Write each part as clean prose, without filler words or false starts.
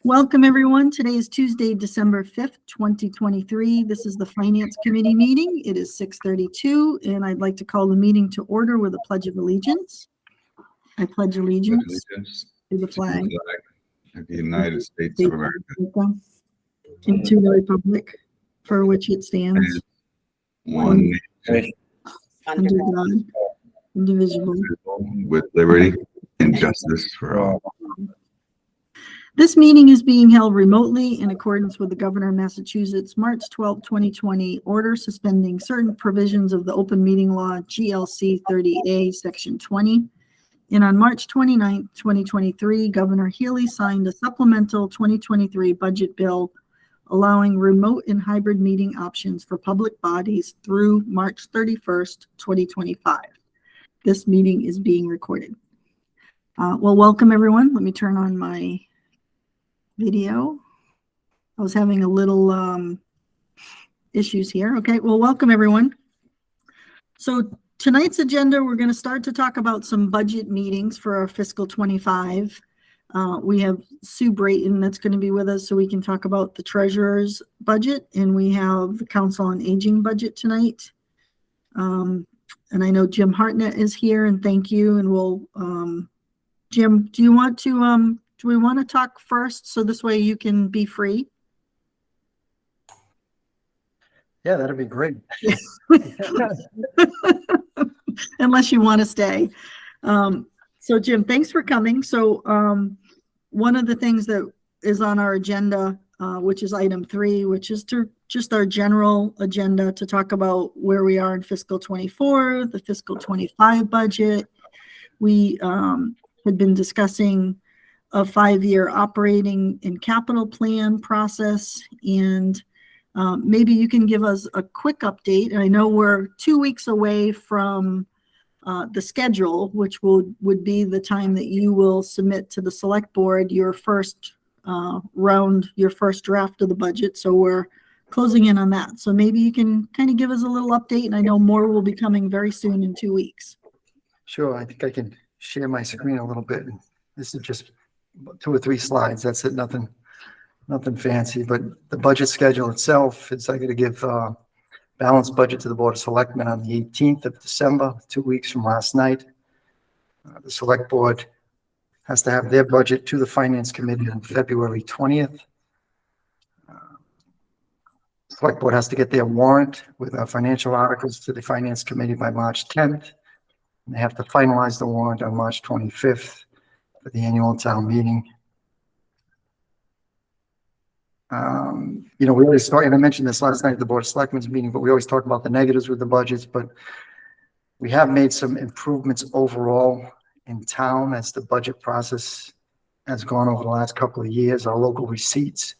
Welcome, everyone. Today is Tuesday, December 5th, 2023. This is the Finance Committee meeting. It is 6:32, and I'd like to call the meeting to order with a Pledge of Allegiance. I pledge allegiance to the flag of the United States of America and to the republic for which it stands, one nation under God, indivisible. with liberty and justice for all. This meeting is being held remotely in accordance with the Governor of Massachusetts March 12, 2020 order suspending certain provisions of the Open Meeting Law GLC 30A Section 20. And on March 29, 2023, Governor Healy signed a supplemental 2023 budget bill allowing remote and hybrid meeting options for public bodies through March 31st, 2025. This meeting is being recorded. Well, welcome everyone. Let me turn on my video. I was having a little issues here. Okay, well, welcome everyone. So tonight's agenda, we're going to start to talk about some budget meetings for our fiscal 25. We have Sue Brayton that's going to be with us so we can talk about the treasurer's budget, and we have the Council on Aging budget tonight. And I know Jim Hartnett is here, and thank you. And we'll, Jim, do we want to talk first so this way you can be free? Yeah, that'd be great. Unless you want to stay. So Jim, thanks for coming. So one of the things that is on our agenda, which is item 3, which is just our general agenda to talk about where we are in fiscal 24, the fiscal 25 budget. We had been discussing a 5-year operating and capital plan process, and maybe you can give us a quick update. I know we're 2 weeks away from the schedule, which would be the time that you will submit to the select board your first round, your first draft of the budget. So we're closing in on that. So maybe you can kind of give us a little update, and I know more will be coming very soon in 2 weeks. Sure, I think I can share my screen a little bit. This is just 2 or 3 slides. That's it. Nothing fancy. But the budget schedule itself is I got to give balanced budget to the Board of Selectmen on the 18th of December, 2 weeks from last night. The Select Board has to have their budget to the Finance Committee on February 20th. Select Board has to get their warrant with our financial articles to the Finance Committee by March 10th. And they have to finalize the warrant on March 25th. For the annual town meeting. We always start, and I mentioned this last night at the Board of Selectmen's meeting, but we always talk about the negatives with the budgets, but we have made some improvements overall in town as the budget process has gone over the last couple of years. Our local receipts,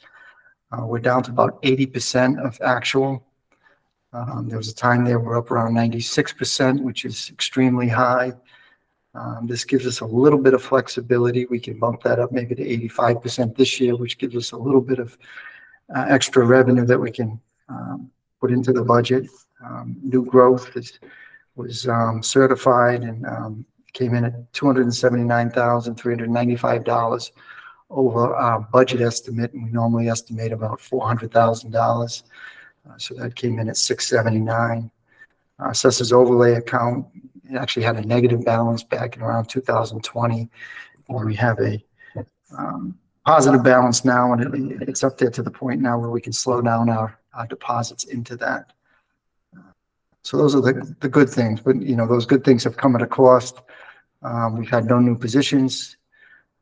we're down to about 80% of actual. There was a time there we're up around 96%, which is extremely high. This gives us a little bit of flexibility. We can bump that up maybe to 85% this year, which gives us a little bit of extra revenue that we can put into the budget. New growth was certified and came in at $279,395 over our budget estimate, and we normally estimate about $400,000. So that came in at $679,000. Our assessor's overlay account, it actually had a negative balance back in around 2020, where we have a positive balance now, and it's up there to the point now where we can slow down our deposits into that. So those are the good things, but those good things have come at a cost. We've had no new positions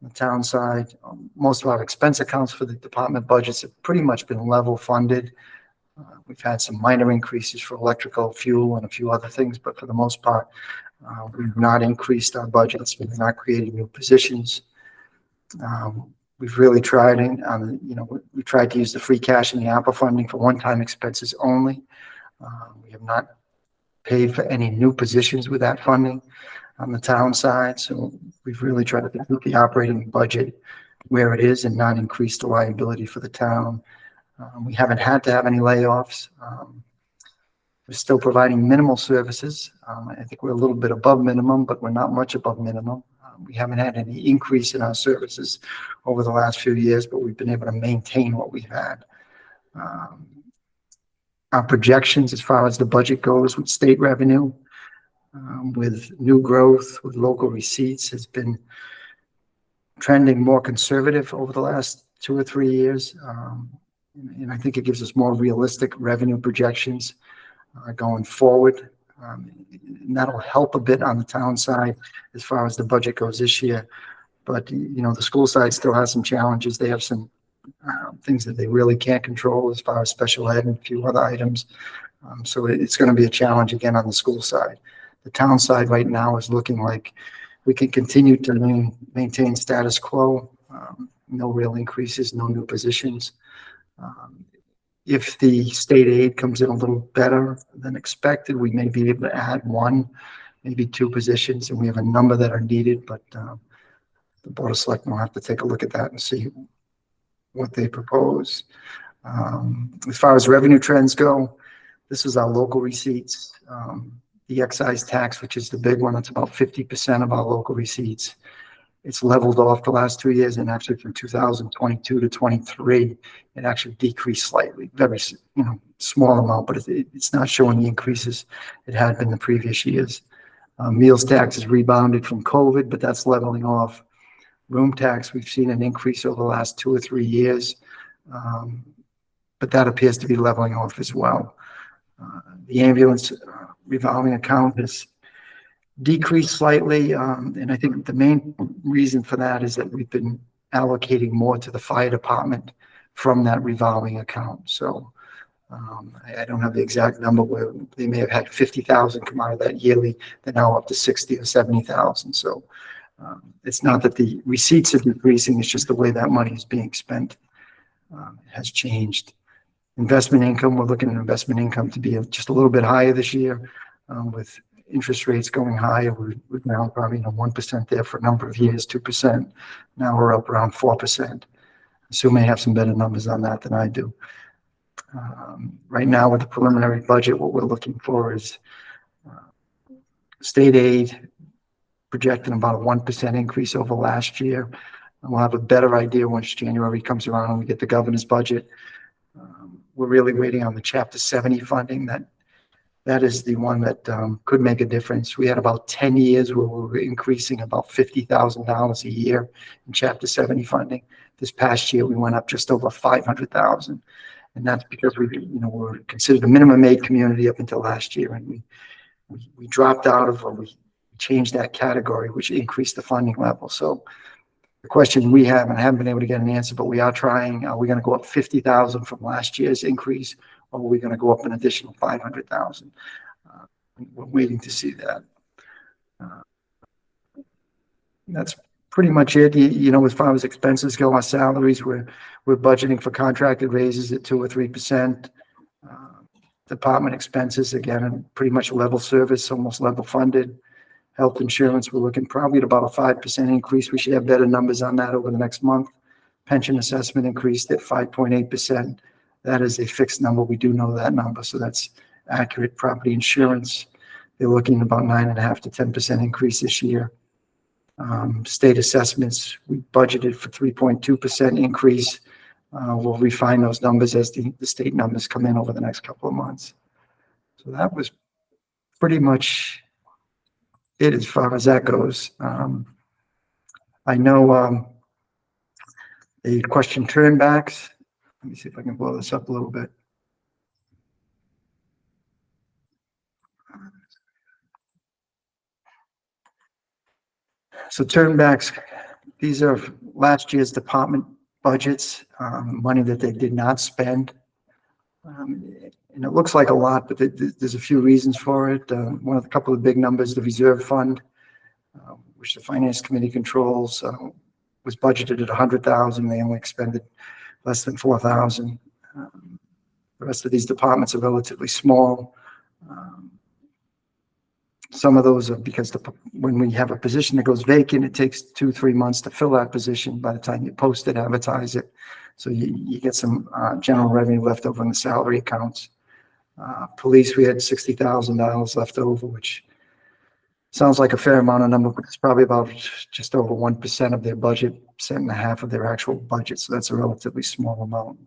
on the town side. Most of our expense accounts for the department budgets have pretty much been level funded. We've had some minor increases for electrical, fuel, and a few other things, but for the most part, we've not increased our budgets. We've not created new positions. We've really tried, we tried to use the free cash and the ARPA funding for one-time expenses only. We have not paid for any new positions with that funding on the town side. So we've really tried to keep the operating budget where it is and not increase the liability for the town. We haven't had to have any layoffs. We're still providing minimal services. I think we're a little bit above minimum, but we're not much above minimum. We haven't had any increase in our services over the last few years, but we've been able to maintain what we've had. Our projections as far as the budget goes with state revenue, with new growth, with local receipts, has been trending more conservative over the last 2 or 3 years. And I think it gives us more realistic revenue projections going forward. And that'll help a bit on the town side as far as the budget goes this year. But, the school side still has some challenges. They have some things that they really can't control as far as special ed and a few other items. So it's going to be a challenge again on the school side. The town side right now is looking like we can continue to maintain status quo. No real increases, no new positions. If the state aid comes in a little better than expected, we may be able to add 1, maybe 2 positions, and we have a number that are needed, but the Board of Selectmen will have to take a look at that and see what they propose. As far as revenue trends go, this is our local receipts. The excise tax, which is the big one, it's about 50% of our local receipts. It's leveled off the last 2 years, and actually from 2022 to 23, it actually decreased slightly, very small amount, but it's not showing the increases it had been the previous years. Meals tax has rebounded from COVID, but that's leveling off. Room tax, we've seen an increase over the last 2 or 3 years, but that appears to be leveling off as well. The ambulance revolving account has decreased slightly, and I think the main reason for that is that we've been allocating more to the fire department from that revolving account. So I don't have the exact number, where they may have had 50,000 come out of that yearly. They're now up to 60 or 70,000. So it's not that the receipts are decreasing, it's just the way that money is being spent has changed. Investment income, we're looking at investment income to be just a little bit higher this year, with interest rates going higher. We're now probably 1% there for a number of years, 2%. Now we're up around 4%. Sue may have some better numbers on that than I do. Right now with the preliminary budget, what we're looking for is state aid projecting about a 1% increase over last year. And we'll have a better idea once January comes around and we get the governor's budget. We're really waiting on the Chapter 70 funding. That is the one that could make a difference. We had about 10 years where we were increasing about $50,000 a year in Chapter 70 funding. This past year, we went up just over $500,000. And that's because we were considered a minimum aid community up until last year. And we dropped out of, or we changed that category, which increased the funding level. So the question we have, and I haven't been able to get an answer, but we are trying, are we going to go up 50,000 from last year's increase, or are we going to go up an additional 500,000? We're waiting to see that. That's pretty much it. As far as expenses go, our salaries, we're budgeting for contracted raises at 2 or 3%. Department expenses, again, pretty much level service, almost level funded. Health insurance, we're looking probably at about a 5% increase. We should have better numbers on that over the next month. Pension assessment increased at 5.8%. That is a fixed number. We do know that number, so that's accurate. Property insurance, they're looking at about 9.5 to 10% increase this year. State assessments, we budgeted for 3.2% increase. We'll refine those numbers as the state numbers come in over the next couple of months. So that was pretty much it as far as that goes. I know the question turnbacks. Let me see if I can blow this up a little bit. So turnbacks, these are last year's department budgets, money that they did not spend. And it looks like a lot, but there's a few reasons for it. One of the couple of big numbers, the reserve fund, which the finance committee controls, was budgeted at 100,000. They only expended less than 4,000. The rest of these departments are relatively small. Some of those are because when we have a position that goes vacant, it takes 2-3 months to fill that position by the time you post it, advertise it. So you get some general revenue left over in the salary accounts. Police, we had $60,000 left over, which Sounds like a fair amount of number, but it's probably about just over 1% of their budget, 1.5% of their actual budget. So that's a relatively small amount.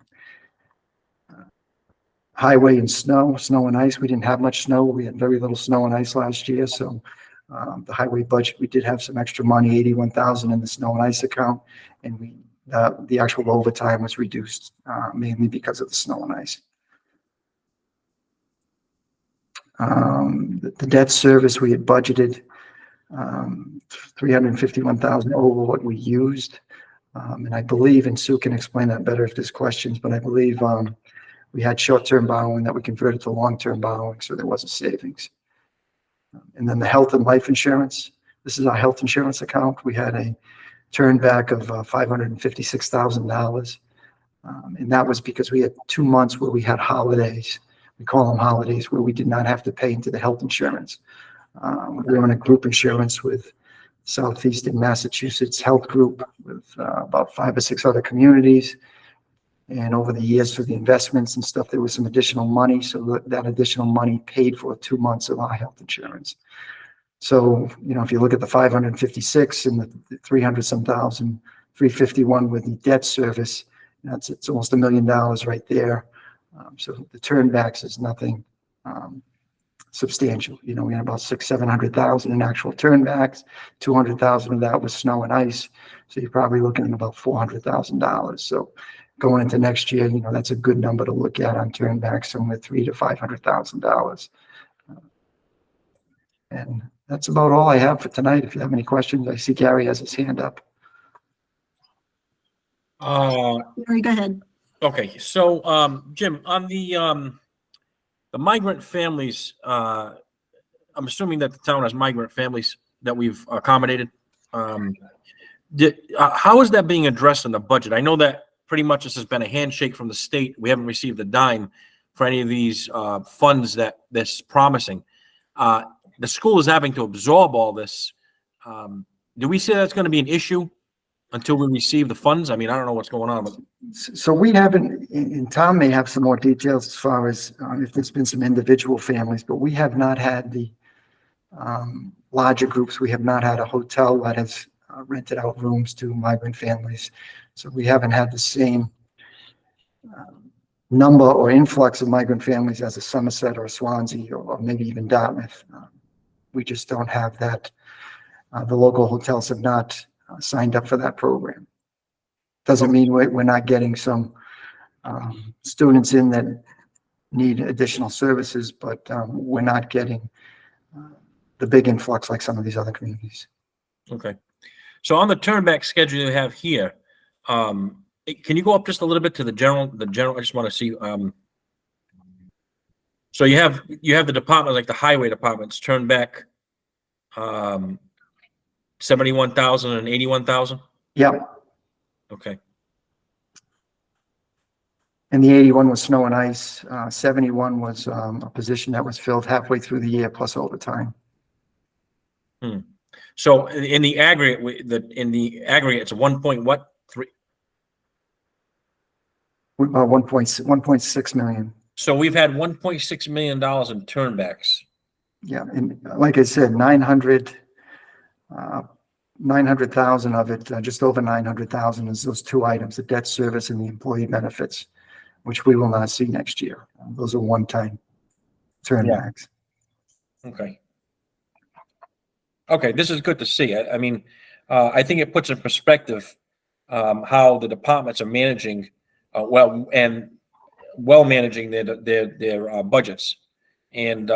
Highway and snow and ice. We didn't have much snow. We had very little snow and ice last year. So the highway budget, we did have some extra money, 81,000 in the snow and ice account. And the actual overtime was reduced mainly because of the snow and ice. The debt service, we had budgeted 351,000 over what we used. And I believe, and Sue can explain that better if there's questions, but I believe we had short-term borrowing that we converted to long-term borrowing, so there was a savings. And then the health and life insurance, this is our health insurance account. We had a turn back of $556,000. And that was because we had 2 months where we had holidays. We call them holidays, where we did not have to pay into the health insurance. We were in a group insurance with Southeastern Massachusetts Health Group with about 5 or 6 other communities. And over the years for the investments and stuff, there was some additional money. So that additional money paid for 2 months of our health insurance. So, if you look at the 556 and the 300-some thousand, 351 with the debt service, it's almost $1 million right there. So the turnbacks is nothing substantial. We had about 600,000-700,000 in actual turnbacks. 200,000 of that was snow and ice. So you're probably looking at about $400,000. So going into next year, that's a good number to look at on turnbacks, somewhere $300,000 to $500,000. And that's about all I have for tonight. If you have any questions, I see Gary has his hand up. Gary, go ahead. Okay, so Jim, on the migrant families, I'm assuming that the town has migrant families that we've accommodated. How is that being addressed in the budget? I know that pretty much this has been a handshake from the state. We haven't received a dime for any of these funds that this promising. The school is having to absorb all this. Do we say that's going to be an issue until we receive the funds? I mean, I don't know what's going on. But So we haven't, and Tom may have some more details as far as if there's been some individual families, but we have not had the larger groups. We have not had a hotel that has rented out rooms to migrant families. So we haven't had the same number or influx of migrant families as a Somerset or a Swansea or maybe even Dartmouth. We just don't have that. The local hotels have not signed up for that program. Doesn't mean we're not getting some students in that need additional services, but we're not getting the big influx like some of these other communities. okay, so on the turnback schedule you have here, can you go up just a little bit to the general? I just want to see. So you have the department, like the highway departments, turn back 71,000 and 81,000. Yeah. Okay. And the 81 was snow and ice. 71 was a position that was filled halfway through the year plus overtime. So in the aggregate, it's 1.3. About 1.6 million. So we've had $1.6 million in turnbacks. Yeah, and like I said, 900,000 of it, just over 900,000 is those two items, the debt service and the employee benefits, which we will not see next year. Those are one-time turnbacks. Okay. Okay, this is good to see. I mean, I think it puts in perspective how the departments are managing managing their budgets and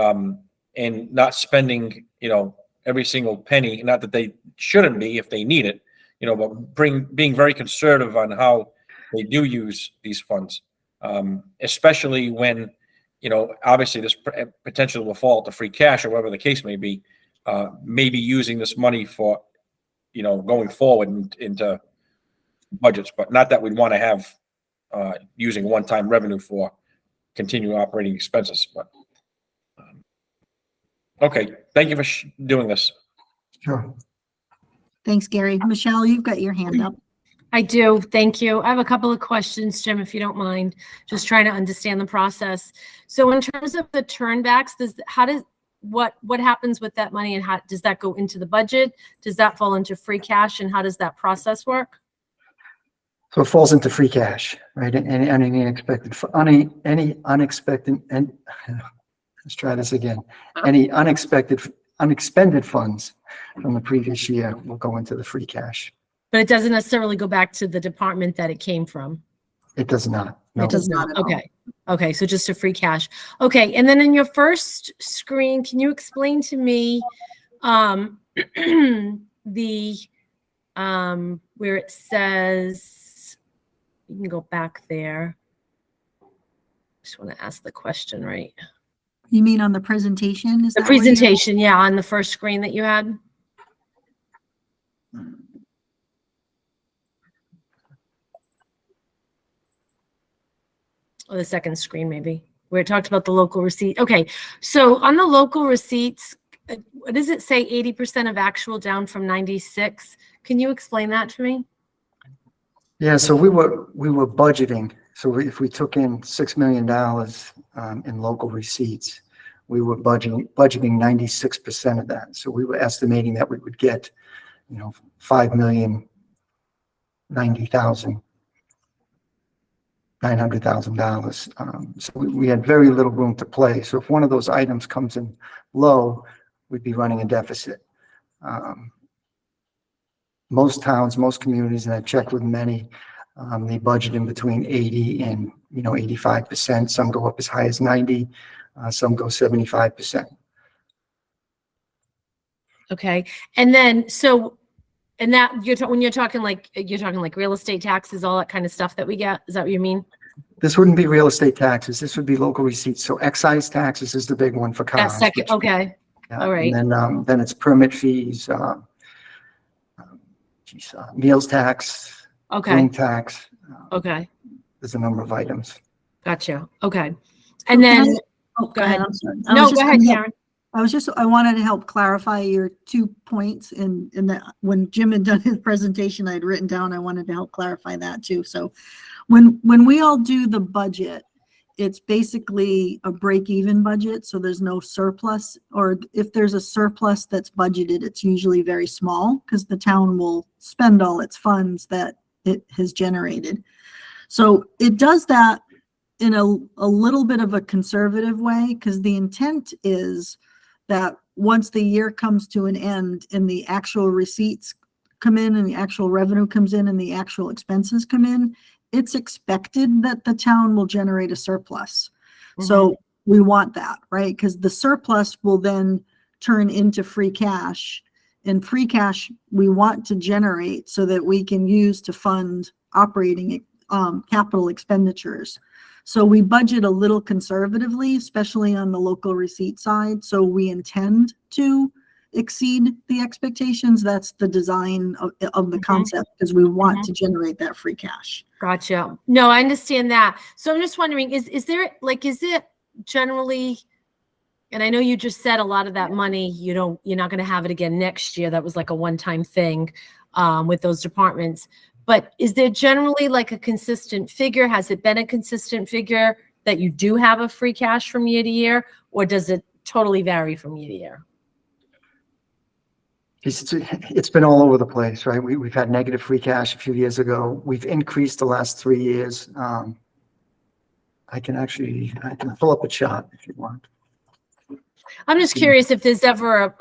not spending, every single penny. Not that they shouldn't be if they need it, but being very conservative on how they do use these funds, especially when, obviously this potentially will fall to free cash or whatever the case may be. Maybe using this money for, going forward into budgets, but not that we'd want to have using one-time revenue for continuing operating expenses. But okay, thank you for doing this. Sure. Thanks, Gary. Michelle, you've got your hand up. I do. Thank you. I have a couple of questions, Jim, if you don't mind, just trying to understand the process. So in terms of the turnbacks, what happens with that money, and how does that go into the budget? Does that fall into free cash, and how does that process work? So it falls into free cash, right? Any unexpected, any unexpected, and let's try this again. Any unexpended funds from the previous year will go into the free cash. But it doesn't necessarily go back to the department that it came from. It does not. No. It does not not. at all. Okay. Okay. So just a free cash. Okay. And then in your first screen, can you explain to me the where it says, you can go back there. Just want to ask the question, right? You mean on the presentation? Is The that what you're- presentation, yeah, on the first screen that you had. Or the second screen, maybe, where it talked about the local receipt. Okay, so on the local receipts, what does it say? 80% of actual down from 96. Can you explain that to me? Yeah, so we were budgeting. So if we took in $6 million in local receipts, we were budgeting 96% of that. So we were estimating that we would get, $5,090,000. So we had very little room to play. So if one of those items comes in low, we'd be running a deficit. Most towns, most communities, and I've checked with many, they budget in between 80 and 85%. Some go up as high as 90. Some go 75%. Okay, and then and that when you're talking like real estate taxes, all that kind of stuff that we get. Is that what you mean? This wouldn't be real estate taxes. This would be local receipts. So excise taxes is the big one for cars. That second. which- Okay. yeah, all right. And then it's permit fees, meals tax, Okay. room tax. Okay. There's a number of items. Gotcha. Okay. And then Oh, go ahead. I'm sorry. I no, was just go ahead, gonna- Karen. I wanted to help clarify your 2 points in that when Jim had done his presentation, I had written down, I wanted to help clarify that too. So when we all do the budget, it's basically a break-even budget. So there's no surplus, or if there's a surplus that's budgeted, it's usually very small because the town will spend all its funds that it has generated. So it does that in a little bit of a conservative way, because the intent is that once the year comes to an end and the actual receipts come in and the actual revenue comes in and the actual expenses come in, it's expected that the town will generate a surplus. So we want that, right? Because the surplus will then turn into free cash, and free cash we want to generate so that we can use to fund operating capital expenditures. So we budget a little conservatively, especially on the local receipt side. So we intend to exceed the expectations. That's the design of the concept, because we want to generate that free cash. Gotcha. No, I understand that. So I'm just wondering, is it generally, and I know you just said a lot of that money, you're not going to have it again next year. That was like a one-time thing with those departments. But is there generally like a consistent figure? Has it been a consistent figure that you do have a free cash from year to year, or does it totally vary from year to year? It's been all over the place, right? We've had negative free cash a few years ago. We've increased the last 3 years. I can pull up a chart if you want. I'm just curious if there's ever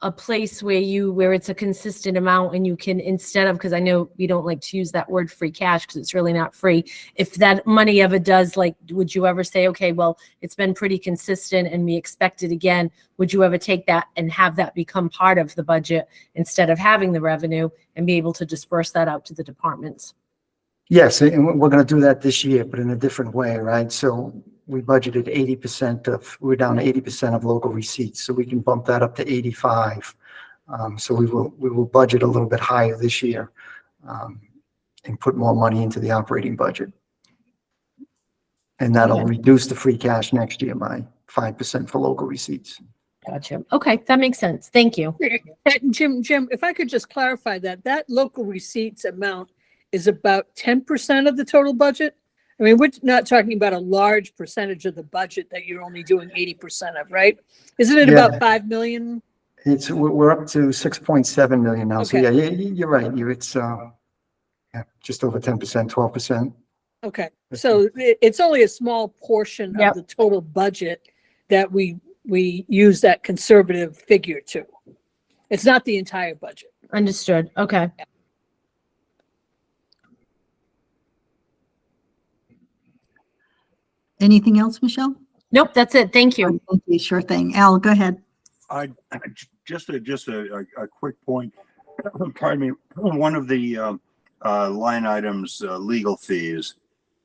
a place where it's a consistent amount and you can, instead of, because I know we don't like to use that word free cash because it's really not free. If that money ever does, like, would you ever say, okay, well, it's been pretty consistent and we expect it again. Would you ever take that and have that become part of the budget instead of having the revenue and be able to disperse that out to the departments? Yes, and we're going to do that this year, but in a different way, right? So we budgeted 80% we're down to 80% of local receipts, so we can bump that up to 85. So we will budget a little bit higher this year and put more money into the operating budget. And that'll reduce the free cash next year by 5% for local receipts. Gotcha. Okay, that makes sense. Thank you. Jim, if I could just clarify that local receipts amount is about 10% of the total budget. I mean, we're not talking about a large percentage of the budget that you're only doing 80% of, right? Isn't it Yeah. about 5 million? We're up to 6.7 million now. So Okay. yeah, you're right. It's, yeah, just over 10%, 12%. Okay, so it's only a small portion Yep. of the total budget that we use that conservative figure to. It's not the entire budget. Understood. Okay. Anything else, Michelle? Nope, that's it. Thank you. Okay, sure thing. Al, go ahead. Just a quick point. Pardon me. One of the line items, legal fees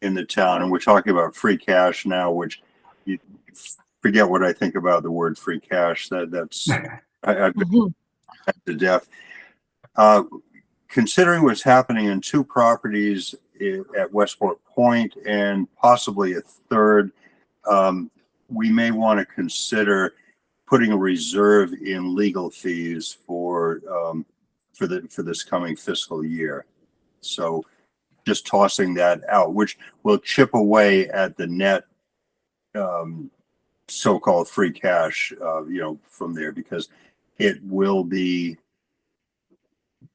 in the town, and we're talking about free cash now, which you forget what I think about the word free cash. That's I've been Mhm. to death. Considering what's happening in two properties at Westport Point and possibly a third, we may want to consider putting a reserve in legal fees for this coming fiscal year. So just tossing that out, which will chip away at the net so-called free cash, from there, because it will be,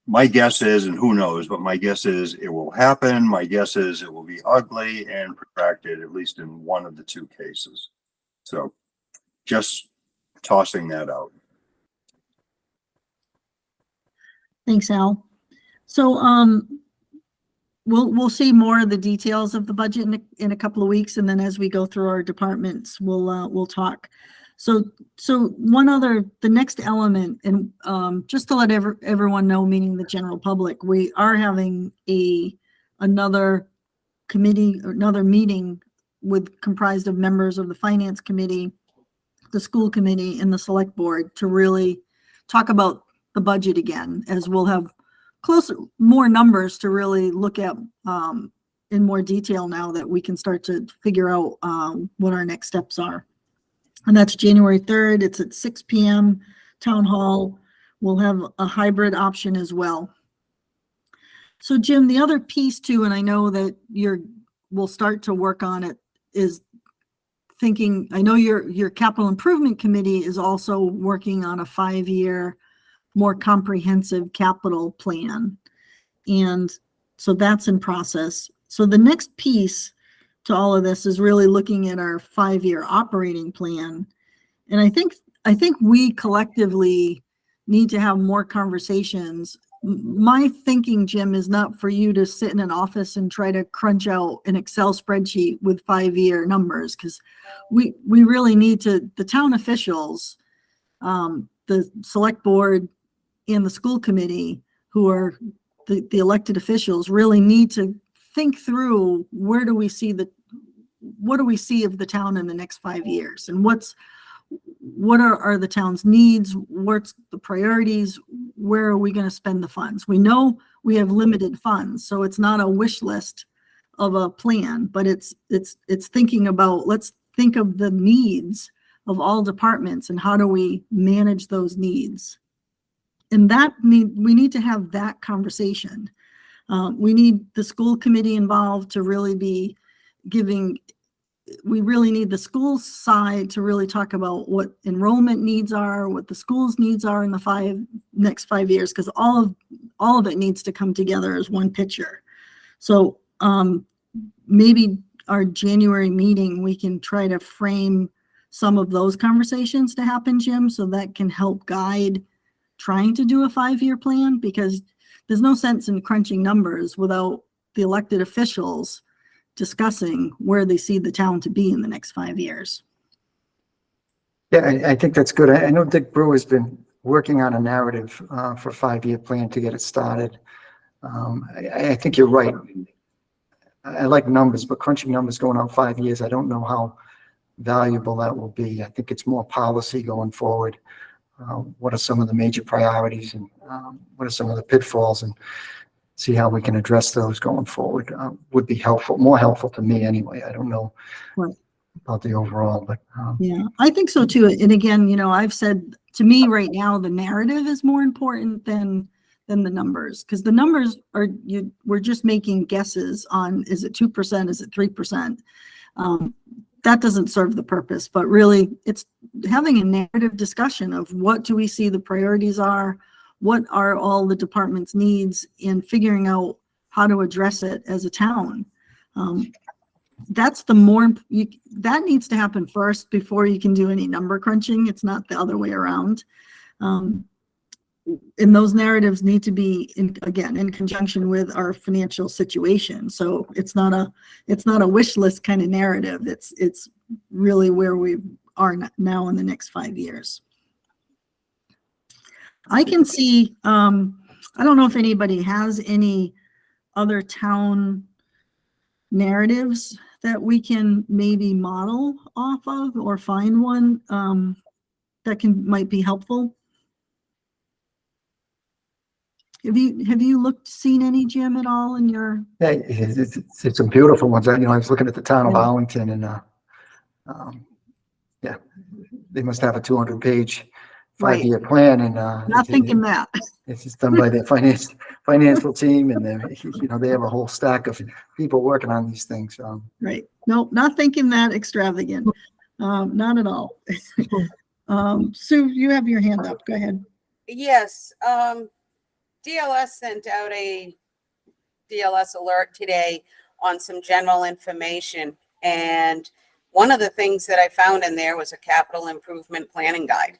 my guess is, and who knows, but my guess is it will happen. My guess is it will be ugly and protracted, at least in one of the two cases. So just tossing that out. Thanks, Al. So, we'll see more of the details of the budget in a couple of weeks, and then as we go through our departments, we'll talk. So the next element, and just to let everyone know, meaning the general public, we are having another committee, or another meeting comprised of members of the finance committee, the school committee, and the select board to really talk about the budget again, as we'll have more numbers to really look at in more detail now that we can start to figure out what our next steps are. And that's January 3rd. It's at 6 p.m. Town Hall. We'll have a hybrid option as well. So Jim, the other piece too, and I know that we'll start to work on it, is thinking, I know your capital improvement committee is also working on a 5-year, more comprehensive capital plan. And so that's in process. So the next piece to all of this is really looking at our 5-year operating plan. And I think we collectively need to have more conversations. My thinking, Jim, is not for you to sit in an office and try to crunch out an Excel spreadsheet with 5-year numbers, because we really need to, the town officials, the select board and the school committee, who are the elected officials, really need to think through what do we see of the town in the next 5 years, and what are the town's needs, what's the priorities, where are we going to spend the funds. We know we have limited funds, so it's not a wish list of a plan, but it's thinking about, let's think of the needs of all departments and how do we manage those needs. And we need to have that conversation. We need the school committee involved to really be we really need the school side to really talk about what enrollment needs are, what the school's needs are in the next 5 years, because all of it needs to come together as one picture. So maybe our January meeting, we can try to frame some of those conversations to happen, Jim, so that can help guide trying to do a 5-year plan, because there's no sense in crunching numbers without the elected officials discussing where they see the town to be in the next 5 years. Yeah, I think that's good. I know Dick Brewer's been working on a narrative for a 5-year plan to get it started. I think you're right. I like numbers, but crunching numbers going on 5 years, I don't know how valuable that will be. I think it's more policy going forward. What are some of the major priorities, and what are some of the pitfalls, and see how we can address those going forward would be helpful, more helpful to me anyway. I don't know Right. about the overall, but Yeah, I think so too. And again, I've said, to me right now, the narrative is more important than than the numbers, because the numbers are, we're just making guesses on, is it 2%, is it 3%? That doesn't serve the purpose, but really it's having a narrative discussion of what do we see the priorities are, what are all the department's needs, and figuring out how to address it as a town. That's the more, that needs to happen first before you can do any number crunching. It's not the other way around. And those narratives need to be again in conjunction with our financial situation. So it's not a wish list kind of narrative. It's really where we are now in the next 5 years. I can see, I don't know if anybody has any other town narratives that we can maybe model off of, or find one that might be helpful. Have you seen any, Jim, at all in your? Yeah, it's some beautiful ones. I was looking at the town of Yeah. Arlington, and yeah, they must have a 200-page Right. 5-year plan, and Not thinking that. it's just done by their financial team, and they have a whole stack of people working on these things. Right. Nope, not thinking that extravagant. Not at all. Sue, you have your hand up. Go ahead. Yes, DLS sent out a DLS alert today on some general information. And one of the things that I found in there was a capital improvement planning guide.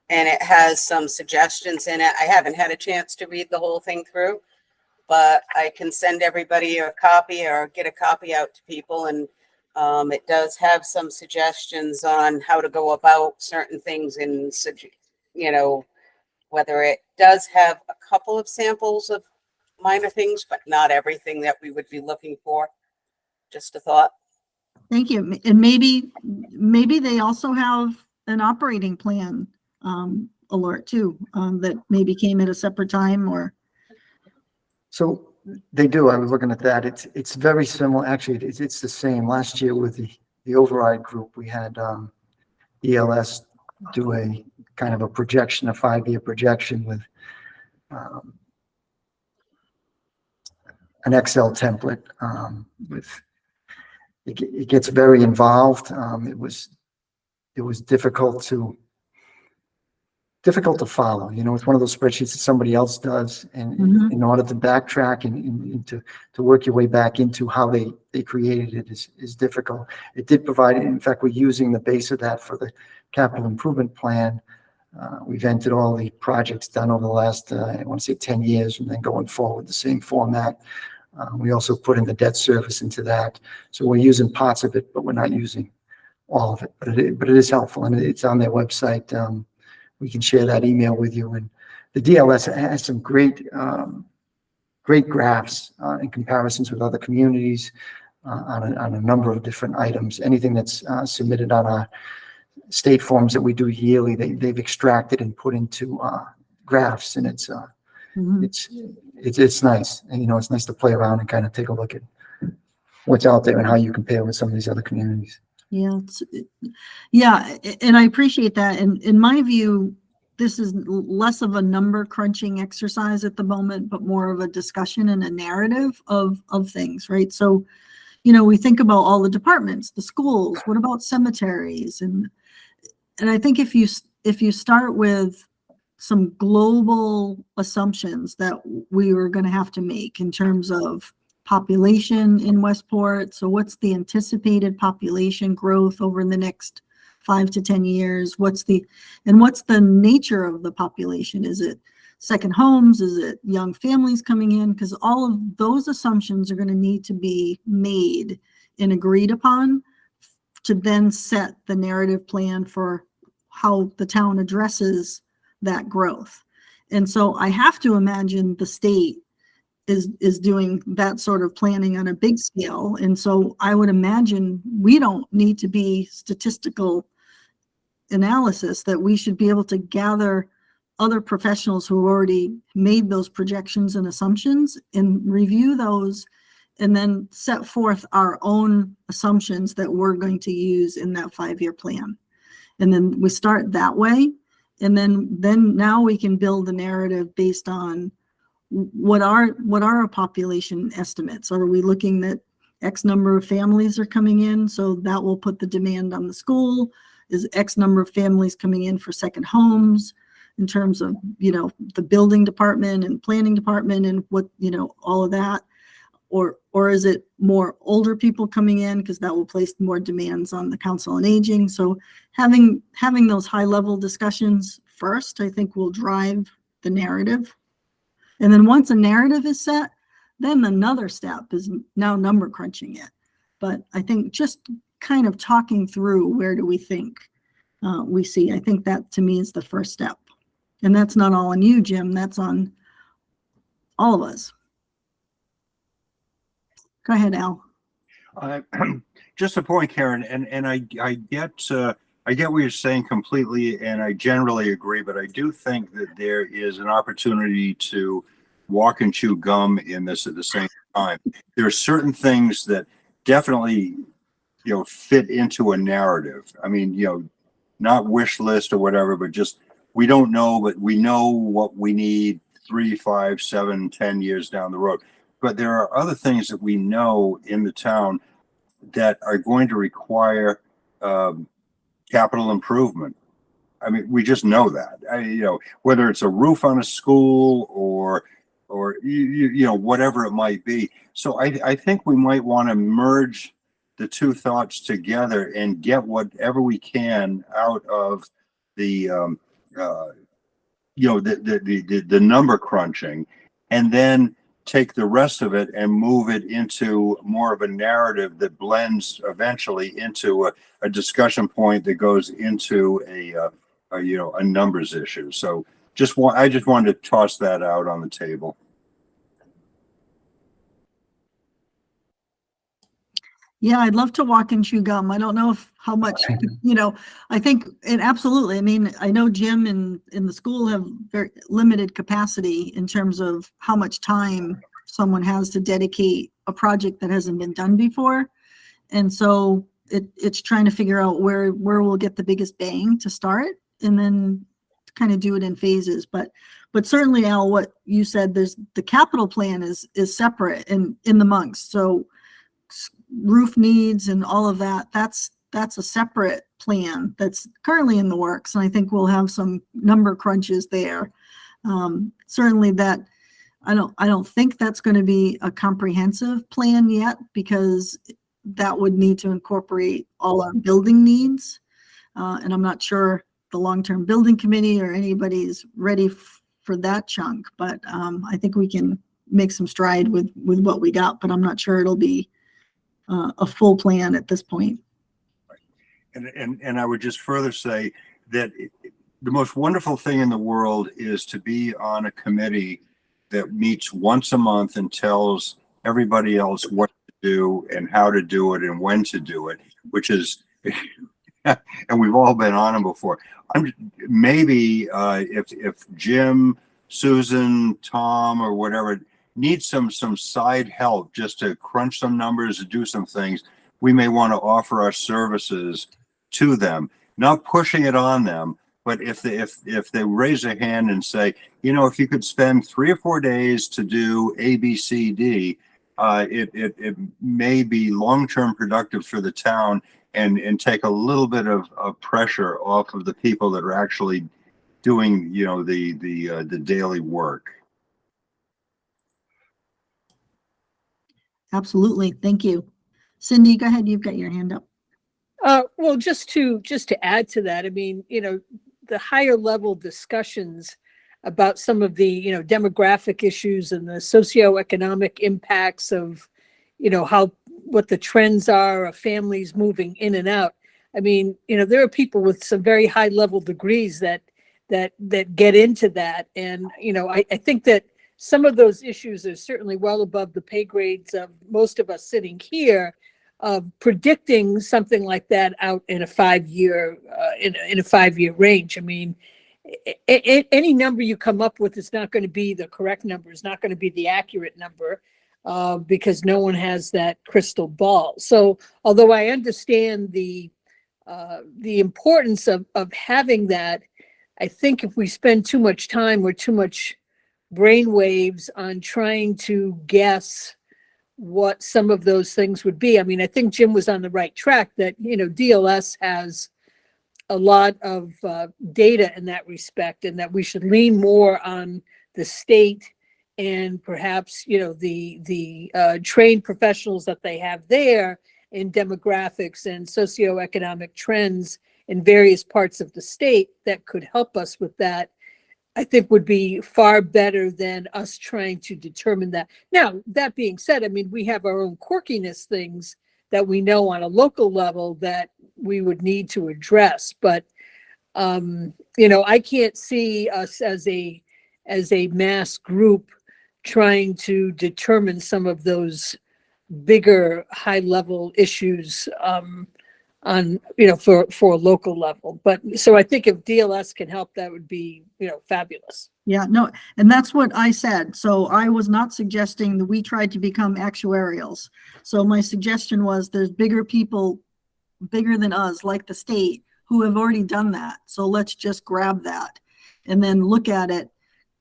And it has some suggestions in it. I haven't had a chance to read the whole thing through, but I can send everybody a copy or get a copy out to people. And it does have some suggestions on how to go about certain things, and, whether it does have a couple of samples of minor things, but not everything that we would be looking for. Just a thought. Thank you. And maybe they also have an operating plan alert too, that maybe came at a separate time, or. So they do. I was looking at that. It's very similar. Actually, it's the same. Last year with the override group, we had ELS do a kind of a projection, a 5-year projection with an Excel template. It gets very involved. It was difficult to follow. It's one of those spreadsheets that somebody else does, and in order to backtrack and to work your way back into how they created it is difficult. It did provide, in fact, we're using the base of that for the capital improvement plan. We've entered all the projects done over the last, I want to say 10 years, and then going forward the same format. We also put in the debt service into that. So we're using parts of it, but we're not using all of it. But it is helpful, and it's on their website. We can share that email with you. And the DLS has some great graphs and comparisons with other communities on a number of different items. Anything that's submitted on our state forms that we do yearly, they've extracted and put into graphs, and it's nice. And it's nice to play around and kind of take a look at what's out there and how you compare with some of these other communities. Yeah, and I appreciate that. And in my view, this is less of a number crunching exercise at the moment, but more of a discussion and a narrative of things, right? So, we think about all the departments, the schools, what about cemeteries? And I think if you start with some global assumptions that we are going to have to make in terms of population in Westport. So what's the anticipated population growth over the next 5 to 10 years? What's the nature of the population? Is it second homes? Is it young families coming in? Because all of those assumptions are going to need to be made and agreed upon to then set the narrative plan for how the town addresses that growth. And so I have to imagine the state is doing that sort of planning on a big scale. And so I would imagine we don't need to be statistical analysis, that we should be able to gather other professionals who already made those projections and assumptions and review those, and then set forth our own assumptions that we're going to use in that 5-year plan. And then we start that way. And then now we can build a narrative based on what are our population estimates? Are we looking at X number of families are coming in? So that will put the demand on the school. Is X number of families coming in for second homes in terms of, the building department and planning department and what, all of that? Or is it more older people coming in, because that will place more demands on the Council on Aging? So having those high level discussions first, I think, will drive the narrative. And then once a narrative is set, then another step is now number crunching it. But I think just kind of talking through, where do we think we see? I think that to me is the first step. And that's not all on you, Jim. That's on all of us. Go ahead, Al. Just a point, Karen, and I get what you're saying completely, and I generally agree, but I do think that there is an opportunity to walk and chew gum in this at the same time. There are certain things that definitely, fit into a narrative. I mean, not wish list or whatever, but just, we don't know, but we know what we need 3, 5, 7, 10 years down the road. But there are other things that we know in the town that are going to require capital improvement. I mean, we just know that. Whether it's a roof on a school or whatever it might be. So I think we might want to merge the two thoughts together and get whatever we can out of the the number crunching, and then take the rest of it and move it into more of a narrative that blends eventually into a discussion point that goes into a numbers issue. So I just wanted to toss that out on the table. Yeah, I'd love to walk and chew gum. I don't know how much, I think it absolutely. I mean, I know Jim in the school have very limited capacity in terms of how much time someone has to dedicate a project that hasn't been done before. And so it's trying to figure out where we'll get the biggest bang to start, and then kind of do it in phases. But certainly, Al, what you said, the capital plan is separate in the monks. So roof needs and all of that's a separate plan that's currently in the works, and I think we'll have some number crunches there. Certainly that I don't think that's going to be a comprehensive plan yet, because that would need to incorporate all our building needs, and I'm not sure the long-term building committee or anybody's ready for that chunk, but I think we can make some stride with what we got, but I'm not sure it'll be a full plan at this point. And I would just further say that the most wonderful thing in the world is to be on a committee that meets once a month and tells everybody else what to do and how to do it and when to do it, which is, and we've all been on them before. Maybe if Jim, Susan, Tom, or whatever need some side help just to crunch some numbers and do some things, we may want to offer our services to them, not pushing it on them, but if they raise a hand and say, if you could spend 3 or 4 days to do A, B, C, D, it may be long-term productive for the town and take a little bit of pressure off of the people that are actually doing, the daily work. Absolutely. Thank you. Cindy, go ahead. You've got your hand up. Well, just to add to that, I mean, the higher level discussions about some of the, demographic issues and the socioeconomic impacts of, what the trends are of families moving in and out. I mean, there are people with some very high level degrees that get into that. And, I think that some of those issues are certainly well above the pay grades of most of us sitting here, of predicting something like that out in a 5-year in a 5-year range. I mean, any number you come up with is not going to be the correct number, is not going to be the accurate number, because no one has that crystal ball. So although I understand the importance of having that, I think if we spend too much time or too much brainwaves on trying to guess what some of those things would be. I mean, I think Jim was on the right track that, DLS has a lot of data in that respect, and that we should lean more on the state and perhaps, the trained professionals that they have there in demographics and socioeconomic trends in various parts of the state that could help us with that. I think would be far better than us trying to determine that. Now, that being said, I mean, we have our own quirkiness things that we know on a local level that we would need to address. But, I can't see us as a mass group trying to determine some of those bigger high level issues, for a local level. But so I think if DLS can help, that would be, fabulous. Yeah, no, and that's what I said. So I was not suggesting that we tried to become actuarials. So my suggestion was there's bigger people, bigger than us, like the state, who have already done that. So let's just grab that and then look at it,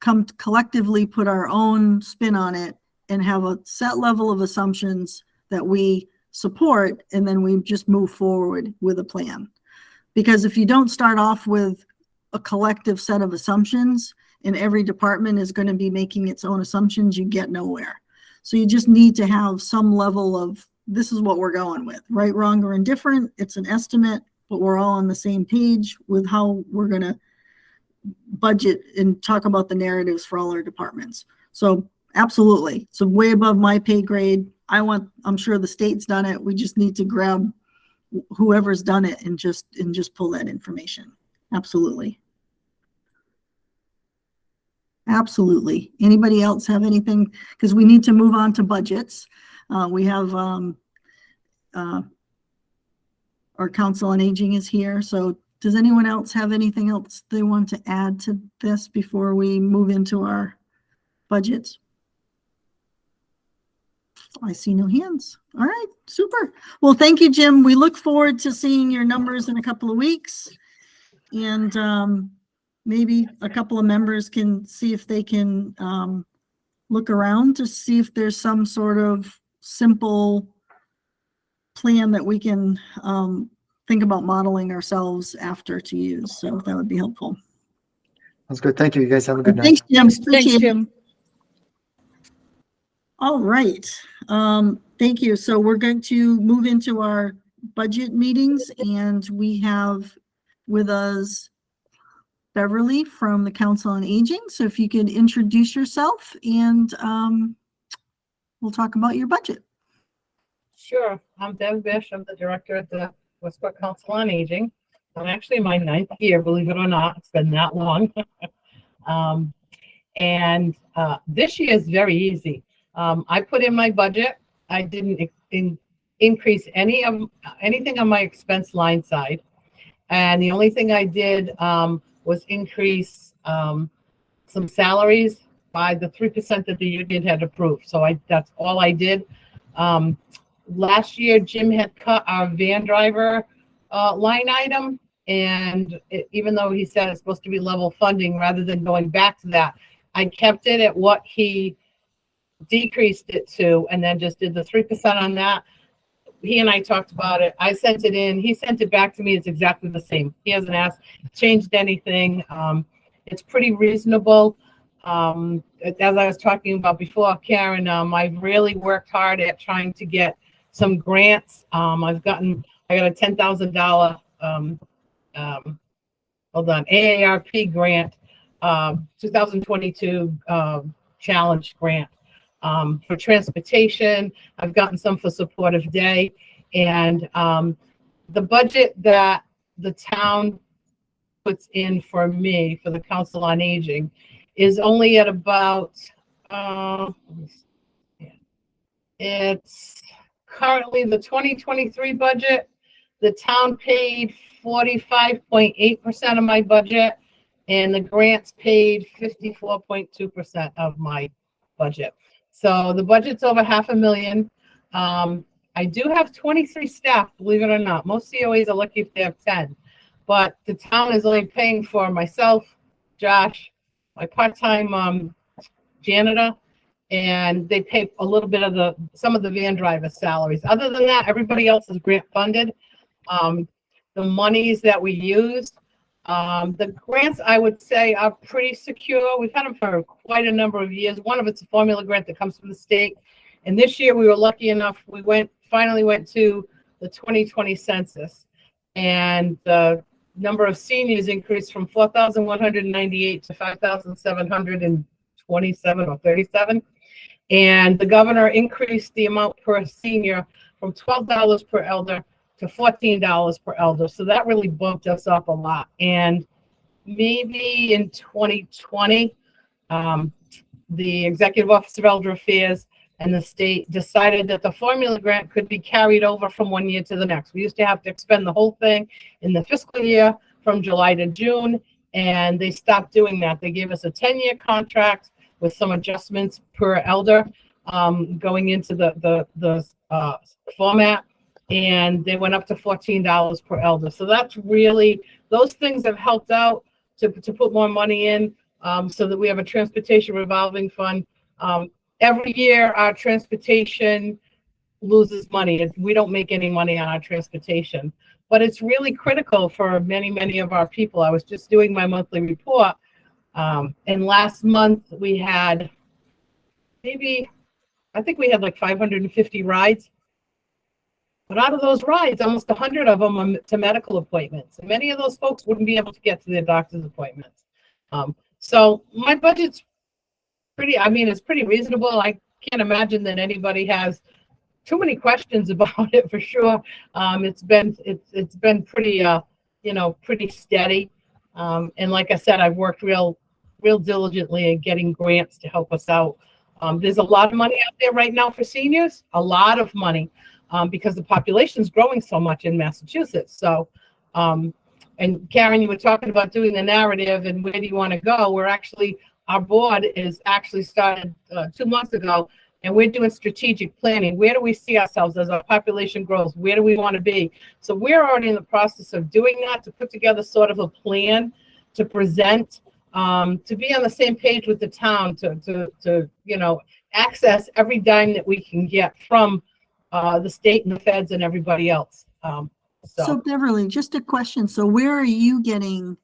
come collectively put our own spin on it, and have a set level of assumptions that we support, and then we just move forward with a plan. Because if you don't start off with a collective set of assumptions and every department is going to be making its own assumptions, you get nowhere. So you just need to have some level of, this is what we're going with, right, wrong, or indifferent. It's an estimate, but we're all on the same page with how we're going to budget and talk about the narratives for all our departments. So absolutely. So way above my pay grade. I'm sure the state's done it. We just need to grab whoever's done it and just pull that information. Absolutely. Absolutely. Anybody else have anything? Because we need to move on to budgets. We have our Council on Aging is here. So does anyone else have anything else they want to add to this before we move into our budgets? I see no hands. All right, super. Well, thank you, Jim. We look forward to seeing your numbers in a couple of weeks. And maybe a couple of members can see if they can look around to see if there's some sort of simple plan that we can think about modeling ourselves after to use. So that would be helpful. That's good. Thank you. You guys have a good night. Thanks, Jim. Thanks, Appreciate it. Jim. All right. Thank you. So we're going to move into our budget meetings, and we have with us Beverly from the Council on Aging. So if you could introduce yourself, and we'll talk about your budget. Sure. I'm Deb Bish. I'm the director at the Westport Council on Aging. I'm actually in my 9th year, believe it or not. It's been that long. This year is very easy. I put in my budget. I didn't increase anything on my expense line side. And the only thing I did was increase some salaries by the 3% that the union had approved. So that's all I did. Last year, Jim had cut our van driver line item. And even though he said it's supposed to be level funding, rather than going back to that, I kept it at what he decreased it to, and then just did the 3% on that. He and I talked about it. I sent it in. He sent it back to me. It's exactly the same. He hasn't changed anything. It's pretty reasonable. As I was talking about before, Karen, I've really worked hard at trying to get some grants. I got a $10,000 AARP grant, 2022 challenge grant. For transportation. I've gotten some for supportive day, and the budget that the town puts in for me for the Council on Aging is only at about it's currently the 2023 budget. The town paid 45.8% of my budget, and the grants paid 54.2% of my budget. So the budget's over $500,000. I do have 23 staff, believe it or not. Most COAs are lucky if they have 10. but the town is only paying for myself, Josh, my part-time janitor, and they pay a little bit of some of the van driver salaries. Other than that, everybody else is grant funded. The monies that we use, the grants, I would say, are pretty secure. We've had them for quite a number of years. One of it's a formula grant that comes from the state. And this year we were lucky enough, we finally went to the 2020 census. And the number of seniors increased from 4,198 to 5,727 or 37. And the governor increased the amount per senior from $12 per elder to $14 per elder. So that really bumped us up a lot. And maybe in 2020, the Executive Office of Elder Affairs and the state decided that the formula grant could be carried over from one year to the next. We used to have to expend the whole thing in the fiscal year from July to June, and they stopped doing that. They gave us a 10-year contract with some adjustments per elder going into the format, and they went up to $14 per elder. So that's really, those things have helped out to put more money in so that we have a transportation revolving fund. Every year, our transportation loses money. We don't make any money on our transportation, but it's really critical for many, many of our people. I was just doing my monthly report, and last month we had I think we had like 550 rides. But out of those rides, almost 100 of them are to medical appointments. And many of those folks wouldn't be able to get to their doctor's appointments. So my budget's it's pretty reasonable. I can't imagine that anybody has too many questions about it for sure. It's been pretty, pretty steady. And like I said, I've worked real diligently in getting grants to help us out. There's a lot of money out there right now for seniors, a lot of money, because the population is growing so much in Massachusetts. So, and Karen, you were talking about doing the narrative and where do you want to go? Our board is actually started 2 months ago, and we're doing strategic planning. Where do we see ourselves as our population grows? Where do we want to be? So we're already in the process of doing that, to put together sort of a plan to present, to be on the same page with the town, to access every dime that we can get from the state and the feds and everybody else. So Beverly, just a question. So where are you getting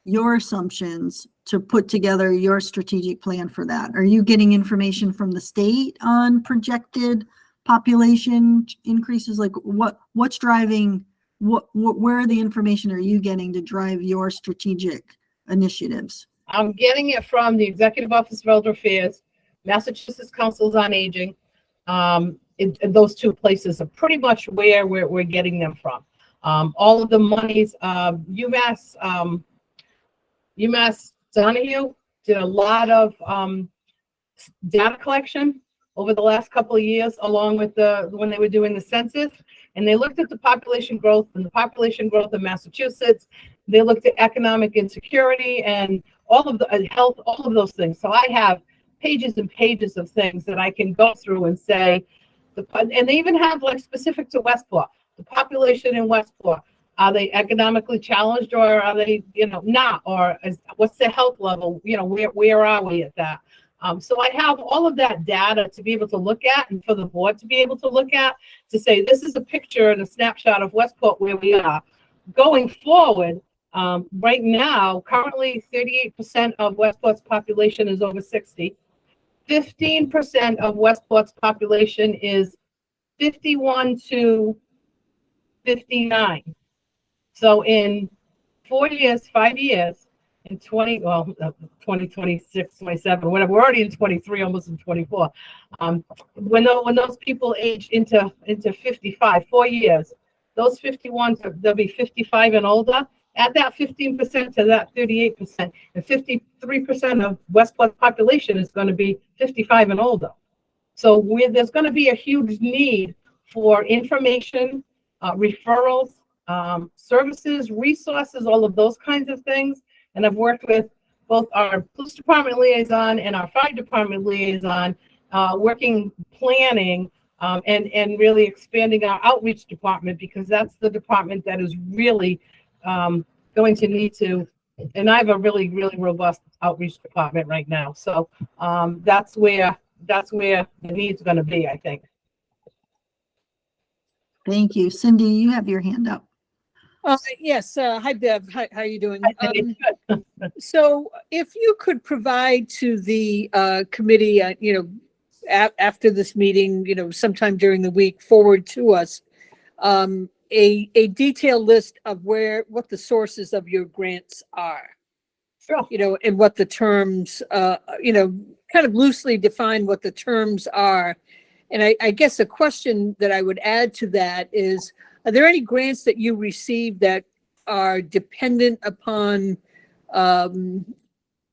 your assumptions to put together your strategic plan for that? Are you getting information from the state on projected population increases? Like what's driving, where the information are you getting to drive your strategic initiatives? I'm getting it from the Executive Office of Elder Affairs, Massachusetts Councils on Aging. And those two places are pretty much where we're getting them from. All of the monies, UMass Donahue did a lot of data collection over the last couple of years, along with when they were doing the census, and they looked at the population growth and the population growth in Massachusetts. They looked at economic insecurity and all of the health, all of those things. So I have pages and pages of things that I can go through and say, and they even have like specific to Westport, the population in Westport. Are they economically challenged, or are they, not? Or what's their health level? Where are we at that? So I have all of that data to be able to look at, and for the board to be able to look at, to say this is a picture and a snapshot of Westport where we are. Going forward, right now, currently 38% of Westport's population is over 60. 15% of Westport's population is 51 to 59. So in 5 years, in 2026, 27, whatever, we're already in 23, almost in 24. When those people age into 55, 4 years, those 51, they'll be 55 and older. Add that 15% to that 38%, and 53% of Westport's population is going to be 55 and older. So there's going to be a huge need for information, referrals, services, resources, all of those kinds of things. And I've worked with both our police department liaison and our fire department liaison, planning, and really expanding our outreach department, because that's the department that is really going to need to, and I have a really, really robust outreach department right now. So that's where the need's going to be, I think. Thank you. Cindy, you have your hand up. Yes, hi Bev, how are you doing? So if you could provide to the committee, after this meeting, sometime during the week, forward to us a detailed list of what the sources of your grants are. Sure. And what the terms, kind of loosely define what the terms are. And I guess a question that I would add to that is, are there any grants that you receive that are dependent upon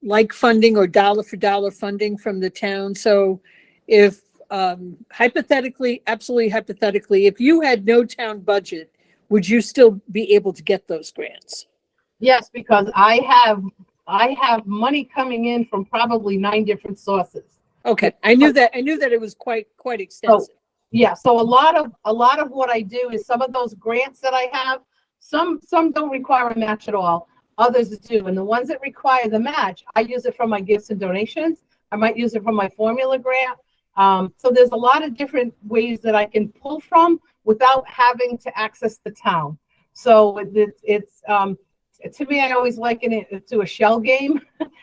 like funding or dollar for dollar funding from the town? So if hypothetically, absolutely hypothetically, if you had no town budget, would you still be able to get those grants? Yes, because I have money coming in from probably 9 different sources. Okay, I knew that it was quite extensive. Yeah, so a lot of what I do is some of those grants that I have, some don't require a match at all, others do. And the ones that require the match, I use it for my gifts and donations. I might use it for my formula grant. So there's a lot of different ways that I can pull from without having to access the town. So it's to me, I always liken it to a shell game.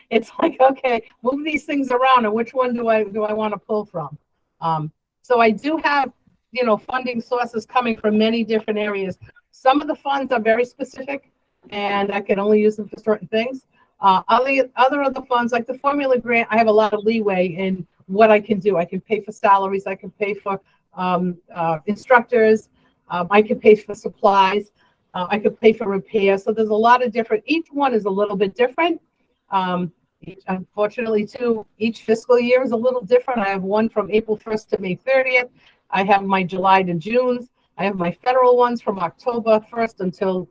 It's like, okay, move these things around, and which one do I want to pull from? So I do have, funding sources coming from many different areas. Some of the funds are very specific, and I can only use them for certain things. Other of the funds, like the formula grant, I have a lot of leeway in what I can do. I can pay for salaries. I can pay for instructors. I can pay for supplies. I could pay for repairs. So there's a lot of different, each one is a little bit different. Unfortunately, too, each fiscal year is a little different. I have one from April 1st to May 30th. I have my July to June. I have my federal ones from October 1st until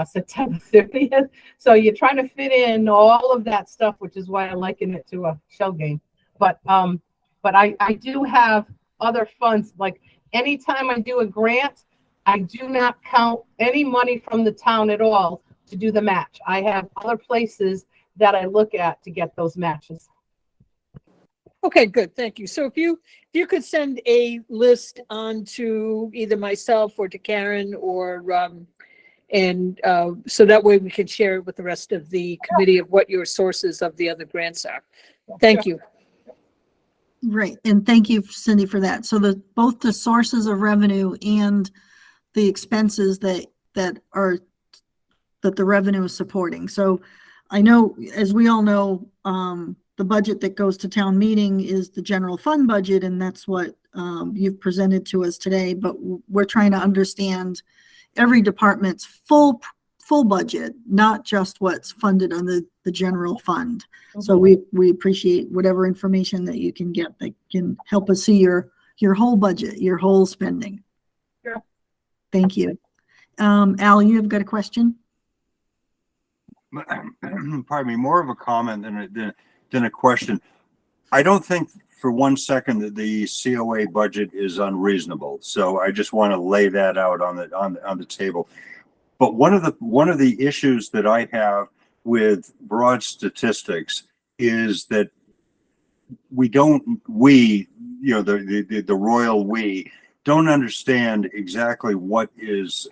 September 30th. So you're trying to fit in all of that stuff, which is why I liken it to a shell game. But I do have other funds. Like anytime I do a grant, I do not count any money from the town at all to do the match. I have other places that I look at to get those matches. Okay, good. Thank you. So if you could send a list on to either myself or to Karen or so that way we can share it with the rest of the committee of what your sources of the other grants are. Thank you. Right. And thank you, Cindy, for that. So both the sources of revenue and the expenses that the revenue is supporting. So I know, as we all know, the budget that goes to town meeting is the general fund budget, and that's what you've presented to us today. But we're trying to understand every department's full budget, not just what's funded on the general fund. So we appreciate whatever information that you can get that can help us see your whole budget, your whole spending. Sure. Thank you. Al, you have got a question? Pardon me, more of a comment than a question. I don't think for one second that the COA budget is unreasonable. So I just want to lay that out on the table. But one of the issues that I have with broad statistics is that the royal we don't understand exactly what is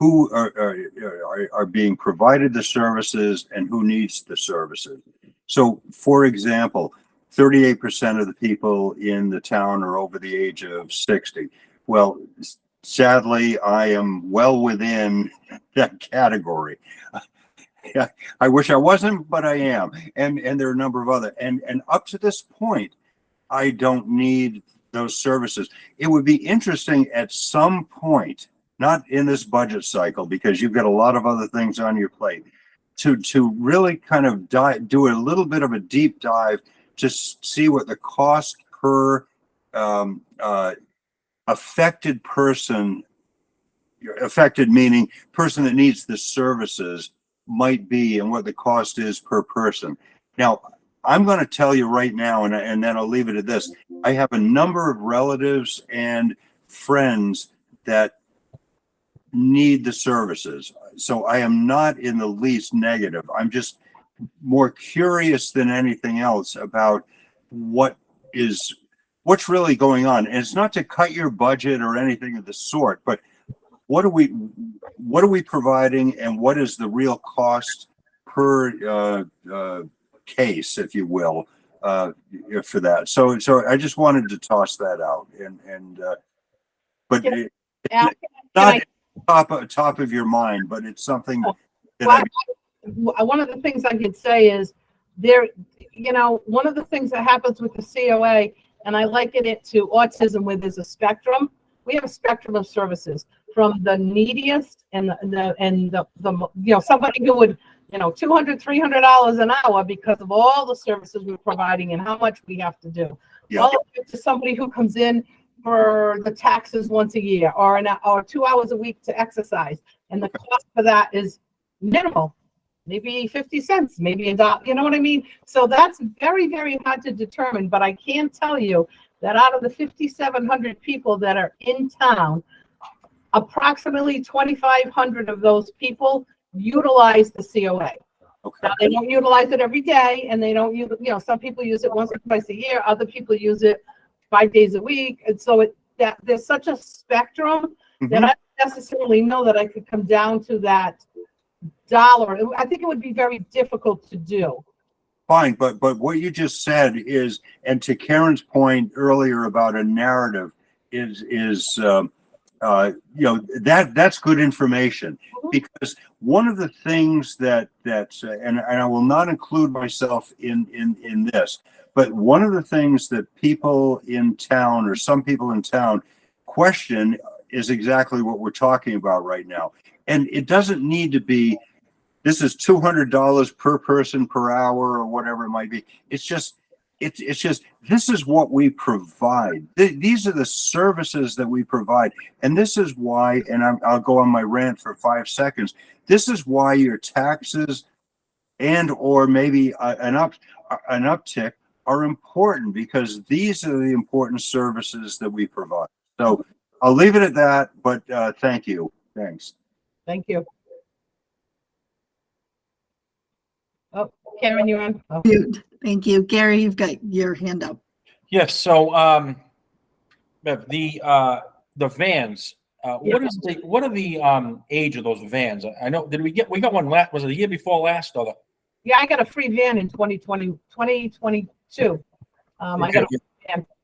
who are being provided the services and who needs the services. So, for example, 38% of the people in the town are over the age of 60. Well, sadly, I am well within that category. I wish I wasn't, but I am. And there are a number of other, and up to this point, I don't need those services. It would be interesting at some point, not in this budget cycle, because you've got a lot of other things on your plate, to really kind of do a little bit of a deep dive to see what the cost per affected person, affected meaning person that needs the services, might be, and what the cost is per person. Now, I'm going to tell you right now, and then I'll leave it at this. I have a number of relatives and friends that need the services. So I am not in the least negative. I'm just more curious than anything else about what's really going on. And it's not to cut your budget or anything of the sort, but what are we providing, and what is the real cost per case, if you will, for that? So I just wanted to toss that out, but Can- it's not top of your mind, but it's something that One of the things I could say is one of the things that happens with the COA, and I liken it to autism, where there's a spectrum. We have a spectrum of services, from the neediest and the somebody who would, $200, $300 an hour because of all the services we're providing and how much we have to do. Yeah. All the way to somebody who comes in for the taxes once a year, or 2 hours a week to exercise, and the cost for that is minimal, maybe 50 cents, maybe $1. You know what I mean? So that's very, very hard to determine. But I can tell you that out of the 5,700 people that are in town, approximately 2,500 of those people utilize the COA. okay. Now, they don't utilize it every day, and they don't use, some people use it once or twice a year. Other people use it 5 days a week. And so that there's such a spectrum that I don't necessarily know that I could come down to that dollar. I think it would be very difficult to do. Fine, but what you just said is, and to Karen's point earlier about a narrative, is that's good information, because one of the things and I will not include myself in this, but one of the things that people in town, or some people in town, question is exactly what we're talking about right now. And it doesn't need to be, this is $200 per person per hour, or whatever it might be. It's just, this is what we provide. These are the services that we provide. And this is why, and I'll go on my rant for 5 seconds. This is why your taxes or maybe an uptick are important, because these are the important services that we provide. So I'll leave it at that, but thank you. Thanks. Thank you. Oh, Karen, you're on. Oh. Thank you. Gary, you've got your hand up. Yes, so Bev, the vans, what are the age of those vans? I know, we got one was it the year before last, or Yeah, I got a free van in 2022. I got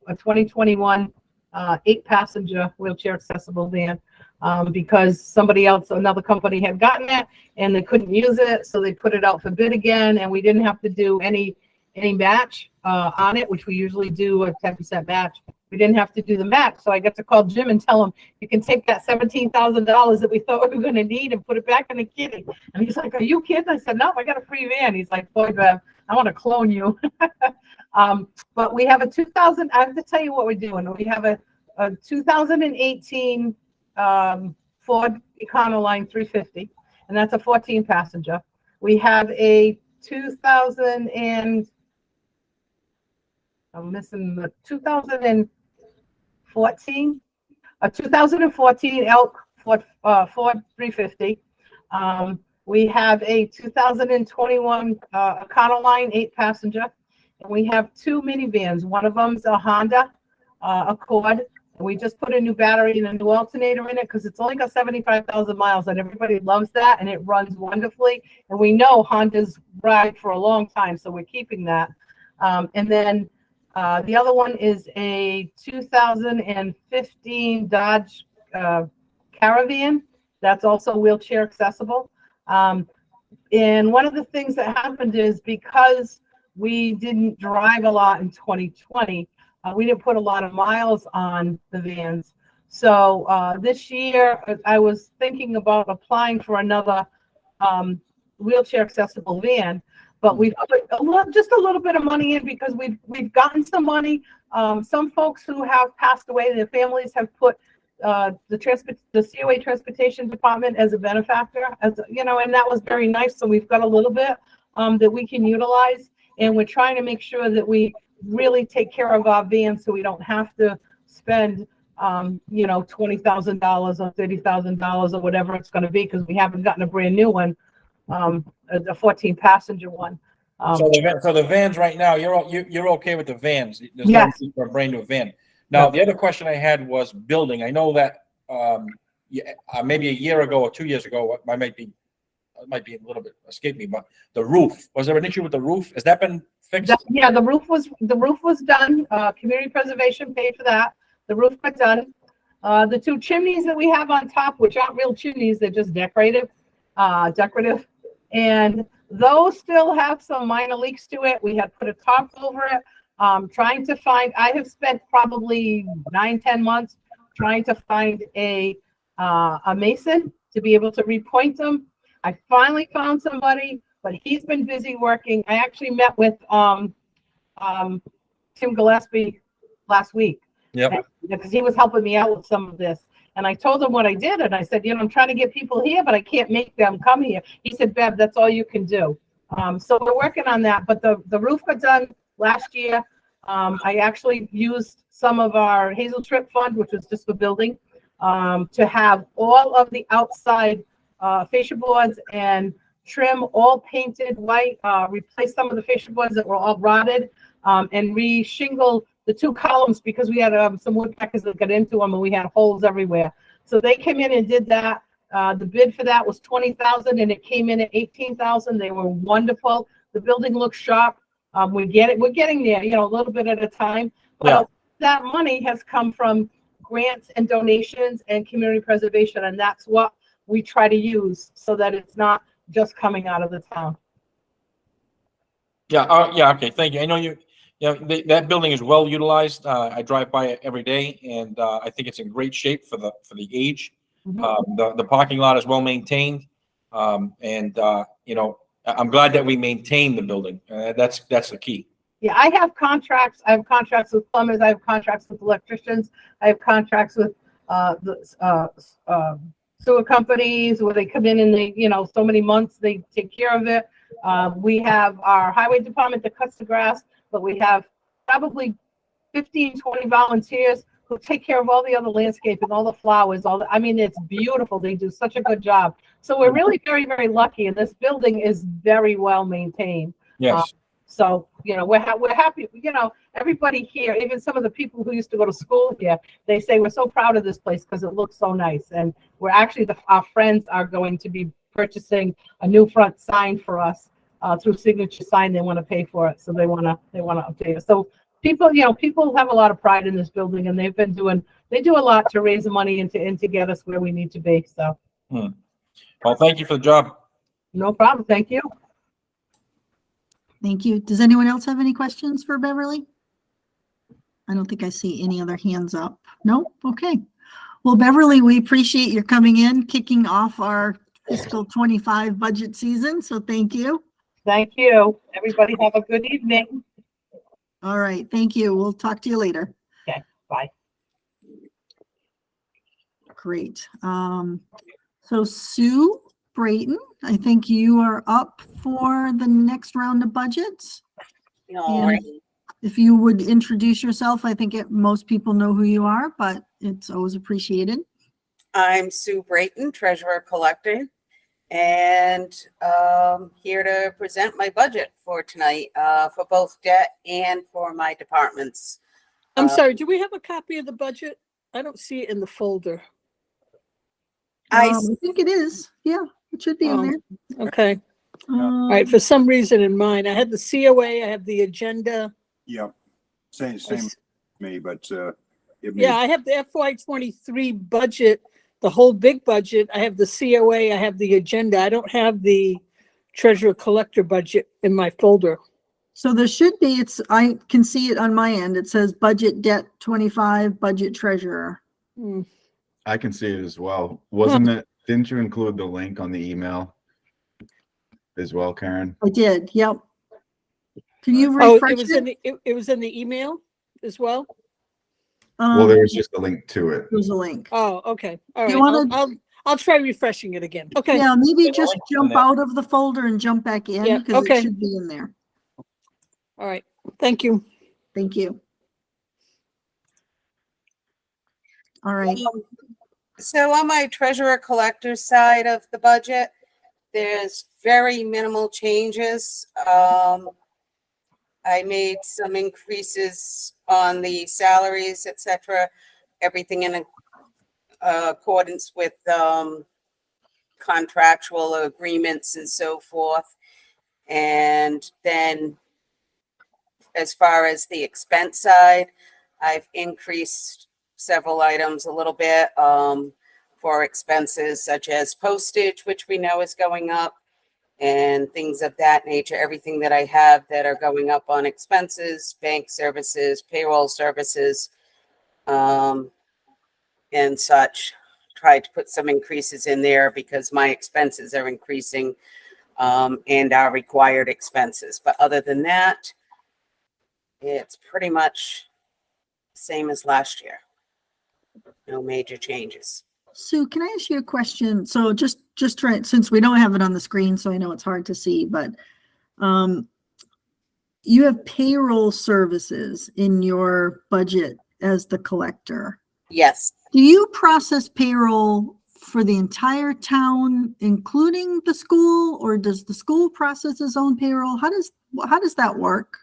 a 2021 8-passenger wheelchair accessible van, because another company had gotten it and they couldn't use it, so they put it out for bid again, and we didn't have to do any match on it, which we usually do a 10% match. We didn't have to do the match, so I got to call Jim and tell him, you can take that $17,000 that we thought we were going to need and put it back in the kitty. And he's like, are you kidding? I said, no, I got a free van. He's like, boy, Bev, I want to clone you. But we have a 2000. I have to tell you what we're doing. We have a 2018 Ford Econoline 350, and that's a 14-passenger. We have a 2014 Elk Ford 350. We have a 2021 Econoline 8-passenger, and we have 2 minivans. One of them's a Honda Accord. And we just put a new battery and a new alternator in it because it's only got 75,000 miles, and everybody loves that, and it runs wonderfully. And we know Hondas ride for a long time, so we're keeping that. And then the other one is a 2015 Dodge Caravan. That's also wheelchair accessible. And one of the things that happened is, because we didn't drive a lot in 2020, we didn't put a lot of miles on the vans. So this year, I was thinking about applying for another wheelchair accessible van, but we've put just a little bit of money in because we've gotten some money. Some folks who have passed away, their families have put the COA Transportation Department as a benefactor, and that was very nice. So we've got a little bit that we can utilize, and we're trying to make sure that we really take care of our vans so we don't have to spend you know, $20,000 or $30,000 or whatever it's gonna be, because we haven't gotten a brand new one, a 14 passenger one. So the vans right now, you're okay with the vans? There's no Yes. need for a brand new van. Now, the other question I had was building. I know that, maybe a year ago or 2 years ago, it might be a little bit escaped me, but the roof, was there an issue with the roof? Has that been fixed? Yeah, the roof was done. Community preservation paid for that. The roof got done. The 2 chimneys that we have on top, which aren't real chimneys, they're just decorative. And those still have some minor leaks to it. We had put a top over it. Trying to find, I have spent probably 9-10 months trying to find a mason to be able to repoint them. I finally found somebody, but he's been busy working. I actually met with Tim Gillespie last week. Yep. Because he was helping me out with some of this. And I told him what I did. And I said, you know, I'm trying to get people here, but I can't make them come here. He said, Bev, that's all you can do. So we're working on that. But the roof got done last year. I actually used some of our Hazel Trip fund, which was just for building, to have all of the outside fascia boards and trim all painted white, replace some of the fascia boards that were all rotted, and re-shingle the 2 columns because we had some woodpeckers that got into them and we had holes everywhere. So they came in and did that. The bid for that was $20,000 and it came in at $18,000. They were wonderful. The building looks sharp. We're getting there, you know, a little bit at a time. But that money has come from grants and donations and community preservation, and that's what we try to use so that it's not just coming out of the town. Yeah. Yeah. Okay. Thank you. I know you. Yeah, that building is well utilized. I drive by it every day, and I think it's in great shape for the age. The parking lot is well maintained, and you know, I'm glad that we maintain the building. That's the key. Yeah, I have contracts. I have contracts with plumbers. I have contracts with electricians. I have contracts with the sewer companies where they come in and they, you know, so many months they take care of it. We have our highway department that cuts the grass, but we have probably 15, 20 volunteers who take care of all the other landscaping, all the flowers, I mean, it's beautiful. They do such a good job. So we're really very, very lucky. And this building is very well maintained. Yes. So, you know, we're happy, you know, everybody here, even some of the people who used to go to school here, they say we're so proud of this place because it looks so nice. And we're actually, our friends are going to be purchasing a new front sign for us through Signature Sign. They want to pay for it. So they want to update it. So people, you know, people have a lot of pride in this building, and they do a lot to raise the money and to get us where we need to be. So. Well, thank you for the job. No problem. Thank you. Thank you. Does anyone else have any questions for Beverly? I don't think I see any other hands up. No? Okay. Well, Beverly, we appreciate your coming in, kicking off our fiscal 25 budget season. So thank you. Thank you. Everybody have a good evening. All right. Thank you. We'll talk to you later. Okay. Bye. Great. So Sue Brayton, I think you are up for the next round of budgets. And if you would introduce yourself, I think most people know who you are, but it's always appreciated. I'm Sue Brayton, Treasurer Collector, and here to present my budget for tonight for both debt and for my departments. I'm sorry, do we have a copy of the budget? I don't see it in the folder. I I think it is. Yeah, it should be in there. Okay. All right, for some reason in mine, I had the COA, I have the agenda. Yeah, same with me, but Yeah, I have the FY23 budget, the whole big budget. I have the COA, I have the agenda. I don't have the treasurer collector budget in my folder. So there should be, I can see it on my end. It says budget debt 25, budget treasurer. I can see it as well. Didn't you include the link on the email as well, Karen? I did. Yep. Can you Oh, refresh it was in the, it was in the email as well? Well, there was just a link to it. There's a link. Oh, okay. All You right. wanna- I'll try refreshing it again. Okay. Yeah, maybe Yeah, just link's in jump there. out of the folder and jump back in Yeah, because it okay. should be in there. All right. Thank you. Thank you. All right. So on my treasurer collector side of the budget, there's very minimal changes. I made some increases on the salaries, etc. Everything in accordance with contractual agreements and so forth. And then as far as the expense side, I've increased several items a little bit for expenses such as postage, which we know is going up, and things of that nature. Everything that I have that are going up on expenses, bank services, payroll services, and such. Tried to put some increases in there because my expenses are increasing and our required expenses. But other than that, it's pretty much same as last year. No major changes. Sue, can I ask you a question? So just try, since we don't have it on the screen, so I know it's hard to see, but you have payroll services in your budget as the collector. Yes, Do you process payroll for the entire town, including the school, or does the school process its own payroll? How does that work?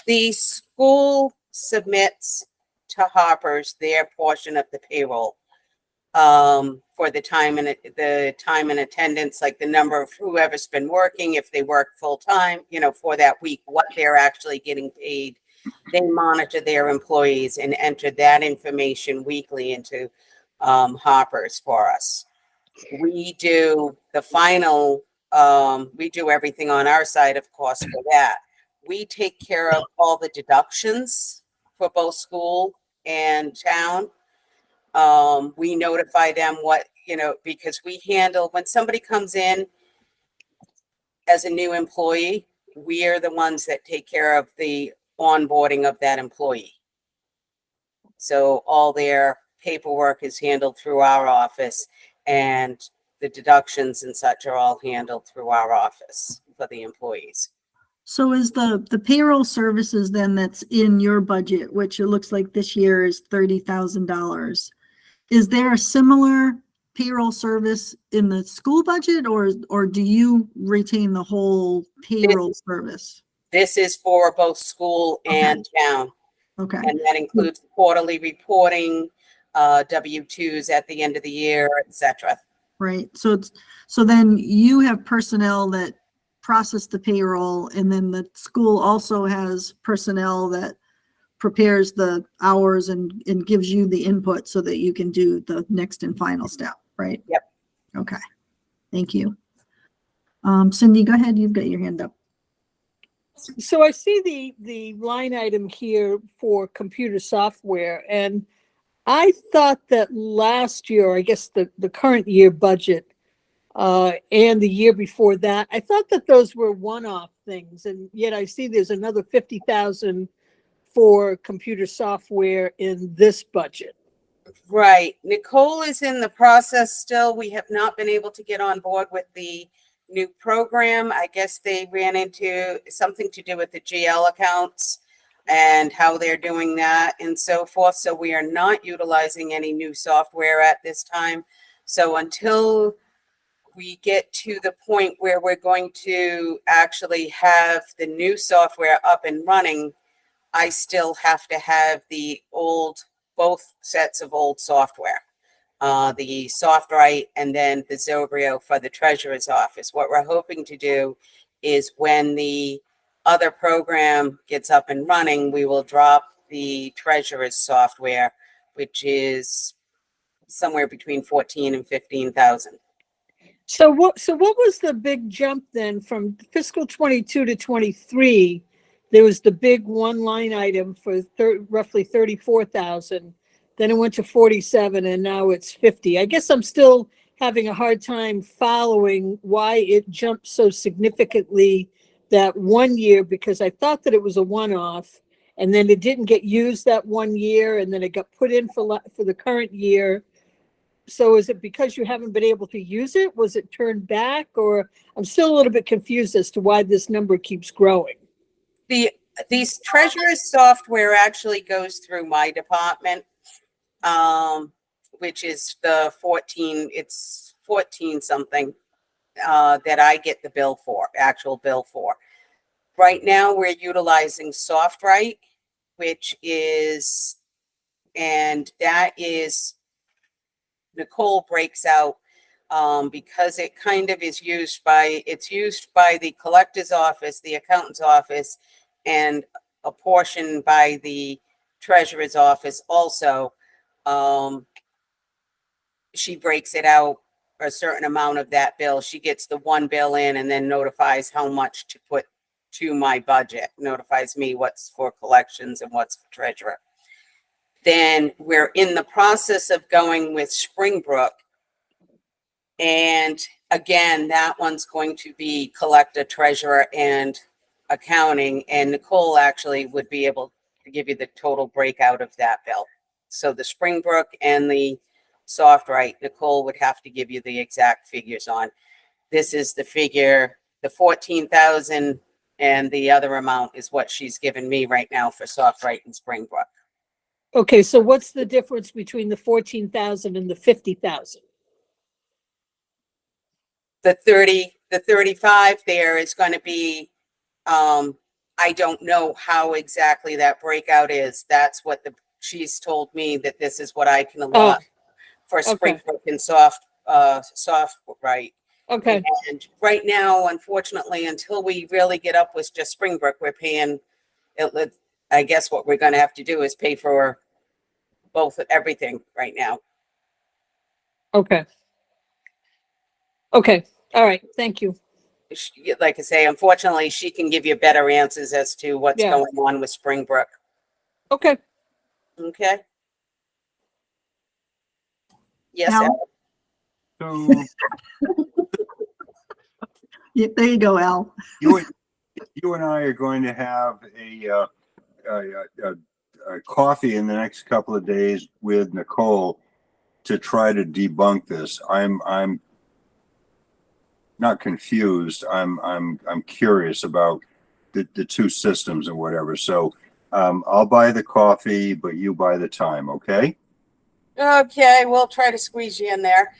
the school submits to Harper's their portion of the payroll for the time and attendance, like the number of whoever's been working, if they work full time, for that week, what they're actually getting paid. They monitor their employees and enter that information weekly into Harper's for us. We do the final, we do everything on our side, of course, for that. We take care of all the deductions for both school and town. We notify them what, because we handle, when somebody comes in as a new employee, we are the ones that take care of the onboarding of that employee. So all their paperwork is handled through our office, and the deductions and such are all handled through our office for the employees. So is the payroll services then that's in your budget, which it looks like this year is $30,000. Is there a similar payroll service in the school budget, or do you retain the whole payroll service? This is for both school and town, Okay, and that includes quarterly reporting, W-2s at the end of the year, etc. right. So then you have personnel that process the payroll, and then the school also has personnel that prepares the hours and gives you the input so that you can do the next and final step, right? Yep. Okay, thank you. Cindy, go ahead. You've got your hand up. So I see the line item here for computer software, and I thought that last year, I guess the current year budget, and the year before that, I thought that those were one-off things, and yet I see there's another 50,000 for computer software in this budget. Right. Nicole is in the process still. We have not been able to get on board with the new program. I guess they ran into something to do with the GL accounts and how they're doing that and so forth. So we are not utilizing any new software at this time. So until we get to the point where we're going to actually have the new software up and running, I still have to have both sets of old software, the SoftWrite and then the Zobrio for the treasurer's office. What we're hoping to do is when the other program gets up and running, we will drop the treasurer's software, which is somewhere between 14 and 15,000. So what was the big jump then from fiscal 22 to 23? There was the big one line item for roughly 34,000. Then it went to 47 and now it's 50. I guess I'm still having a hard time following why it jumped so significantly that one year, because I thought that it was a one-off and then it didn't get used that one year and then it got put in for the current year. So is it because you haven't been able to use it? Was it turned back? Or I'm still a little bit confused as to why this number keeps growing. These treasurer's software actually goes through my department. which is the 14, it's 14 something, that I get the bill for, actual bill for. Right now, we're utilizing SoftWrite, which is, and that is, Nicole breaks out, because it kind of is used by, it's used by the collector's office, the accountant's office, and a portion by the treasurer's office also. She breaks it out, a certain amount of that bill. She gets the one bill in and then notifies how much to put to my budget, notifies me what's for collections and what's for treasurer. Then we're in the process of going with Springbrook. And again, that one's going to be collector, treasurer, and accounting. And Nicole actually would be able to give you the total breakout of that bill. So the Springbrook and the SoftWrite, Nicole would have to give you the exact figures on. This is the figure, the 14,000, and the other amount is what she's given me right now for SoftWrite and Springbrook. Okay, so what's the difference between the 14,000 and the 50,000? The 35 there is going to be, I don't know how exactly that breakout is. That's what she's told me, that this is what I can allot for okay. Springbrook and SoftWrite. Okay, And right now, unfortunately, until we really get up with just Springbrook, we're paying, I guess what we're going to have to do is pay for both, everything right now. okay. Okay, all right, thank you. Like I say, unfortunately, she can give you better answers as to what's Yeah. going on with Springbrook. Okay, Okay? Yes, Al? Al? So Yeah, there you go, Al. you and I are going to have a coffee in the next couple of days with Nicole to try to debunk this. I'm not confused. I'm curious about the two systems and whatever. So I'll buy the coffee, but you buy the time, okay? Okay, we'll try to squeeze you in there.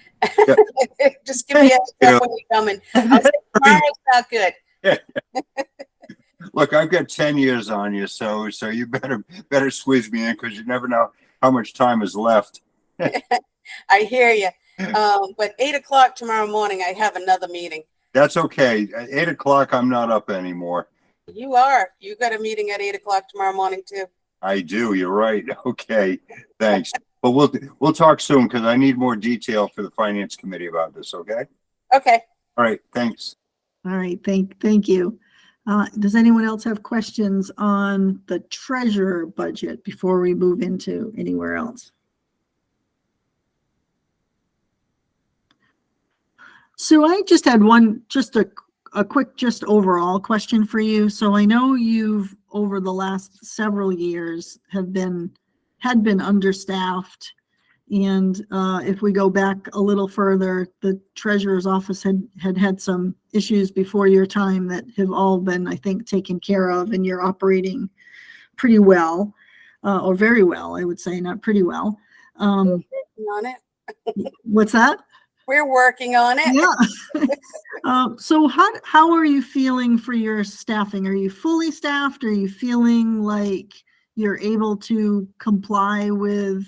Yeah. Just give me a heads up when you're coming. I'll say tomorrow's not good. Look, I've got 10 years on you, so you better squeeze me in, because you never know how much time is left. I hear you. But 8 o'clock tomorrow morning, I have another meeting. That's okay. At 8 o'clock, I'm not up anymore. You are. You got a meeting at 8 o'clock tomorrow morning too. I do. You're right. Okay. Thanks. But we'll talk soon, because I need more detail for the finance committee about this. Okay. Okay. All right. Thanks. All right, thank you. Does anyone else have questions on the treasurer budget before we move into anywhere else? So I just had a quick overall question for you. So I know you've, over the last several years, had been understaffed. And if we go back a little further, the treasurer's office had some issues before your time that have all been, I think, taken care of, and you're operating pretty well, or very well, I would say, not pretty well. Working on it. What's that? We're working on it. Yeah. So how are you feeling for your staffing? Are you fully staffed? Are you feeling like you're able to comply with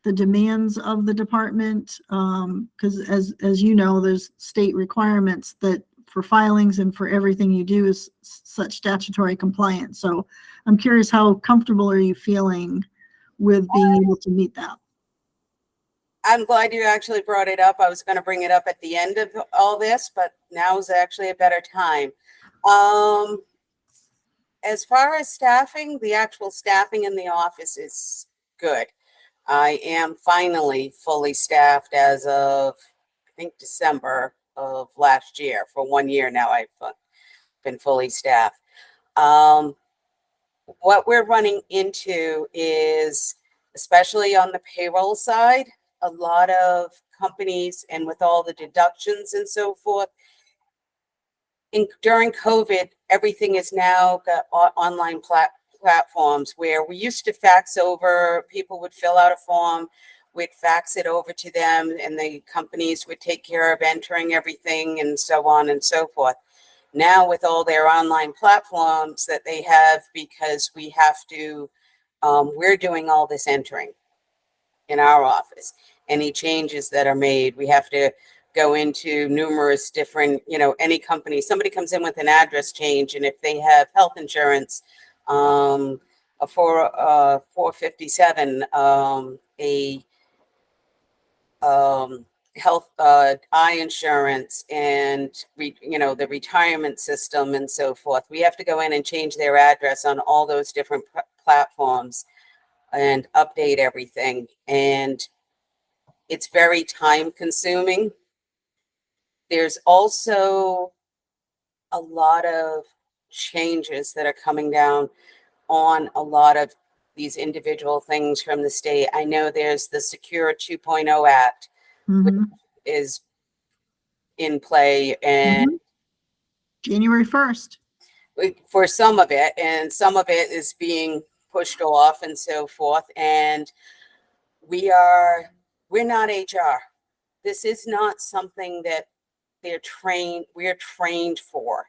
the demands of the department? Because as you know, there's state requirements that for filings and for everything you do is such statutory compliance. So I'm curious, how comfortable are you feeling with being able to meet that? I'm glad you actually brought it up. I was going to bring it up at the end of all this, but now is actually a better time. As far as staffing, the actual staffing in the office is good. I am finally fully staffed as of, I think, December of last year. For 1 year now, I've been fully staffed. What we're running into is, especially on the payroll side, a lot of companies, and with all the deductions and so forth, during COVID, everything is now got online platforms where we used to fax over, people would fill out a form we'd fax it over to them and the companies would take care of entering everything and so on and so forth. Now with all their online platforms that they have, because we have to, we're doing all this entering in our office. Any changes that are made, we have to go into numerous different, any company, somebody comes in with an address change, and if they have health insurance, a 457, a health, eye insurance, and the retirement system and so forth. We have to go in and change their address on all those different platforms and update everything. And it's very time consuming. There's also a lot of changes that are coming down on a lot of these individual things from the state. I know there's the Secure 2.0 Act Mhm. is in play, and January 1st. for some of it, and some of it is being pushed off and so forth. And we're not HR. This is not something that we're trained for.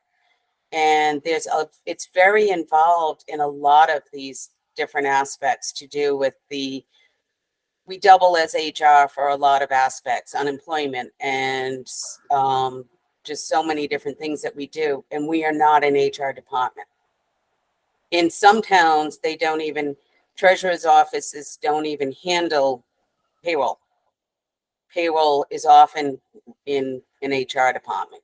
And it's very involved in a lot of these different aspects to do with we double as HR for a lot of aspects, unemployment, and just so many different things that we do. And we are not an HR department. In some towns, treasurer's offices don't even handle payroll. Payroll is often in an HR department.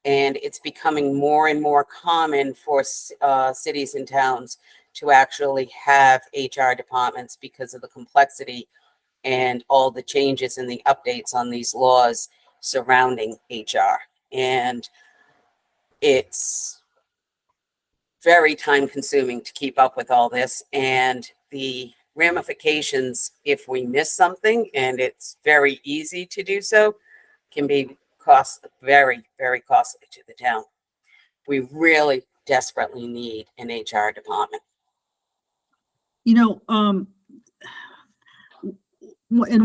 And it's becoming more and more common for cities and towns to actually have HR departments because of the complexity and all the changes and the updates on these laws surrounding HR. And it's very time consuming to keep up with all this, and the ramifications if we miss something, and it's very easy to do so, can be very, very costly to the town. We really desperately need an HR department. And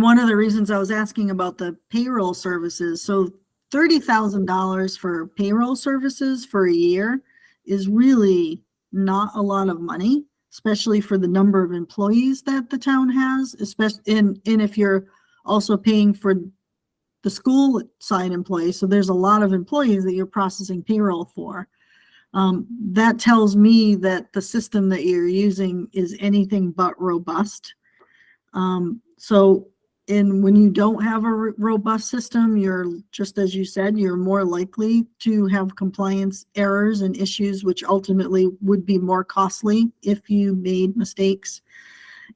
one of the reasons I was asking about the payroll services, so $30,000 for payroll services for a year is really not a lot of money, especially for the number of employees that the town has, especially and if you're also paying for the school side employees. So there's a lot of employees that you're processing payroll for. That tells me that the system that you're using is anything but robust. When you don't have a robust system, you're, just as you said, you're more likely to have compliance errors and issues, which ultimately would be more costly if you made mistakes.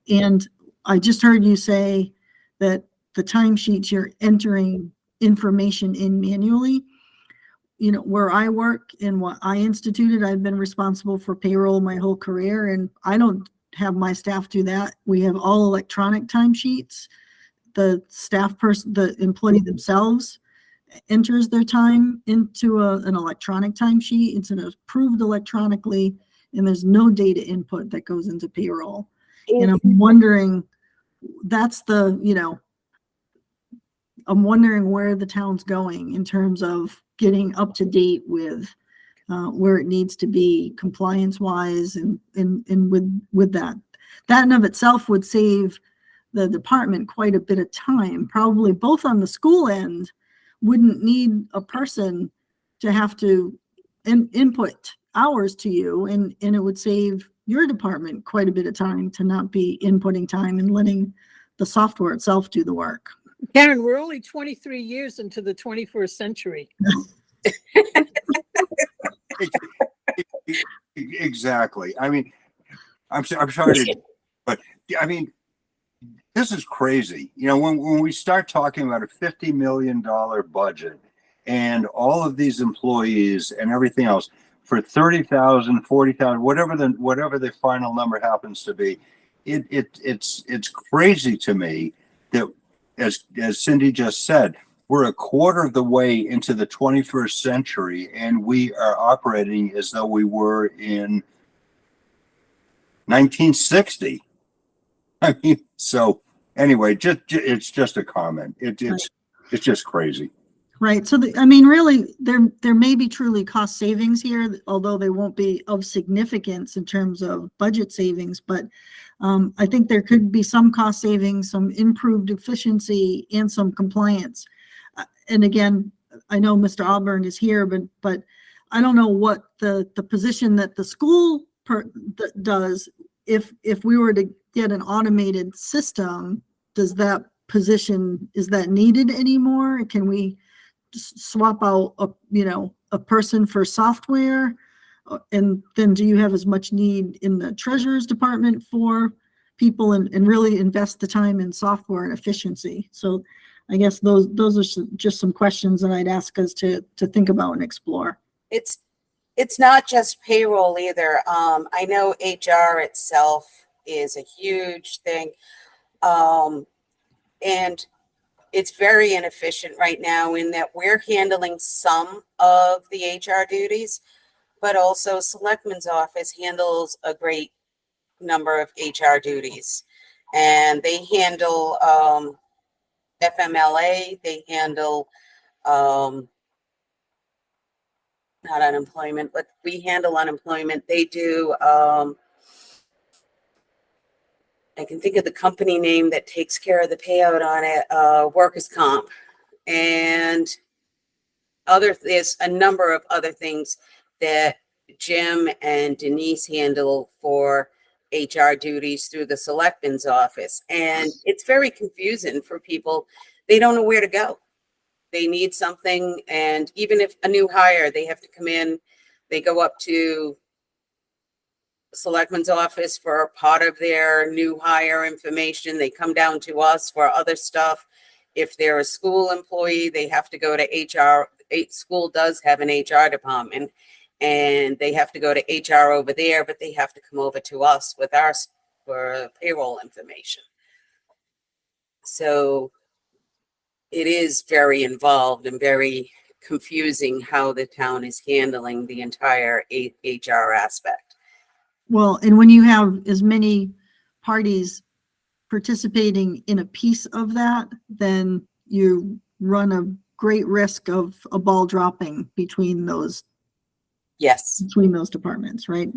And I just heard you say that the timesheets, you're entering information in manually. Where I work and what I instituted, I've been responsible for payroll my whole career, and I don't have my staff do that. We have all electronic timesheets. The staff person, the employee themselves enters their time into an electronic timesheet. It's approved electronically, and there's no data input that goes into payroll. And I'm wondering, I'm wondering where the town's going in terms of getting up to date with where it needs to be compliance wise, and with that. That in of itself would save the department quite a bit of time, probably both on the school end. Wouldn't need a person to have to input hours to you, and it would save your department quite a bit of time to not be inputting time and letting the software itself do the work. Karen, we're only 23 years into the 21st century. Exactly. I mean, I'm sorry, but I mean, this is crazy. When we start talking about a $50 million budget and all of these employees and everything else for 30,000, 40,000, whatever the final number happens to be, it's crazy to me that, as Cindy just said, we're a quarter of the way into the 21st century and we are operating as though we were in 1960. I mean, so Anyway, it's just a comment. It's just crazy. Right. So, I mean, really, there may be truly cost savings here, although they won't be of significance in terms of budget savings. But I think there could be some cost savings, some improved efficiency, and some compliance. And again, I know Mr. Auburn is here, but I don't know what the position that the school does. If we were to get an automated system, does that position, is that needed anymore? Can we swap out a person for software? And then do you have as much need in the treasurer's department for people and really invest the time in software and efficiency? So I guess those are just some questions that I'd ask us to think about and explore. It's not just payroll either. I know HR itself is a huge thing. And it's very inefficient right now in that we're handling some of the HR duties, but also Selectman's office handles a great number of HR duties. And they handle FMLA, they handle not unemployment, but we handle unemployment. They do, I can think of the company name that takes care of the payout on it, workers' comp. And there's a number of other things that Jim and Denise handle for HR duties through the Selectman's office. And it's very confusing for people. They don't know where to go. They need something, and even if a new hire, they have to come in, they go up to Selectman's office for a part of their new hire information. They come down to us for other stuff. If they're a school employee, they have to go to HR. School does have an HR department, and they have to go to HR over there, but they have to come over to us with for payroll information. So it is very involved and very confusing how the town is handling the entire HR aspect. Well, and when you have as many parties participating in a piece of that, then you run a great risk of a ball dropping between those departments, right?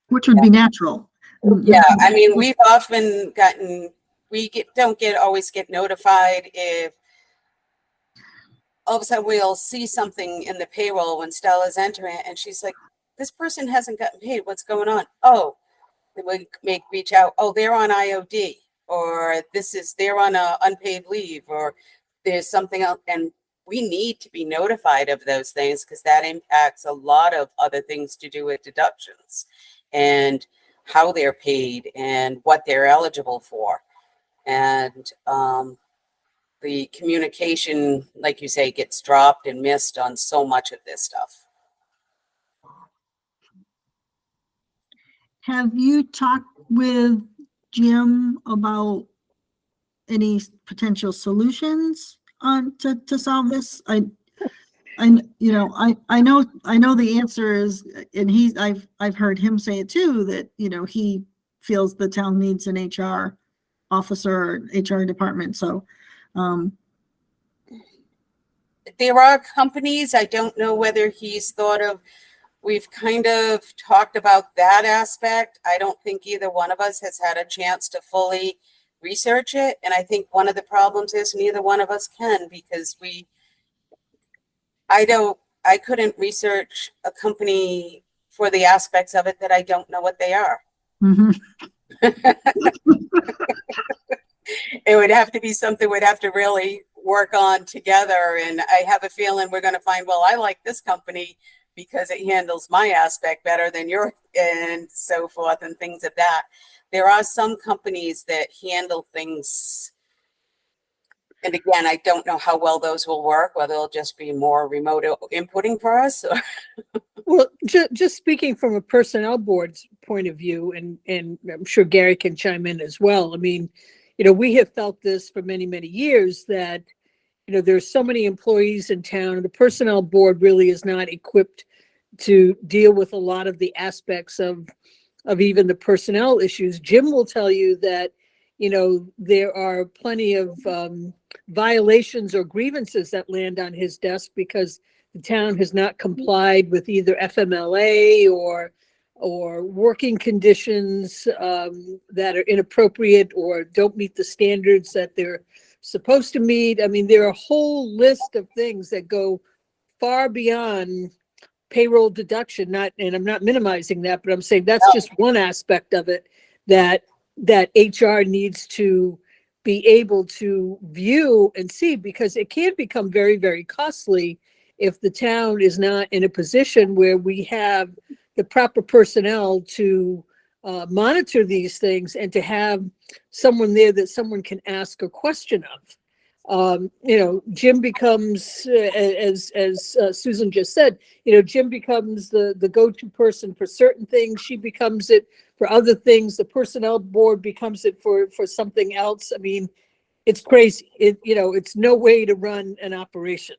Which would be natural. Yeah, I mean, we've often gotten, don't always get notified if all of a sudden we'll see something in the payroll when Stella's entering it and she's like, this person hasn't gotten paid. What's going on? Oh, we reach out. Oh, they're on IOD, or they're on a unpaid leave, or there's something else. And we need to be notified of those things because that impacts a lot of other things to do with deductions and how they're paid and what they're eligible for. And the communication, like you say, gets dropped and missed on so much of this stuff. Have you talked with Jim about any potential solutions to solve this? I know the answer is, and I've heard him say it too, that, he feels the town needs an HR officer, HR department. So, there are companies, I don't know whether he's thought of, we've kind of talked about that aspect. I don't think either one of us has had a chance to fully research it. And I think one of the problems is neither one of us can, because I couldn't research a company for the aspects of it that I don't know what they are. mm-hmm. It would have to be something we'd have to really work on together. And I have a feeling we're going to find, well, I like this company because it handles my aspect better than yours, and so forth, and things of that. There are some companies that handle things. And again, I don't know how well those will work, whether it'll just be more remote inputting for us. Well, just speaking from a personnel board's point of view, and I'm sure Gary can chime in as well. I mean, we have felt this for many, many years that, there's so many employees in town, and the personnel board really is not equipped to deal with a lot of the aspects of of even the personnel issues. Jim will tell you that, you know, there are plenty of violations or grievances that land on his desk because the town has not complied with either FMLA or working conditions that are inappropriate or don't meet the standards that they're supposed to meet. I mean, there are a whole list of things that go far beyond payroll deduction. And I'm not minimizing that, but I'm saying that's just one aspect of it that HR needs to be able to view and see, because it can become very, very costly if the town is not in a position where we have the proper personnel to monitor these things and to have someone there that someone can ask a question of. You know, Jim becomes, as Susan just said, you know, Jim becomes the go-to person for certain things. She becomes it for other things. The personnel board becomes it for something else. I mean, it's crazy. You know, it's no way to run an operation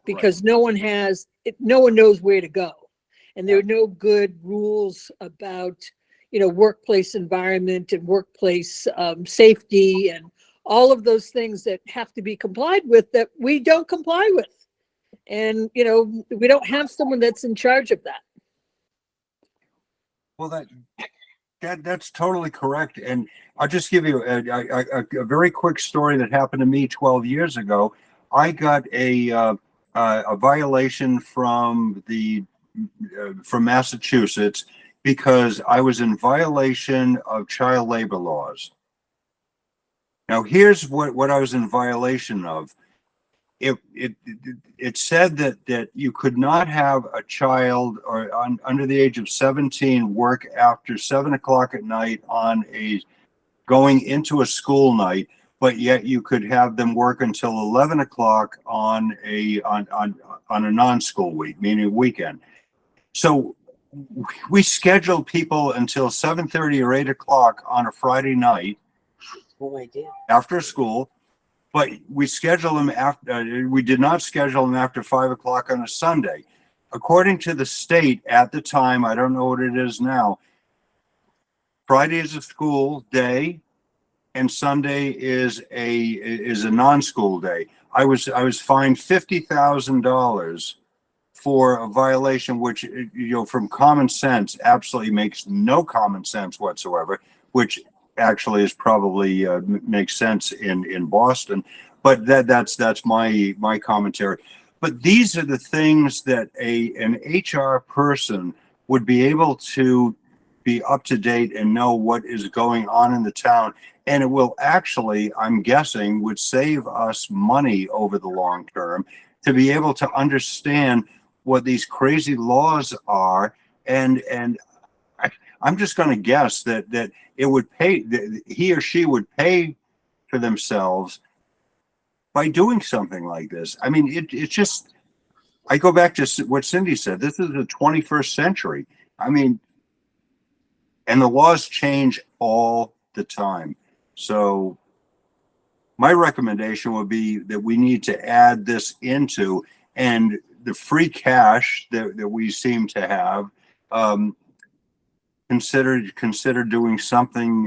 because no one knows where to go. And there are no good rules about, you know, workplace environment and workplace safety and all of those things that have to be complied with that we don't comply with. And, you know, we don't have someone that's in charge of that. Well, that's totally correct. And I'll just give you a very quick story that happened to me 12 years ago. I got a violation from Massachusetts because I was in violation of child labor laws. Now, here's what I was in violation of. It said that you could not have a child or under the age of 17 work after 7 o'clock at night on going into a school night, but yet you could have them work until 11 o'clock on a non-school week, meaning a weekend. So we scheduled people until 7:30 or 8 o'clock on a Friday night after school. But we schedule them after, we did not schedule them after 5 o'clock on a Sunday. According to the state at the time, I don't know what it is now, Friday is a school day and Sunday is a non-school day. I was fined $50,000 for a violation, which, you know, from common sense, absolutely makes no common sense whatsoever, which actually is probably makes sense in Boston, but that's my commentary. But these are the things that an HR person would be able to be up to date and know what is going on in the town, and it will actually, I'm guessing, would save us money over the long term to be able to understand what these crazy laws are. And I'm just going to guess that it would pay, that he or she would pay for themselves by doing something like this. I mean, it's just, I go back to what Cindy said, this is the 21st century. I mean, and the laws change all the time. So my recommendation would be that we need to add this into, and the free cash that we seem to have, consider doing something,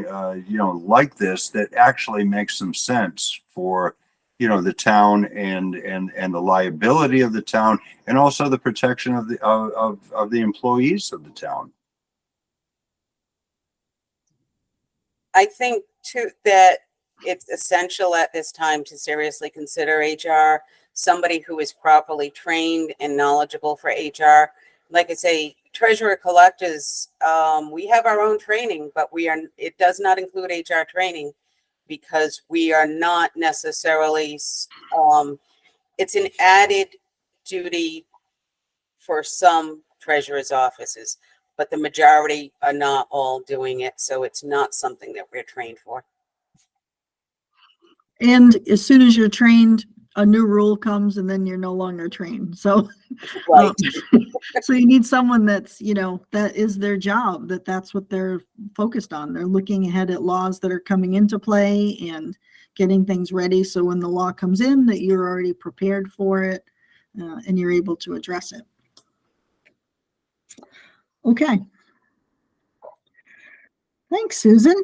you know, like this that actually makes some sense for, you know, the town and the liability of the town, and also the protection of the employees of the town. I think too that it's essential at this time to seriously consider HR, somebody who is properly trained and knowledgeable for HR. Like I say, treasurer collectors, we have our own training, but it does not include HR training because we are not necessarily, it's an added duty for some treasurer's offices, but the majority are not all doing it. So it's not something that we're trained for. And as soon as you're trained, a new rule comes and then you're no longer trained. So, Right. so you need someone that's, you know, that is their job, that's what they're focused on. They're looking ahead at laws that are coming into play and getting things ready. So when the law comes in, that you're already prepared for it and you're able to address it. Okay. Thanks, Susan.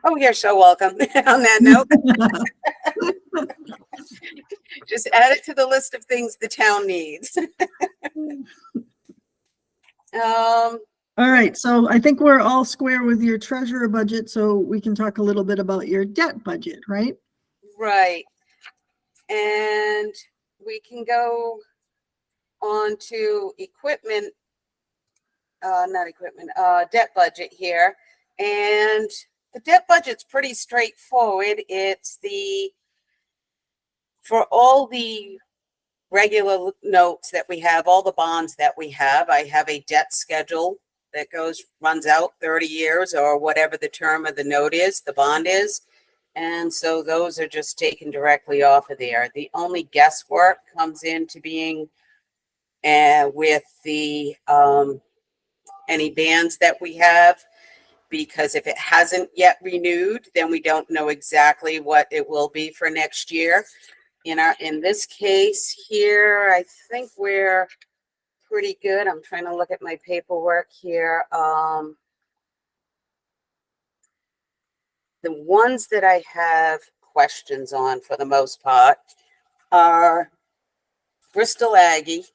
Oh, you're so welcome. On that note, just add it to the list of things the town needs. All right, so I think we're all square with your treasurer budget, so we can talk a little bit about your debt budget, right? Right. And we can go on to equipment, debt budget here. And the debt budget's pretty straightforward. It's for all the regular notes that we have, all the bonds that we have, I have a debt schedule that runs out 30 years or whatever the term of the note is, the bond is. And so those are just taken directly off of there. The only guesswork comes into being with the any bands that we have, because if it hasn't yet renewed, then we don't know exactly what it will be for next year. In this case here, I think we're pretty good. I'm trying to look at my paperwork here. The ones that I have questions on for the most part are Bristol Aggie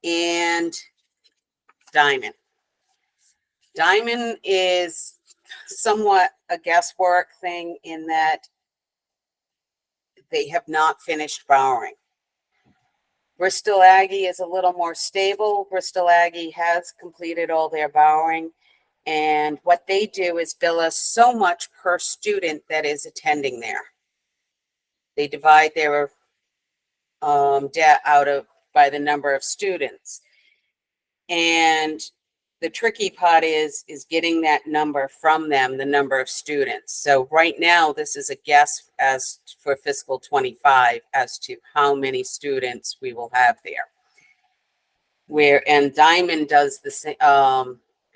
and Diamond. Diamond is somewhat a guesswork thing in that they have not finished borrowing. Bristol Aggie is a little more stable. Bristol Aggie has completed all their borrowing. And what they do is bill us so much per student that is attending there. They divide their debt by the number of students. And the tricky part is getting that number from them, the number of students. So right now, this is a guess as for fiscal 25 as to how many students we will have there. And Diamond does the same.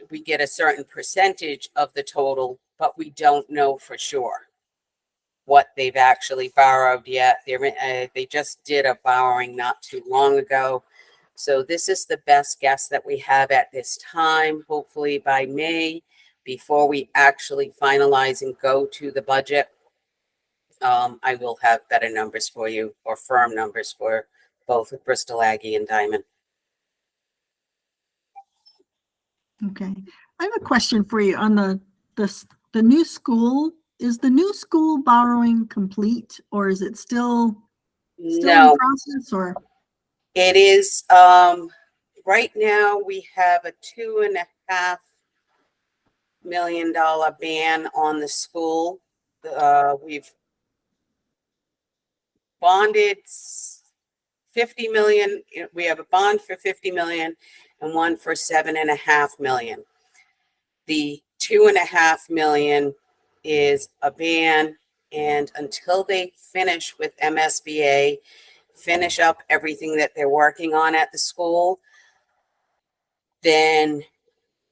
We get a certain percentage of the total, but we don't know for sure what they've actually borrowed yet. They just did a borrowing not too long ago. So this is the best guess that we have at this time. Hopefully by May, before we actually finalize and go to the budget, I will have better numbers for you, or firm numbers for both Bristol Aggie and Diamond. Okay, I have a question for you on the new school. Is the new school borrowing complete, or is it still in No, process, or? it is, right now we have a $2.5 million ban on the school. We've bonded 50 million. We have a bond for 50 million and one for 7.5 million. The 2.5 million is a ban, and until they finish with MSBA, finish up everything that they're working on at the school, then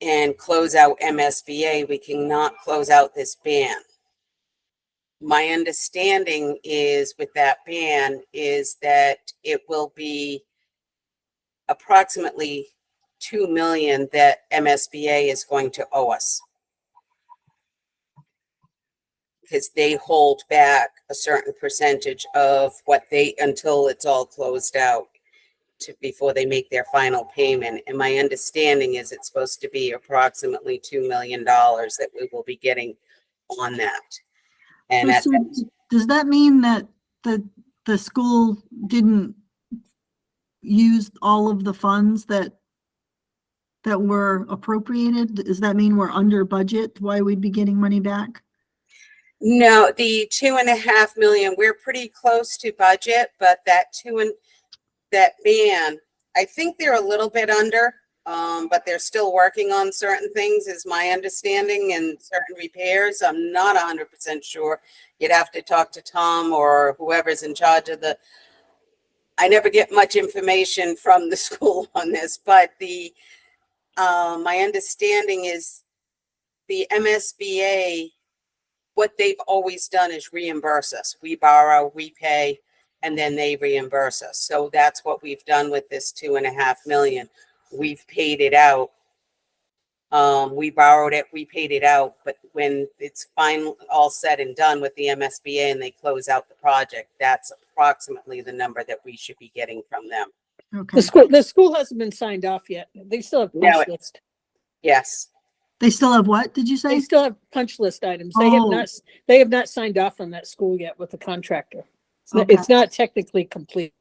and close out MSBA, we cannot close out this ban. My understanding is with that ban is that it will be approximately 2 million that MSBA is going to owe us, because they hold back a certain percentage of what until it's all closed out before they make their final payment. And my understanding is it's supposed to be approximately $2 million that we will be getting on that. And So does that mean that the school didn't use all of the funds that were appropriated? Does that mean we're under budget? Why we'd be getting money back? no, the 2.5 million, we're pretty close to budget, but that ban, I think they're a little bit under, but they're still working on certain things, is my understanding, and certain repairs. I'm not 100% sure. You'd have to talk to Tom or whoever's in charge of I never get much information from the school on this, but my understanding is the MSBA, what they've always done is reimburse us. We borrow, we pay, and then they reimburse us. So that's what we've done with this 2.5 million. We've paid it out We borrowed it, we paid it out, but when it's all said and done with the MSBA and they close out the project, that's approximately the number that we should be getting from them. Okay. The school hasn't been signed off yet. They still have No, punch list. Yes. They still have what, did you They say? still have punch list items. Oh. They have not signed off on that school yet with the contractor. Okay. It's not technically complete.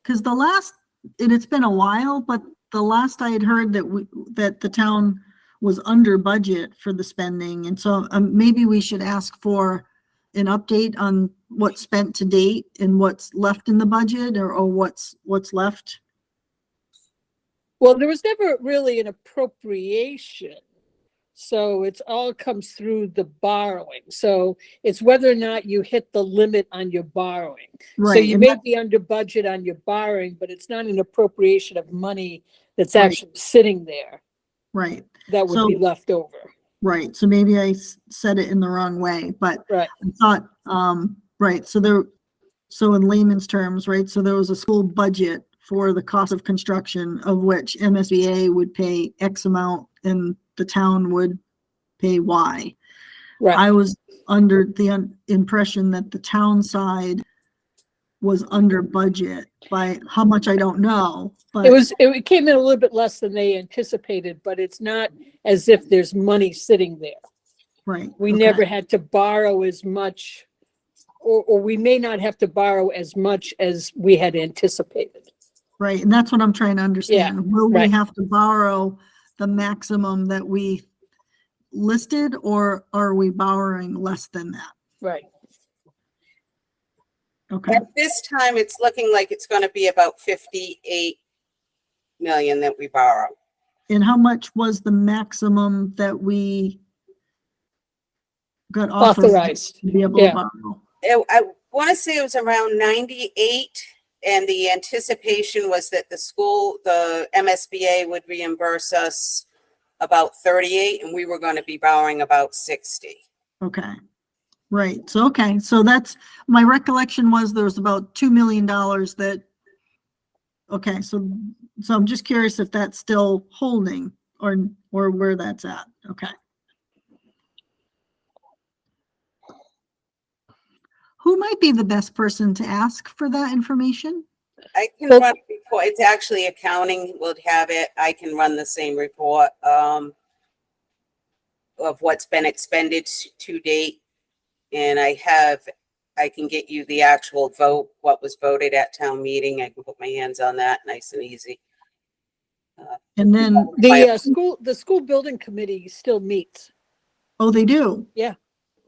Because the last, and it's been a while, but the last I had heard that the town was under budget for the spending. And so maybe we should ask for an update on what's spent to date and what's left in the budget or what's left. Well, there was never really an appropriation. So it's all comes through the borrowing. So it's whether or not you hit the limit on your borrowing. So Right. you and may that- be under budget on your borrowing, but it's not an appropriation of money that's Right. actually sitting there Right, that would be So- left over. right. So maybe I said it in the wrong way, but Right. I thought, right, so in layman's terms, right, so there was a school budget for the cost of construction of which MSBA would pay X amount and the town would pay Y. Right. I was under the impression that the town side was under budget by how much I don't know, but It came in a little bit less than they anticipated, but it's not as if there's money sitting there. right. We okay, never had to borrow as much, or we may not have to borrow as much as we had anticipated. Right, and that's what I'm trying to understand. Will we right. have to borrow the maximum that we listed, or are we borrowing less than that? Right. Okay, At this time, it's looking like it's going to be about 58 million that we borrow. and how much was the maximum that we got authorized Authorized. to be able Yeah. to borrow? I want to say it was around 98, and the anticipation was that the MSBA would reimburse us about 38, and we were going to be borrowing about 60. Okay, right, so, okay, so that's, my recollection was there was about $2 million that, okay, so I'm just curious if that's still holding or where that's at, okay. Who might be the best person to ask for that information? I can Well- run a report. It's actually accounting would have it. I can run the same report of what's been expended to date. And I can get you the actual vote, what was voted at town meeting. I can put my hands on that, nice and easy. And then, The school building committee still meets. oh, they do? Yeah.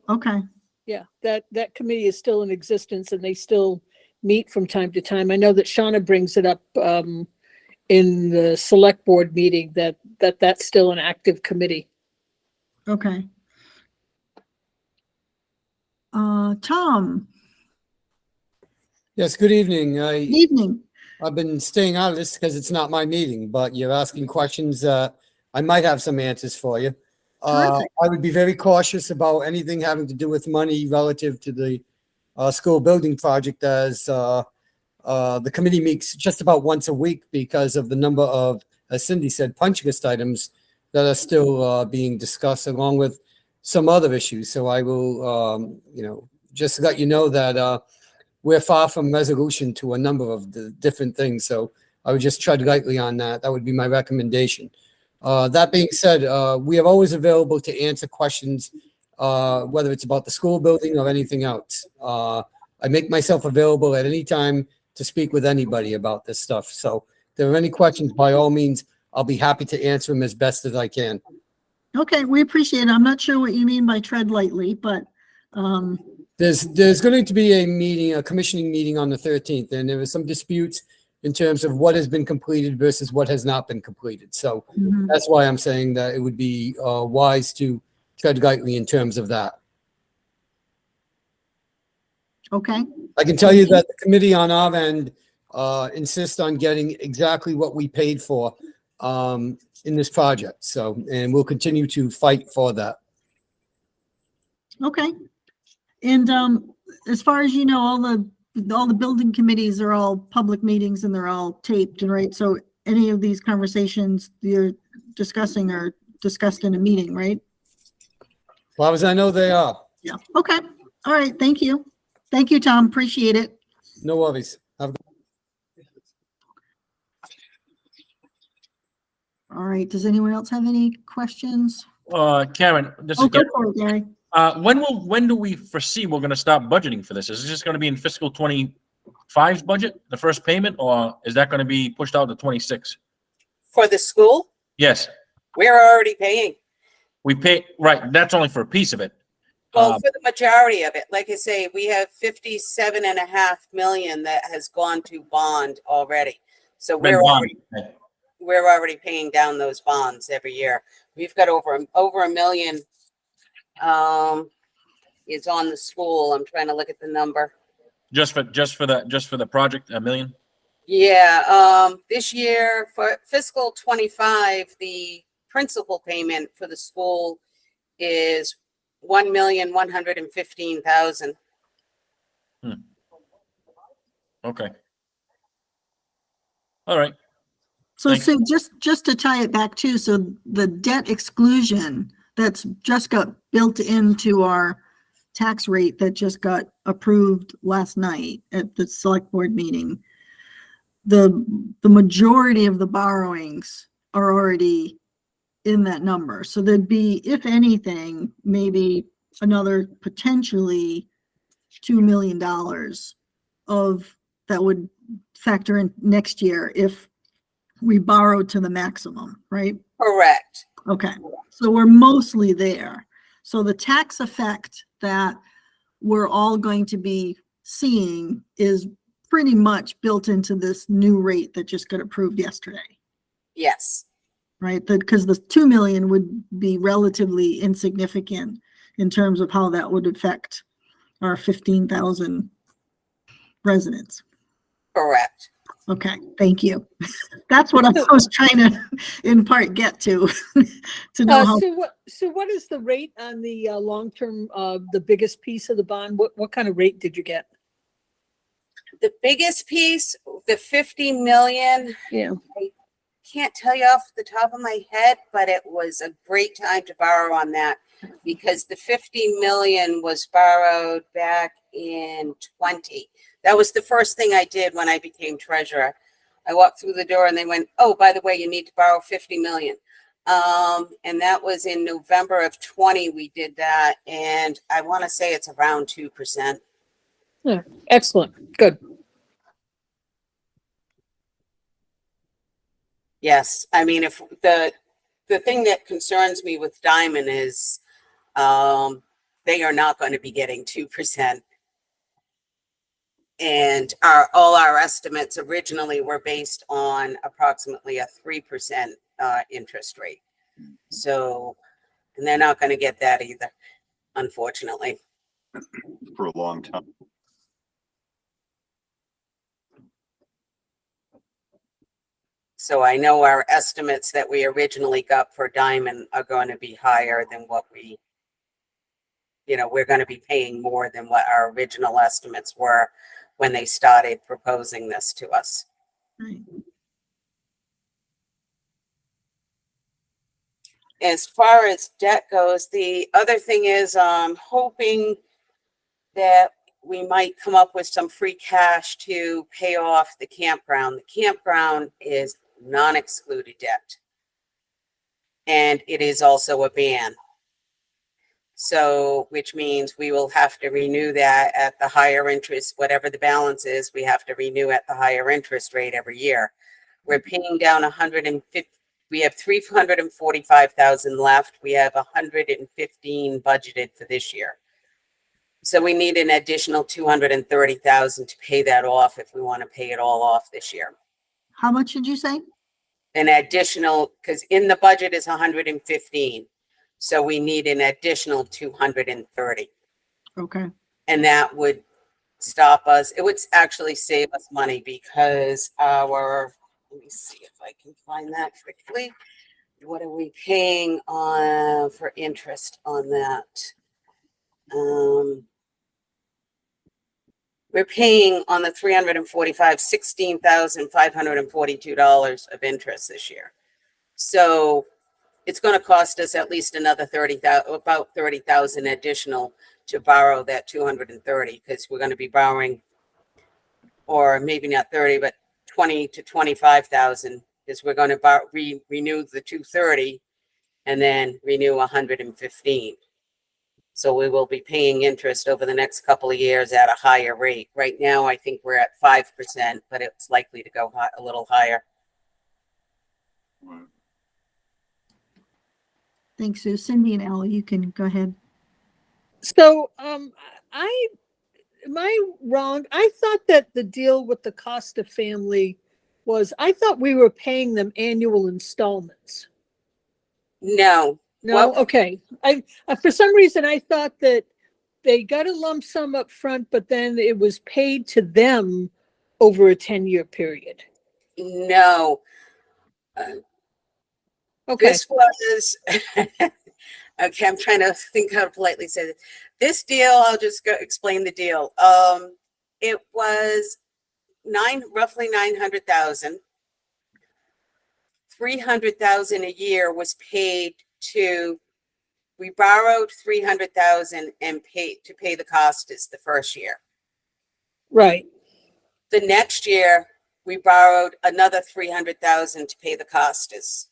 Okay, Yeah, that committee is still in existence and they still meet from time to time. I know that Shauna brings it up in the select board meeting that's still an active committee. okay. Tom, Yes, good evening. good evening. I've been staying out of this because it's not my meeting, but you're asking questions. I might have some answers for you. Terrific. I would be very cautious about anything having to do with money relative to the school building project, as the committee meets just about once a week because of the number of, as Cindy said, punch list items that are still being discussed, along with some other issues. So I will, just let you know that we're far from resolution to a number of the different things. So I would just tread lightly on that. That would be my recommendation. That being said, we are always available to answer questions, whether it's about the school building or anything else. I make myself available at any time to speak with anybody about this stuff. So if there are any questions, by all means, I'll be happy to answer them as best as I can. Okay, we appreciate it. I'm not sure what you mean by tread lightly, but, There's going to be a meeting, a commissioning meeting on the 13th, and there are some disputes in terms of what has been completed versus what has not been completed. So mhm, that's why I'm saying that it would be wise to tread lightly in terms of that. okay, I can tell you that the committee on our end insists on getting exactly what we paid for in this project. So, and we'll continue to fight for that. okay. And, as far as you know, all the building committees are all public meetings and they're all taped, and right? So any of these conversations you're discussing are discussed in a meeting, right? As long as I know they are. Yeah. Okay. All right. Thank you. Thank you, Tom. Appreciate it. No worries. Have a All right. Does anyone else have any questions? Karen, this Oh, is go Gary. for it, Gary. When do we foresee we're gonna stop budgeting for this? Is this just gonna be in fiscal 25's budget, the first payment, or is that gonna be pushed out to 26? For the school, Yes, we're already paying. we pay, right, that's only for a piece of it. Well, Um, for the majority of it, like I say, we have 57.5 million that has gone to bond already. So been bonded. we're already paying down those bonds every year. We've got over a million is on the school. I'm trying to look at the number. Just for the project, $1 million? Yeah, this year for fiscal 25, the principal payment for the school is 1,115,000. Okay. All right. So Thank Sue, just to tie it back too, so the debt exclusion that's just got built into our tax rate that just got approved last night at the select board meeting, the majority of the borrowings are already in that number. So there'd be, if anything, maybe another potentially $2 million of that would factor in next year if we borrowed to the maximum, right? Correct. Okay, so we're mostly there. So the tax effect that we're all going to be seeing is pretty much built into this new rate that just got approved yesterday, Yes. right? Because the 2 million would be relatively insignificant in terms of how that would affect our 15,000 residents. Correct. Okay, thank you. That's what I was trying to, in part, get to know how. Sue, what is the rate on the long-term, the biggest piece of the bond? What kind of rate did you get? The biggest piece, the 50 million, Yeah. can't tell you off the top of my head, but it was a great time to borrow on that because the 50 million was borrowed back in 20. That was the first thing I did when I became treasurer. I walked through the door and they went, "Oh, by the way, you need to borrow 50 million." And that was in November of 20. We did that. And I want to say it's around 2%. Yeah. Excellent. Good. Yes. I mean, if the thing that concerns me with Diamond is they are not going to be getting 2%. And all our estimates originally were based on approximately a 3% interest rate. So, and they're not going to get that either, unfortunately. For a long time. So I know our estimates that we originally got for Diamond are going to be higher than what we're going to be paying more than what our original estimates were when they started proposing this to us. Right. As far as debt goes, the other thing is I'm hoping that we might come up with some free cash to pay off the campground. The campground is non-excluded debt. And it is also a ban. So, which means we will have to renew that at the higher interest, whatever the balance is, we have to renew at the higher interest rate every year. We're paying down 150, we have 345,000 left. We have 115 budgeted for this year. So we need an additional 230,000 to pay that off if we want to pay it all off this year. How much did you say? An additional, because in the budget is 115. So we need an additional 230. Okay. And that would stop us. It would actually save us money because let me see if I can find that quickly. What are we paying on for interest on that? We're paying on the 345, $16,542 of interest this year. So it's going to cost us at least another 30,000, about 30,000 additional to borrow that 230, because we're going to be borrowing, or maybe not 30, but 20 to 25,000, because we're going to renew the 230 and then renew 115. So we will be paying interest over the next couple of years at a higher rate. Right now, I think we're at 5%, but it's likely to go a little higher. Thanks, Sue. Cindy and Al, you can go ahead. So, am I wrong? I thought that the deal with the Costa family was, I thought we were paying them annual installments. No, No, Well- okay. For some reason, I thought that they got a lump sum up front, but then it was paid to them over a 10-year period. no. Okay, This was, okay, I'm trying to think how to politely say this. This deal, I'll just explain the deal. It was roughly 900,000. 300,000 a year was paid to, we borrowed 300,000 and paid to pay the Costas the first year. right. The next year, we borrowed another 300,000 to pay the Costas.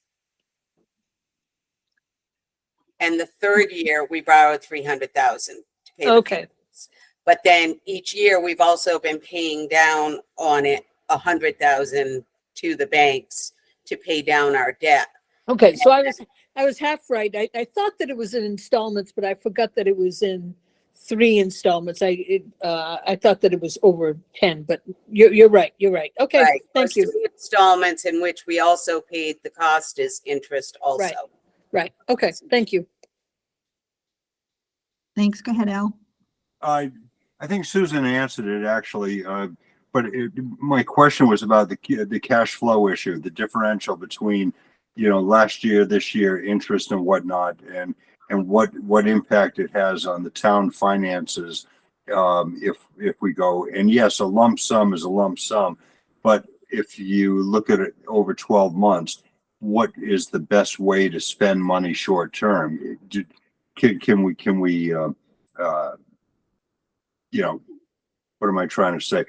And the third year, we borrowed 300,000 to pay the Okay, But then each year, we've also been paying down on it 100,000 to the banks to pay down our debt. okay. So I was half right. I thought that it was in installments, but I forgot that it was in 3 installments. I thought that it was over 10, but you're right. You're right. Okay, Right. thank There's you. 3 installments in which we also paid the Costas interest also. Right. Okay, thank you. Thanks. Go ahead, Al. I think Susan answered it actually, but my question was about the cash flow issue, the differential between, last year, this year, interest and whatnot, and what impact it has on the town finances if we go. And yes, a lump sum is a lump sum, but if you look at it over 12 months, what is the best way to spend money short term? Can we what am I trying to say?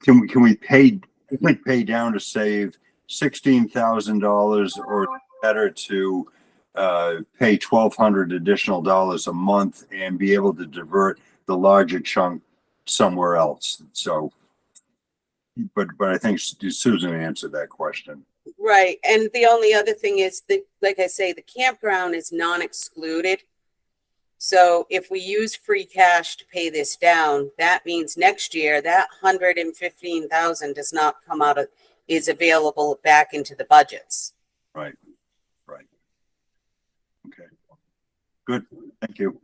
Can we pay down to save $16,000, or better to pay $1,200 additional dollars a month and be able to divert the larger chunk somewhere else? So, but I think Susan answered that question. Right. And the only other thing is that, like I say, the campground is non-excluded. So if we use free cash to pay this down, that means next year that 115,000 does not come out of, is available back into the budgets. Right. Okay. Good. Thank you.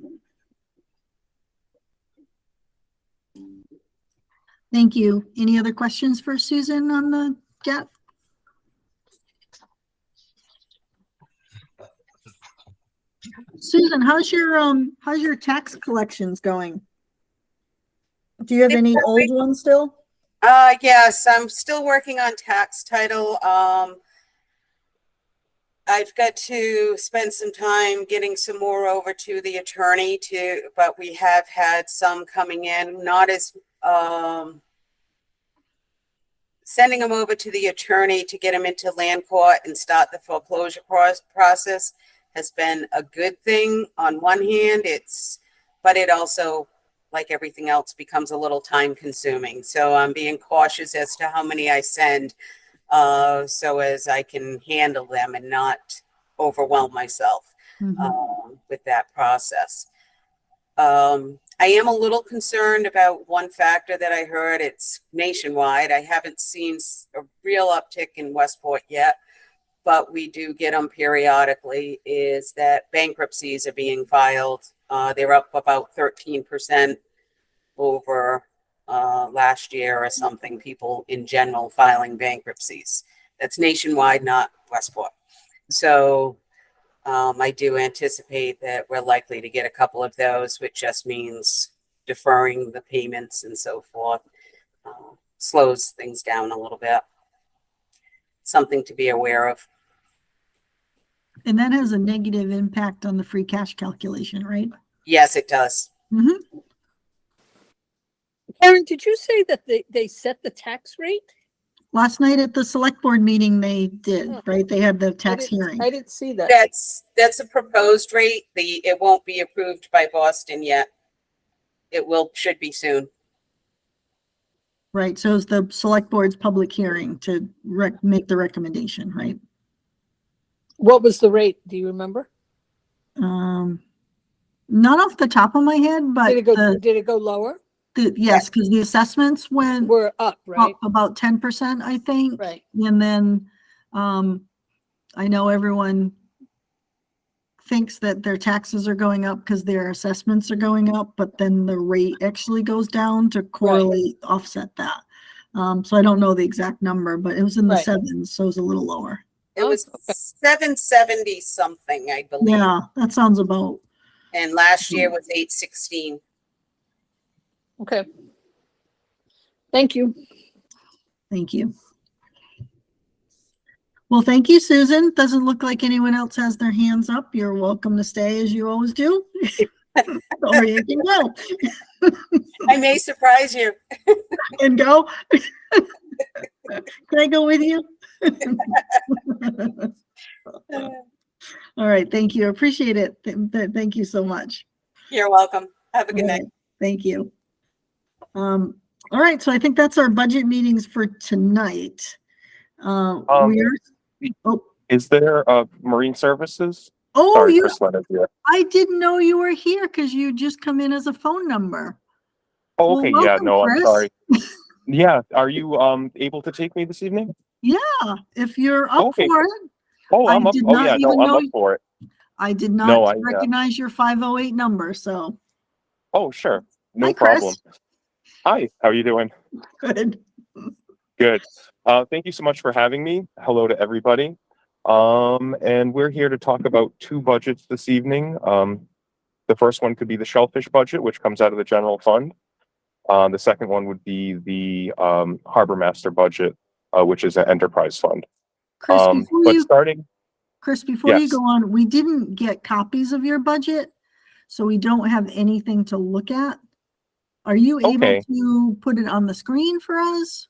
Thank you. Any other questions for Susan on the chat? Susan, how's your tax collections going? Do you have any old ones still? Yes, I'm still working on tax title. I've got to spend some time getting some more over to the attorney but we have had some coming in, not as, sending them over to the attorney to get them into land court and start the foreclosure process has been a good thing. On one hand, but it also, like everything else, becomes a little time consuming. So I'm being cautious as to how many I send, so as I can handle them and not overwhelm myself with that process. I am a little concerned about one factor that I heard. It's nationwide. I haven't seen a real uptick in Westport yet, but we do get them periodically, is that bankruptcies are being filed. They're up about 13% over last year or something, people in general filing bankruptcies. That's nationwide, not Westport. So I do anticipate that we're likely to get a couple of those, which just means deferring the payments and so forth. Slows things down a little bit. Something to be aware of. And that has a negative impact on the free cash calculation, right? Yes, it does. Mm-hmm. Karen, did you say that they set the tax rate? Last night at the select board meeting, they did, Huh. right? They had the I tax didn't- hearing. I didn't see that. That's a proposed rate. It won't be approved by Boston yet. It should be soon. Right, so it's the select board's public hearing to make the recommendation, right? What was the rate? Do you remember? Not off the top of my head, but Did it go lower? yes, because the assessments went We're up, right? up about 10%, I think. Right. And then, I know everyone thinks that their taxes are going up because their assessments are going up, but then the rate actually goes down to correlate, offset that. So I don't know the exact number, but it was in the Right. sevens, so it was a little lower. It was Okay. 770 something, I believe. Yeah, that sounds about, And last year was 816. Okay. Thank you. thank you. Well, thank you, Susan. Doesn't look like anyone else has their hands up. You're welcome to stay as you always do. Or you can go. I may surprise you. And go. Can I go with you? All right, thank you. Appreciate it. Thank you so much. You're welcome. Have a good All night. right, thank you. All right, so I think that's our budget meetings for tonight. Is there marine services? Oh, Sorry, Chris Leonard here. I didn't know you were here because you just come in as a phone number. Oh, Well, okay. welcome, I'm Chris. sorry. Yeah. Are you able to take me this evening? Yeah, if you're up Okay. for it. Oh, I I'm up. did Oh, not yeah. No, even I'm know up for it. I did No, not I, recognize your 508 number, so Oh, sure. No Hi, Chris. problem. Hi. How are you doing? good. Good. Thank you so much for having me. Hello to everybody. And we're here to talk about two budgets this evening. The first one could be the shellfish budget, which comes out of the general fund. The second one would be the harbor master budget, which is an enterprise fund. Chris, before But you starting, you yes. go on, we didn't get copies of your budget, so we don't have anything to look at. Are you able Okay. to put it on the screen for us?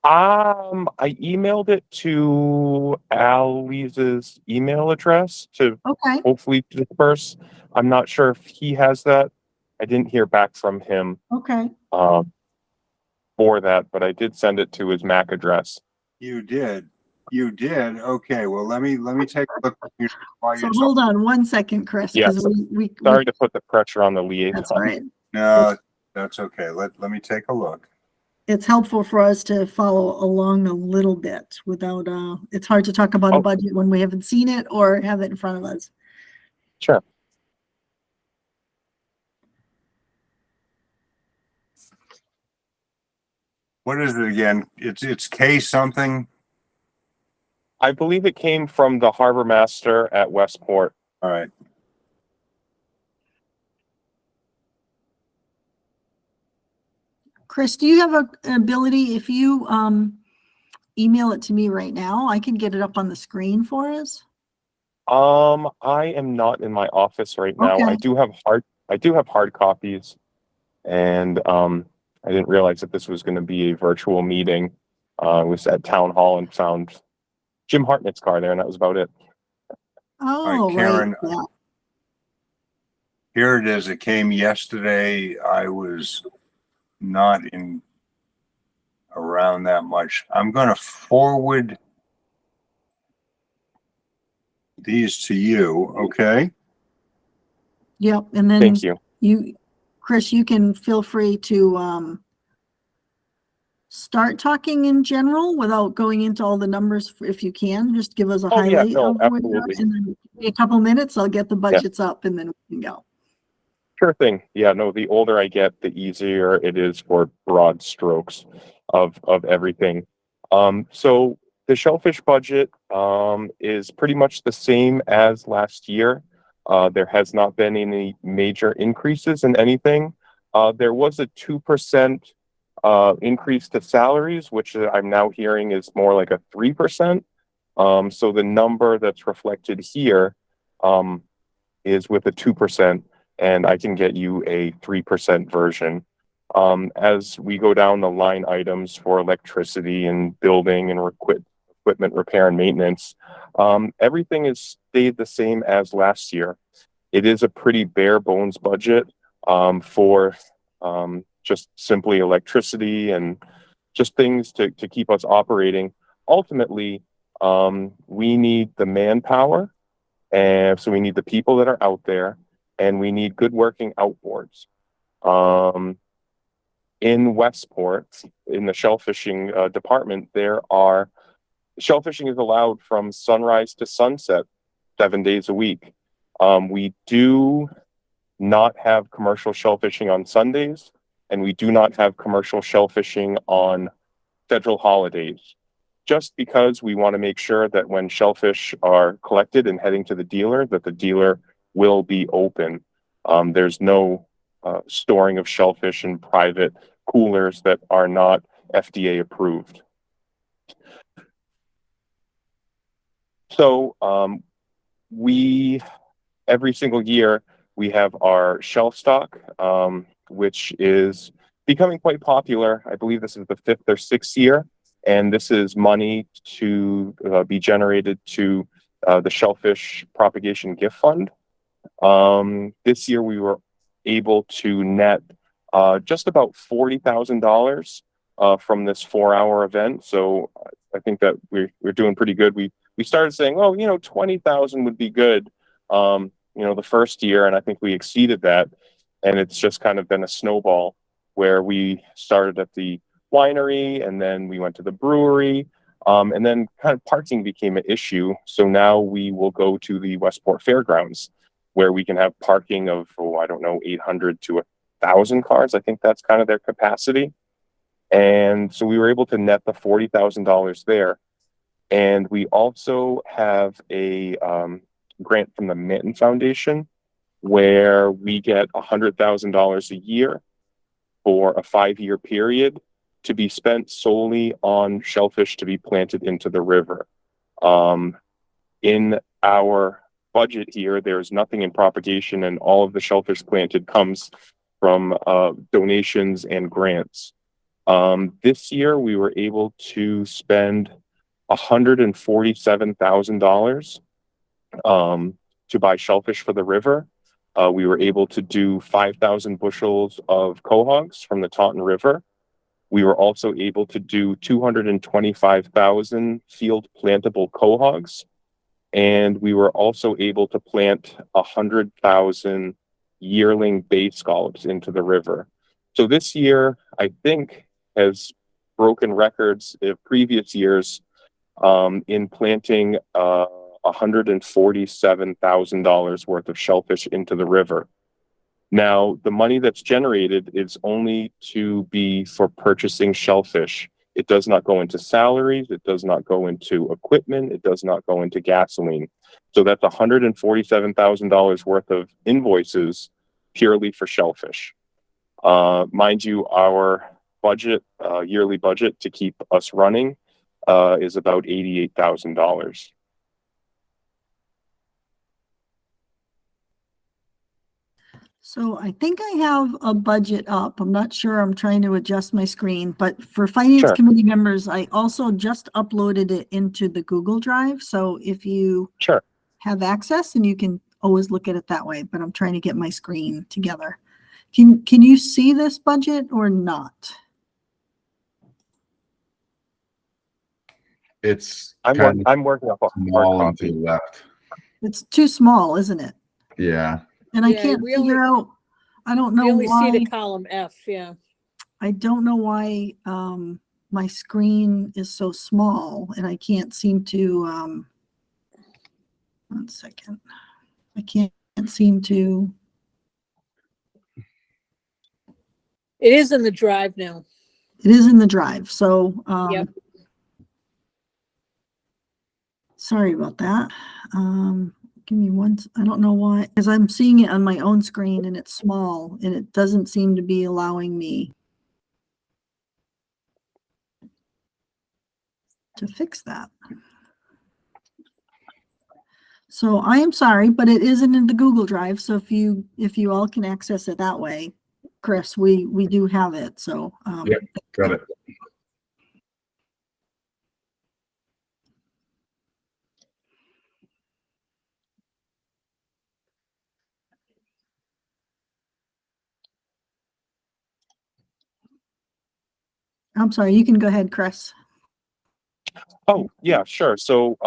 I emailed it to Alise's email address to Okay, hopefully disperse. I'm not sure if he has that. I didn't hear back from him okay. for that, but I did send it to his Mac address. You did. You did. Okay, well, let me take a look while So you're hold on one second, Chris, Yes. because we Sorry to put the pressure on the liaison. that's all right. No, that's okay. Let me take a look. It's helpful for us to follow along a little bit without, it's hard to talk about a Oh. budget when we haven't seen it or have it in front of us. Sure. What is it again? It's K something. I believe it came from the harbor master at Westport. All right. Chris, do you have an ability, if you email it to me right now, I can get it up on the screen for us? I am not in my office right now. Okay. I do have hard copies, and I didn't realize that this was going to be a virtual meeting. I was at town hall and found Jim Hartnett's car there, and that was about it. Oh, right, Karen. yeah. Here it is. It came yesterday. I was not in around that much. I'm going to forward these to you. Okay. Yep, and then Thank you. Chris, you can feel free to start talking in general without going into all the numbers if you can. Just give us a Oh, yeah, highlight no, of where you're at, absolutely. and then in a couple minutes, I'll get the budgets up and then we can go. Sure thing. Yeah, no, the older I get, the easier it is for broad strokes of everything. So the shellfish budget is pretty much the same as last year. There has not been any major increases in anything. There was a 2% increase to salaries, which I'm now hearing is more like a 3%. So the number that's reflected here is with a 2%, and I can get you a 3% version. As we go down the line items for electricity and building and equipment repair and maintenance, everything has stayed the same as last year. It is a pretty bare bones budget for just simply electricity and just things to keep us operating. Ultimately, we need the manpower, and so we need the people that are out there, and we need good working outboards. In Westport, in the shellfishing department, shellfishing is allowed from sunrise to sunset 7 days a week. We do not have commercial shellfishing on Sundays, and we do not have commercial shellfishing on federal holidays, just because we want to make sure that when shellfish are collected and heading to the dealer, that the dealer will be open. There's no storing of shellfish in private coolers that are not FDA approved. So every single year we have our shelf stock, which is becoming quite popular. I believe this is the 5th or 6th year, and this is money to be generated to the Shellfish Propagation Gift Fund. This year we were able to net just about $40,000 from this 4-hour event. So I think that we're doing pretty good. We started saying, oh, 20,000 would be good, the first year, and I think we exceeded that. And it's just kind of been a snowball where we started at the winery, and then we went to the brewery, and then kind of parking became an issue. So now we will go to the Westport Fairgrounds, where we can have parking of 800 to 1,000 cars. I think that's kind of their capacity. And so we were able to net the $40,000 there. And we also have a grant from the Minton Foundation, where we get $100,000 a year for a 5-year period to be spent solely on shellfish to be planted into the river. In our budget here, there's nothing in propagation, and all of the shellfish planted comes from donations and grants. This year, we were able to spend $147,000 to buy shellfish for the river. We were able to do 5,000 bushels of quahogs from the Taunton River. We were also able to do 225,000 field plantable quahogs. And we were also able to plant 100,000 yearling bay scallops into the river. So this year, I think, has broken records of previous years in planting $147,000 worth of shellfish into the river. Now, the money that's generated is only to be for purchasing shellfish. It does not go into salaries. It does not go into equipment. It does not go into gasoline. So that's $147,000 worth of invoices purely for shellfish. Mind you, our budget, yearly budget to keep us running is about $88,000. So I think I have a budget up. I'm not sure. I'm trying to adjust my screen, but for finance Sure. committee members, I also just uploaded it into the Google Drive. So if you Sure. have access, and you can always look at it that way, but I'm trying to get my screen together. Can you see this budget or not? It's I'm working off a hard small and to copy. the left. It's too small, isn't it? Yeah. And I Yeah, can't we only- figure out, I don't know We only see the why, column F, yeah. I don't know why my screen is so small and I can't seem to, 1 second. I can't seem to, It is in the drive now. it is in the drive. So, Yep. sorry about that. Give me one, I don't know why, because I'm seeing it on my own screen and it's small and it doesn't seem to be allowing me to fix that. So I am sorry, but it isn't in the Google Drive. So if you all can access it that way, Chris, we do have it. So, Yep. Got it. I'm sorry, you can go ahead, Chris. Oh, yeah, sure. So,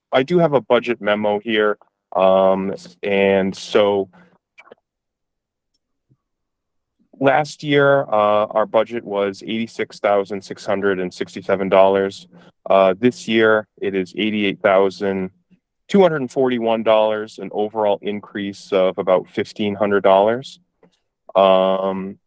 I do have a budget memo here. And so last year, our budget was $86,667. This year it is $88,241, an overall increase of about $1,500.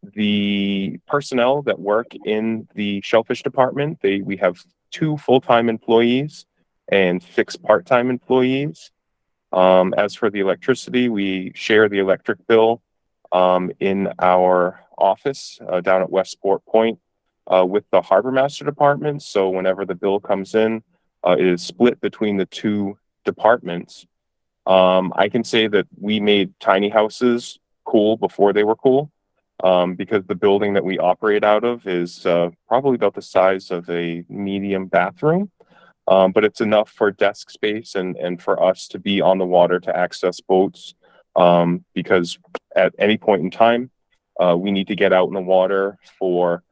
The personnel that work in the shellfish department, we have 2 full-time employees and 6 part-time employees. As for the electricity, we share the electric bill in our office down at Westport Point with the Harbor Master Department. So whenever the bill comes in, it is split between the 2 departments. I can say that we made tiny houses cool before they were cool. Because the building that we operate out of is probably about the size of a medium bathroom, but it's enough for desk space and for us to be on the water to access boats, because at any point in time, we need to get out in the water for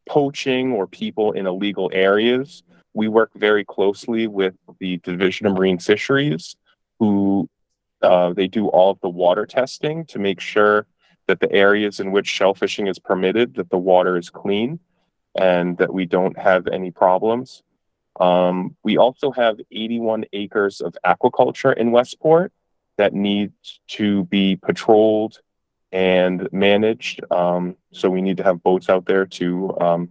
poaching or people in illegal areas. We work very closely with the Division of Marine Fisheries, who they do all of the water testing to make sure that the areas in which shellfishing is permitted, that the water is clean and that we don't have any problems. We also have 81 acres of aquaculture in Westport that needs to be patrolled and managed. So we need to have boats out there to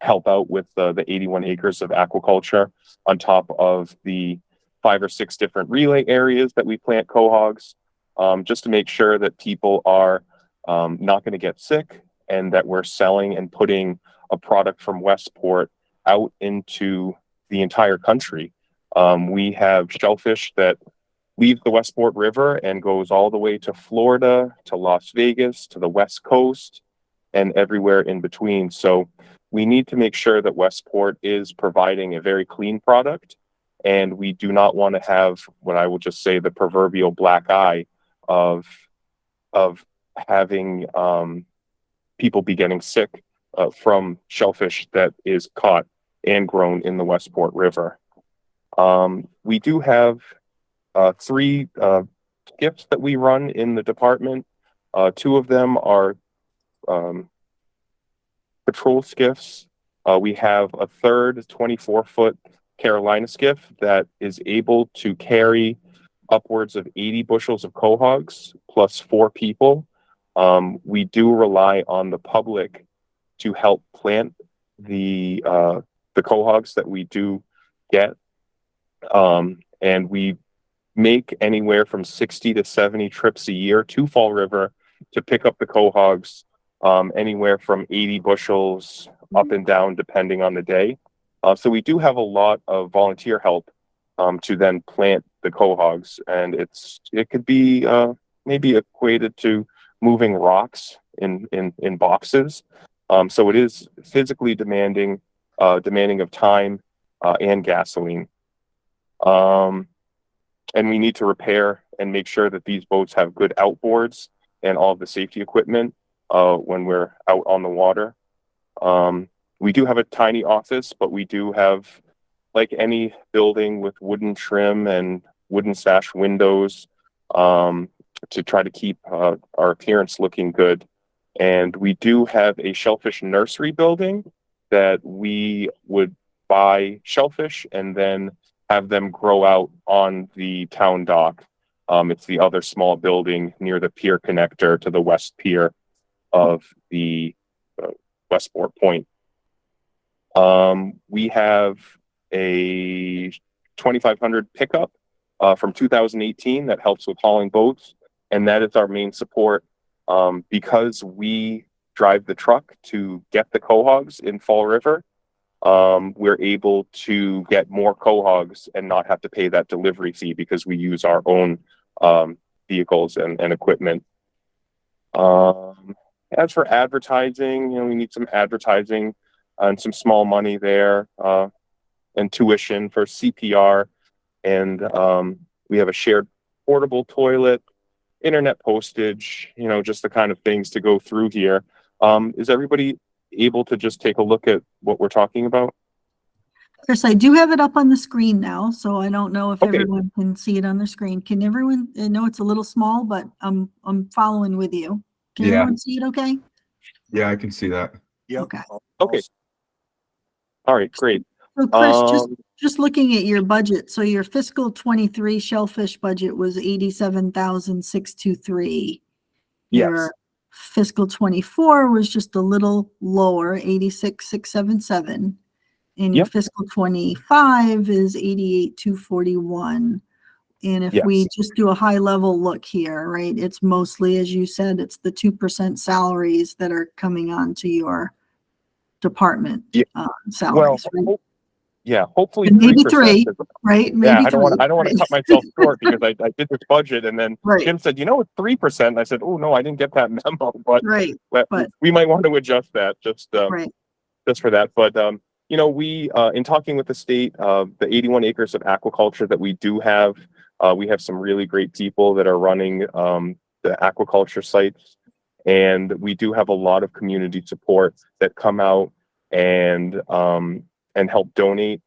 help out with the 81 acres of aquaculture on top of the 5 or 6 different relay areas that we plant cohogs, just to make sure that people are not going to get sick and that we're selling and putting a product from Westport out into the entire country. We have shellfish that leave the Westport River and goes all the way to Florida, to Las Vegas, to the West Coast, and everywhere in between. So we need to make sure that Westport is providing a very clean product. And we do not want to have what I will just say the proverbial black eye of having people be getting sick from shellfish that is caught and grown in the Westport River. We do have 3 skiffs that we run in the department. 2 of them are patrol skiffs. We have a third 24-foot Carolina skiff that is able to carry upwards of 80 bushels of cohogs plus 4 people. We do rely on the public to help plant the cohogs that we do get. And we make anywhere from 60 to 70 trips a year to Fall River to pick up the cohogs, anywhere from 80 bushels up and down, depending on the day. So we do have a lot of volunteer help to then plant the cohogs, and it could be maybe equated to moving rocks in boxes. So it is physically demanding of time and gasoline. And we need to repair and make sure that these boats have good outboards and all of the safety equipment when we're out on the water. We do have a tiny office, but we do have, like any building with wooden trim and wooden sash windows, to try to keep our appearance looking good. And we do have a shellfish nursery building that we would buy shellfish and then have them grow out on the town dock. It's the other small building near the pier connector to the west pier of the Westport Point. We have a 2500 pickup from 2018 that helps with hauling boats, and that is our main support, because we drive the truck to get the cohogs in Fall River. we're able to get more cohogs and not have to pay that delivery fee because we use our own vehicles and equipment. As for advertising, we need some advertising and some small money there, and tuition for CPR. And we have a shared portable toilet, internet postage, just the kind of things to go through here. Is everybody able to just take a look at what we're talking about? Chris, I do have it up on the screen now, so I don't know if Okay. everyone can see it on the screen. Can everyone, I know it's a little small, but I'm following with you. Can Yeah. everyone see it okay? Yeah, I can see that. Yep. Okay. Okay. All right, great. So Chris, Um, just looking at your budget, so your fiscal 23 shellfish budget was 87,623. Yes. Your fiscal 24 was just a little lower, 86,677. And your Yep. fiscal 25 is 88,241. And if we Yes. just do a high level look here, right, it's mostly, as you said, it's the 2% salaries that are coming onto your department Yeah. Well, salaries, right? hopefully And maybe 3%, three, 'cause right? Yeah, Maybe I don't want to three. cut myself short because I did this budget and then Right. Jim said, it's 3%. I said, oh no, I didn't get that memo, but Right, but- we might want to adjust that just right. for that. But we in talking with the state, the 81 acres of aquaculture that we do have, we have some really great people that are running the aquaculture sites, and we do have a lot of community support that come out and help donate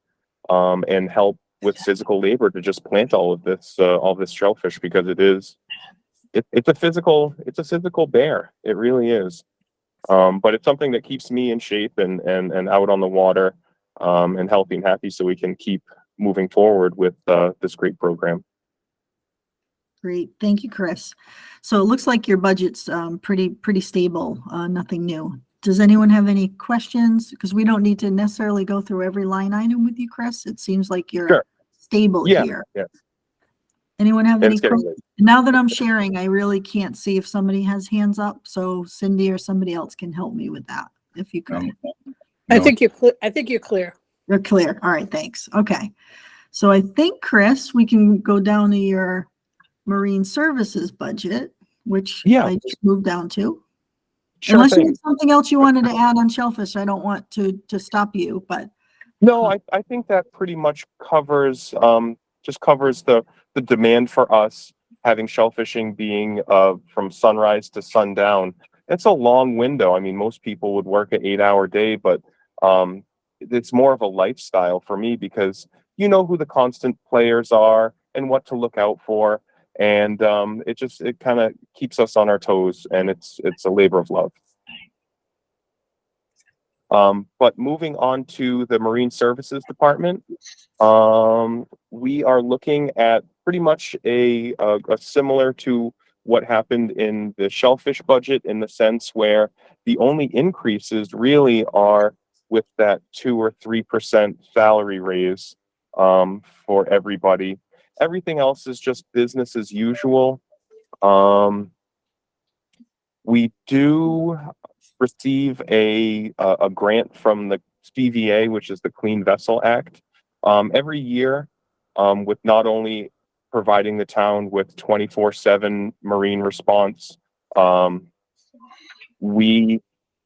and help with physical labor to just plant all this shellfish, because it's a physical bear. It really is. But it's something that keeps me in shape and out on the water, and healthy and happy, so we can keep moving forward with this great program. Great. Thank you, Chris. So it looks like your budget's pretty stable, nothing new. Does anyone have any questions? Because we don't need to necessarily go through every line item with you, Chris. It seems like you're Sure. stable Yeah, here. yeah. Anyone have And any it's getting questions? Now that I'm sharing, I really can't see if somebody has hands up. So Cindy or somebody else can help me with that, if you could. I No. think you're clear. I think you're clear. You're clear. All right, thanks. Okay. So I think, Chris, we can go down to your marine services budget, which Yeah. I just moved down to. Sure Unless you thing. had something else you wanted to add on shellfish, I don't want to stop you, but No, I think that pretty much covers just covers the demand for us having shellfishing being from sunrise to sundown. It's a long window. I mean, most people would work an 8-hour day, but it's more of a lifestyle for me, because you know who the constant players are and what to look out for. And it kind of keeps us on our toes, and it's a labor of love. But moving on to the Marine Services Department, we are looking at pretty much a similar to what happened in the shellfish budget, in the sense where the only increases really are with that 2 or 3% salary raise for everybody. Everything else is just business as usual. We do receive a grant from the CVA, which is the Clean Vessel Act, every year, with not only providing the town with 24/7 marine response. We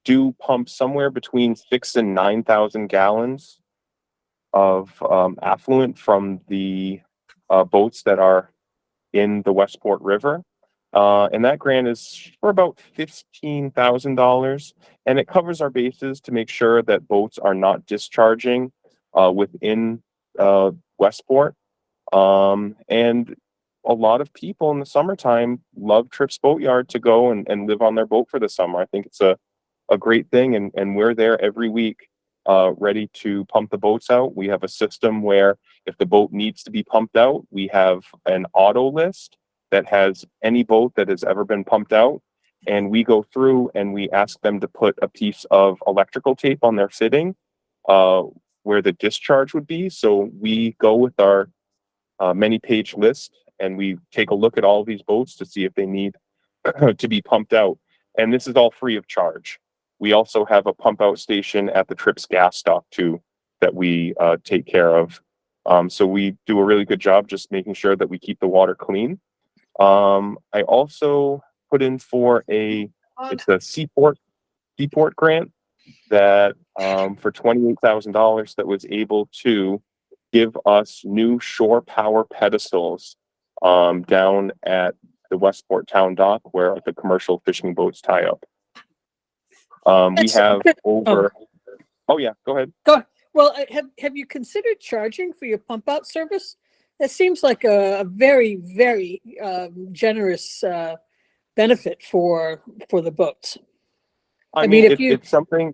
do pump somewhere between 6,000 and 9,000 gallons of affluent from the boats that are in the Westport River. And that grant is for about $15,000, and it covers our bases to make sure that boats are not discharging within Westport. And a lot of people in the summertime love Trips Boatyard to go and live on their boat for the summer. I think it's a great thing, and we're there every week, ready to pump the boats out. We have a system where if the boat needs to be pumped out, we have an auto list that has any boat that has ever been pumped out, and we go through and we ask them to put a piece of electrical tape on their fitting where the discharge would be. So we go with our many-page list, and we take a look at all these boats to see if they need to be pumped out. And this is all free of charge. We also have a pump out station at the Trips gas stop too, that we take care of. So we do a really good job just making sure that we keep the water clean. I also put in for it's a Seaport grant that for $28,000 that was able to give us new shore power pedestals down at the Westport Town Dock where the commercial fishing boats tie up. We have over. Oh yeah, go ahead. Well, have you considered charging for your pump out service? That seems like a very, very generous benefit for the boats. I mean, it's something.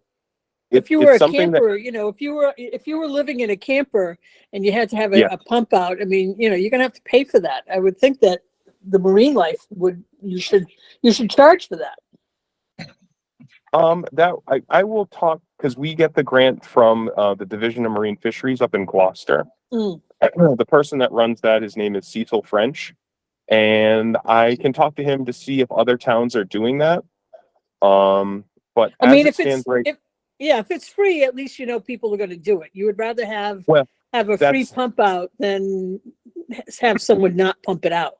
If you were a something camper, if you were living in a camper and you had to have a pump out, I mean, you're gonna have to pay for that. I would think that the marine life you should charge for that. That I will talk because we get the grant from the Division of Marine Fisheries up in Gloucester. The person that runs that, his name is Cecil French, and I can talk to him to see if other towns are doing that. But I mean, if it's free, at least people are going to do it. You would rather have a free pump out than have someone not pump it out.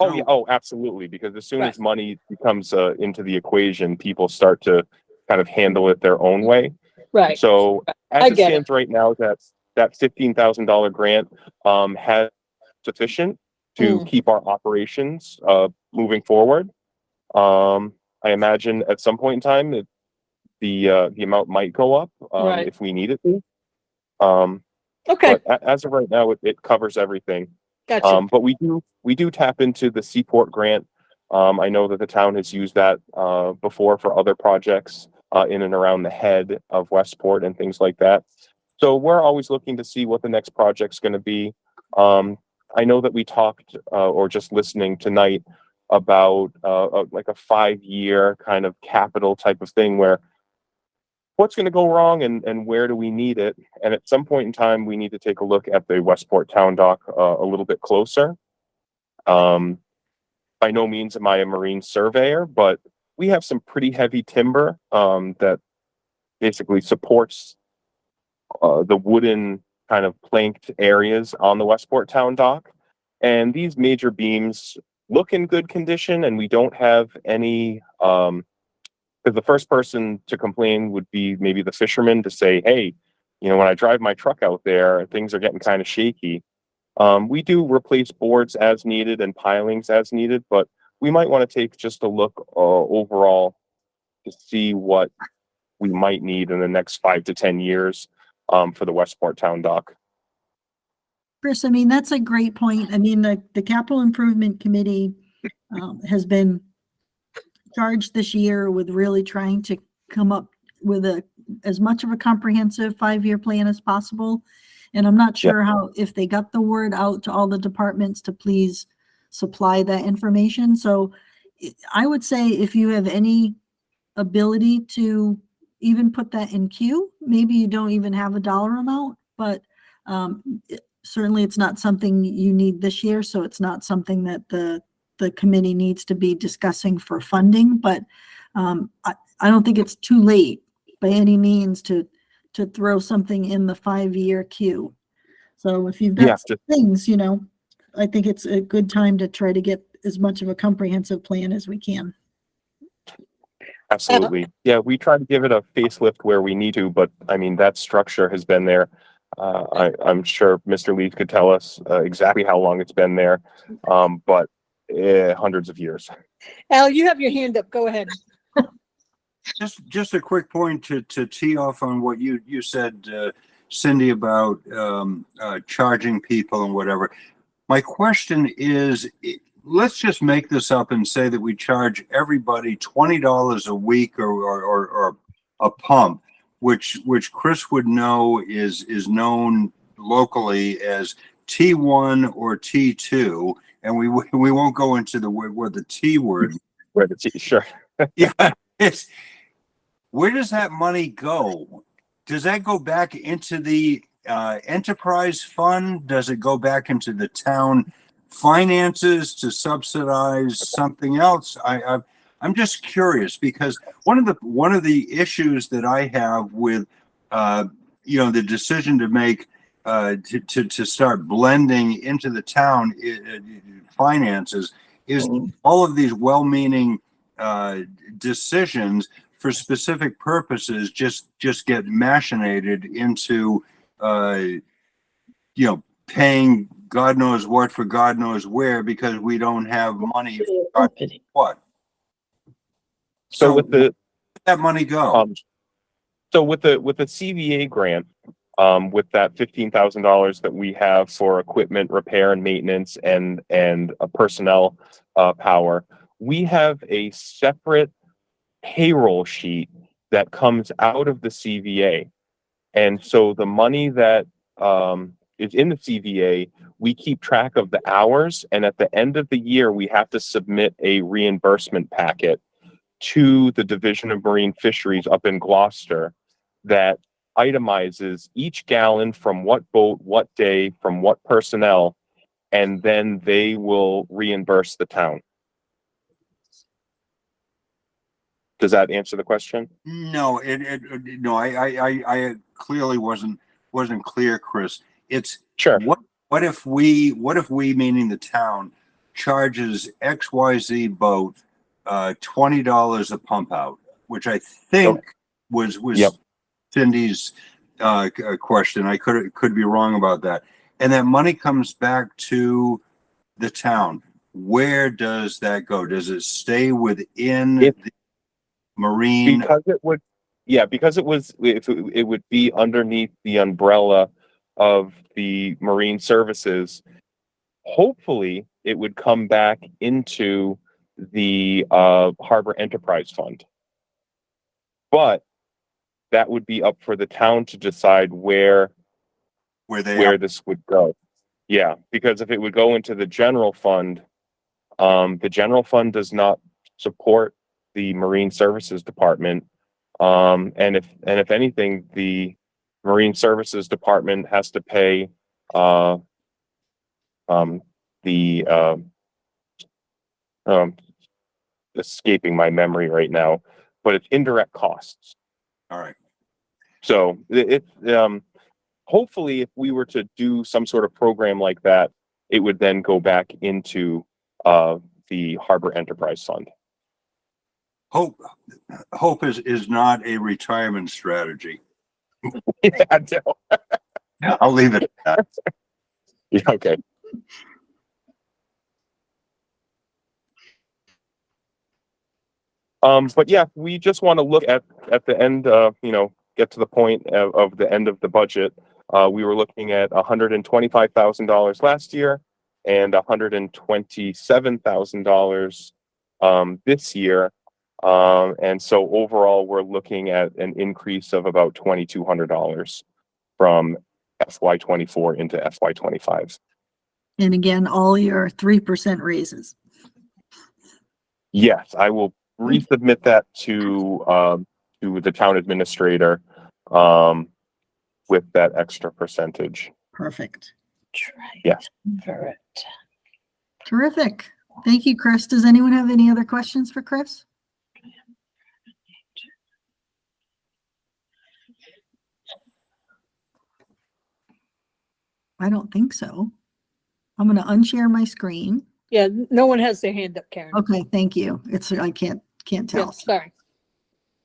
Oh yeah, absolutely. Because as soon as money becomes into the equation, people start to kind of handle it their own way. Right. So as it stands right now, that $15,000 grant has sufficient to keep our operations moving forward. I imagine at some point in time the amount might go up if we need it to. Okay. But as of right now, it covers everything. Gotcha. But we do tap into the Seaport grant. I know that the town has used that before for other projects in and around the head of Westport and things like that. So we're always looking to see what the next project's going to be. I know that we talked or just listening tonight about like a 5-year kind of capital type of thing where what's going to go wrong and where do we need it? And at some point in time, we need to take a look at the Westport Town Dock a little bit closer. By no means am I a marine surveyor, but we have some pretty heavy timber that basically supports the wooden kind of planked areas on the Westport Town Dock. And these major beams look in good condition, and we don't have any because the first person to complain would be maybe the fisherman to say, hey, when I drive my truck out there, things are getting kind of shaky. We do replace boards as needed and pilings as needed, but we might want to take just a look overall to see what we might need in the next 5 to 10 years for the Westport Town Dock. Chris, I mean, that's a great point. I mean, the Capital Improvement Committee has been charged this year with really trying to come up with as much of a comprehensive 5-year plan as possible. And I'm not sure if they got the word out to all the departments to please supply that information. So I would say if you have any ability to even put that in queue, maybe you don't even have a dollar amount, but certainly it's not something you need this year. So it's not something that the committee needs to be discussing for funding, but I don't think it's too late by any means to throw something in the 5-year queue. So if you've got things, I think it's a good time to try to get as much of a comprehensive plan as we can. Absolutely. Yeah, we try to give it a facelift where we need to, but I mean, that structure has been there. I'm sure Mr. Leeds could tell us exactly how long it's been there, but hundreds of years. Al, you have your hand up. Go ahead. Just a quick point to tee off on what you said, Cindy, about charging people and whatever. My question is, let's just make this up and say that we charge everybody $20 a week or a pump, which Chris would know is known locally as T1 or T2, and we won't go into the T word. Where the T, sure. Yeah, where does that money go? Does that go back into the enterprise fund? Does it go back into the town finances to subsidize something else? I'm just curious, because one of the issues that I have with the decision to make, to start blending into the town finances is all of these well-meaning decisions for specific purposes just get machinated into paying God knows what for God knows where because we don't have money for God knows what. So with the where'd that money go? So with the CVA grant, with that $15,000 that we have for equipment repair and maintenance and a personnel power, we have a separate payroll sheet that comes out of the CVA. And so the money that is in the CVA, we keep track of the hours, and at the end of the year, we have to submit a reimbursement packet to the Division of Marine Fisheries up in Gloucester that itemizes each gallon from what boat, what day, from what personnel, and then they will reimburse the town. Does that answer the question? No, no, I clearly wasn't clear, Chris. It's Sure. What if we, meaning the town, charges XYZ boat $20 a pump out, which I think was Yep. Cindy's question. I could be wrong about that. And that money comes back to the town. Where does that go? Does it stay within the marine? Because it would, it would be underneath the umbrella of the marine services. Hopefully, it would come back into the Harbor Enterprise Fund. But that would be up for the town to decide where this would go. Yeah, because if it would go into the general fund, the general fund does not support the Marine Services Department. And if anything, the Marine Services Department has to pay escaping my memory right now, but it's indirect costs. All right. So hopefully if we were to do some sort of program like that, it would then go back into the Harbor Enterprise Fund. Hope is not a retirement strategy. Yeah, I'll leave it at that. yeah, okay. But yeah, we just want to look at the end, get to the point of the end of the budget. We were looking at $125,000 last year and $127,000 this year. And so overall, we're looking at an increase of about $2,200 from FY24 into FY25. And again, all your 3% raises. Yes, I will resubmit that to the town administrator with that extra percentage. Perfect. Yes. Terrific. Thank you, Chris. Does anyone have any other questions for Chris? I don't think so. I'm going to unshare my screen. Yeah, no one has their hand up, Karen. Okay, thank you. I can't Yeah, tell. sorry.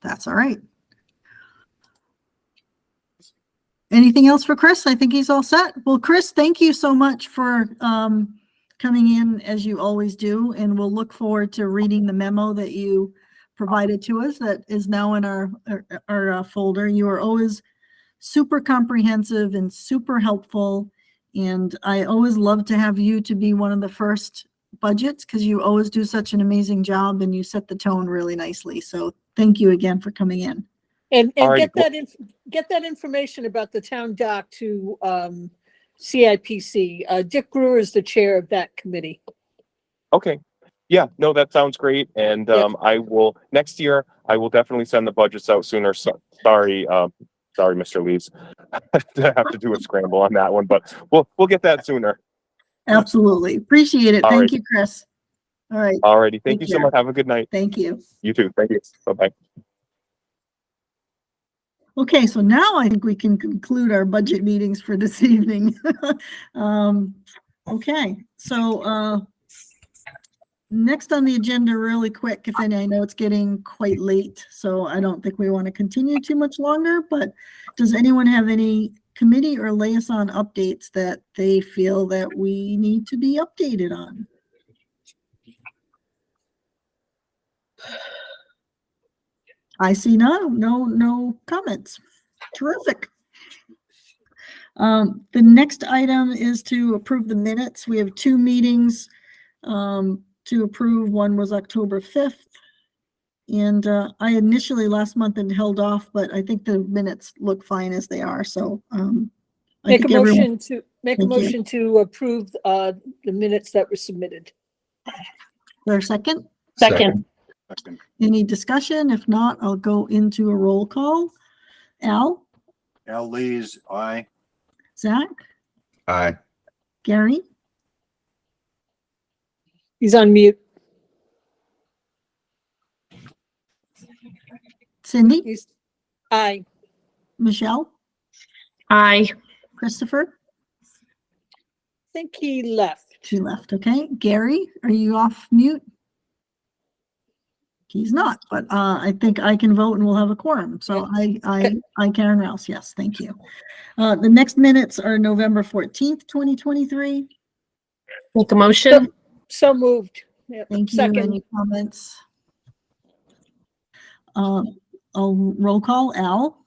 That's all right. Anything else for Chris? I think he's all set. Well, Chris, thank you so much for coming in as you always do, and we'll look forward to reading the memo that you provided to us that is now in our folder. You are always super comprehensive and super helpful, and I always love to have you to be one of the first budgets because you always do such an amazing job and you set the tone really nicely. So thank you again for coming in. And Alright, get that information about the town dock to CIPC. Dick Brewer is the chair of that committee. Okay. Yeah, no, that sounds great. And I will next year, I will definitely send the budgets out sooner. So, sorry, Mr. Lees, to have to do a scramble on that one, but we'll get that sooner. Absolutely. Appreciate it. All Thank right. you, Chris. All right. Alrighty. Thank you Take so care. much. Have a good night. Thank you. You too. Thank you. Bye-bye. Okay, so now I think we can conclude our budget meetings for this evening. Okay, so next on the agenda, really quick, if any, I know it's getting quite late, so I don't think we want to continue too much longer, but does anyone have any committee or liaison updates that they feel that we need to be updated on? I see no comments. Terrific. The next item is to approve the minutes. We have 2 meetings to approve. One was October 5th. And I initially last month had held off, but I think the minutes look fine as they are. So I Make a think everyone- motion Thank you. motion to approve the minutes that were submitted. For a second, Second. Second. any discussion? If not, I'll go into a roll call. Al, Al Lees, aye. Zach, Aye. Gary, He's on mute. Cindy, He's, aye. Michelle, Aye. Christopher. I think he left. She left. Okay. Gary, are you off mute? He's not, but I think I can vote and we'll have a quorum. So I, Karen Rouse, yes, thank you. The next minutes are November 14th, 2023. Make a motion. So moved. Yep. Thank you. Second. Any comments? I'll roll call. Al,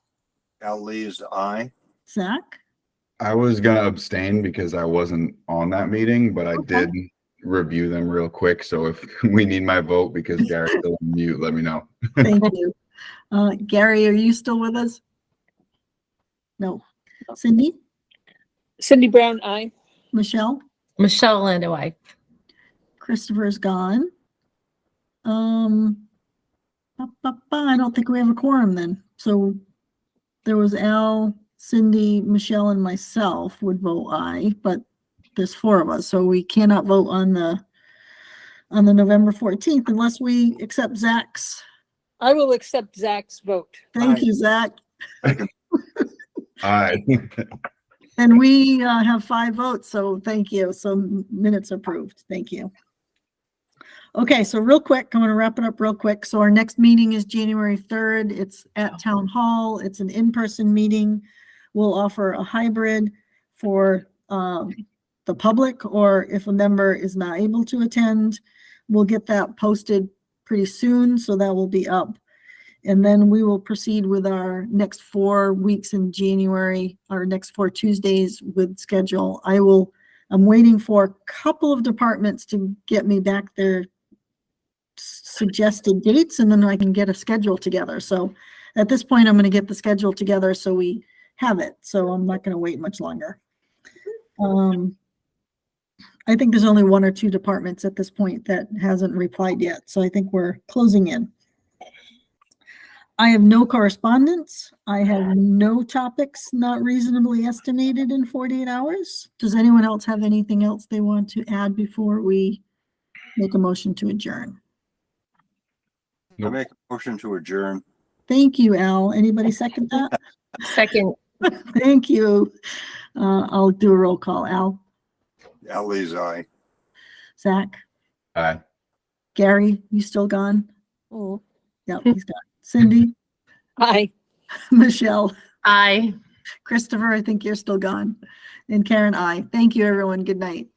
Al Lees, aye. Zach, I was gonna abstain because I wasn't on that meeting, but I Okay. did review them real quick. So if we need my vote because Gary's still on mute, let me know. thank you. Gary, are you still with us? No. Cindy, Cindy Brown, aye. Michelle, Michelle Lando, aye. Christopher's gone. I don't think we have a quorum then. So there was Al, Cindy, Michelle, and myself would vote aye, but there's 4 of us, so we cannot vote on the November 14th unless we accept Zach's. I will accept Zach's vote. Thank Aye. you, Zach. Aye. And we have 5 votes, so thank you. So minutes approved. Thank you. Okay, so real quick, I'm going to wrap it up real quick. So our next meeting is January 3rd. It's at Town Hall. It's an in-person meeting. We'll offer a hybrid for the public, or if a member is not able to attend, we'll get that posted pretty soon, so that will be up. And then we will proceed with our next 4 weeks in January, our next 4 Tuesdays with schedule. I'm waiting for a couple of departments to get me back their suggested dates, and then I can get a schedule together. So at this point, I'm going to get the schedule together so we have it. So I'm not going to wait much longer. I think there's only 1 or 2 departments at this point that hasn't replied yet. So I think we're closing in. I have no correspondence. I have no topics not reasonably estimated in 48 hours. Does anyone else have anything else they want to add before we make a motion to adjourn? I make a motion to adjourn. Thank you, Al. Anybody second that? Second. Thank you. I'll do a roll call. Al, Al Lees, aye. Zach, Aye. Gary, you still gone? Oh, Yep, he's gone. Cindy, aye. Michelle, Aye. Christopher, I think you're still gone. And Karen, I. Thank you, everyone. Good night.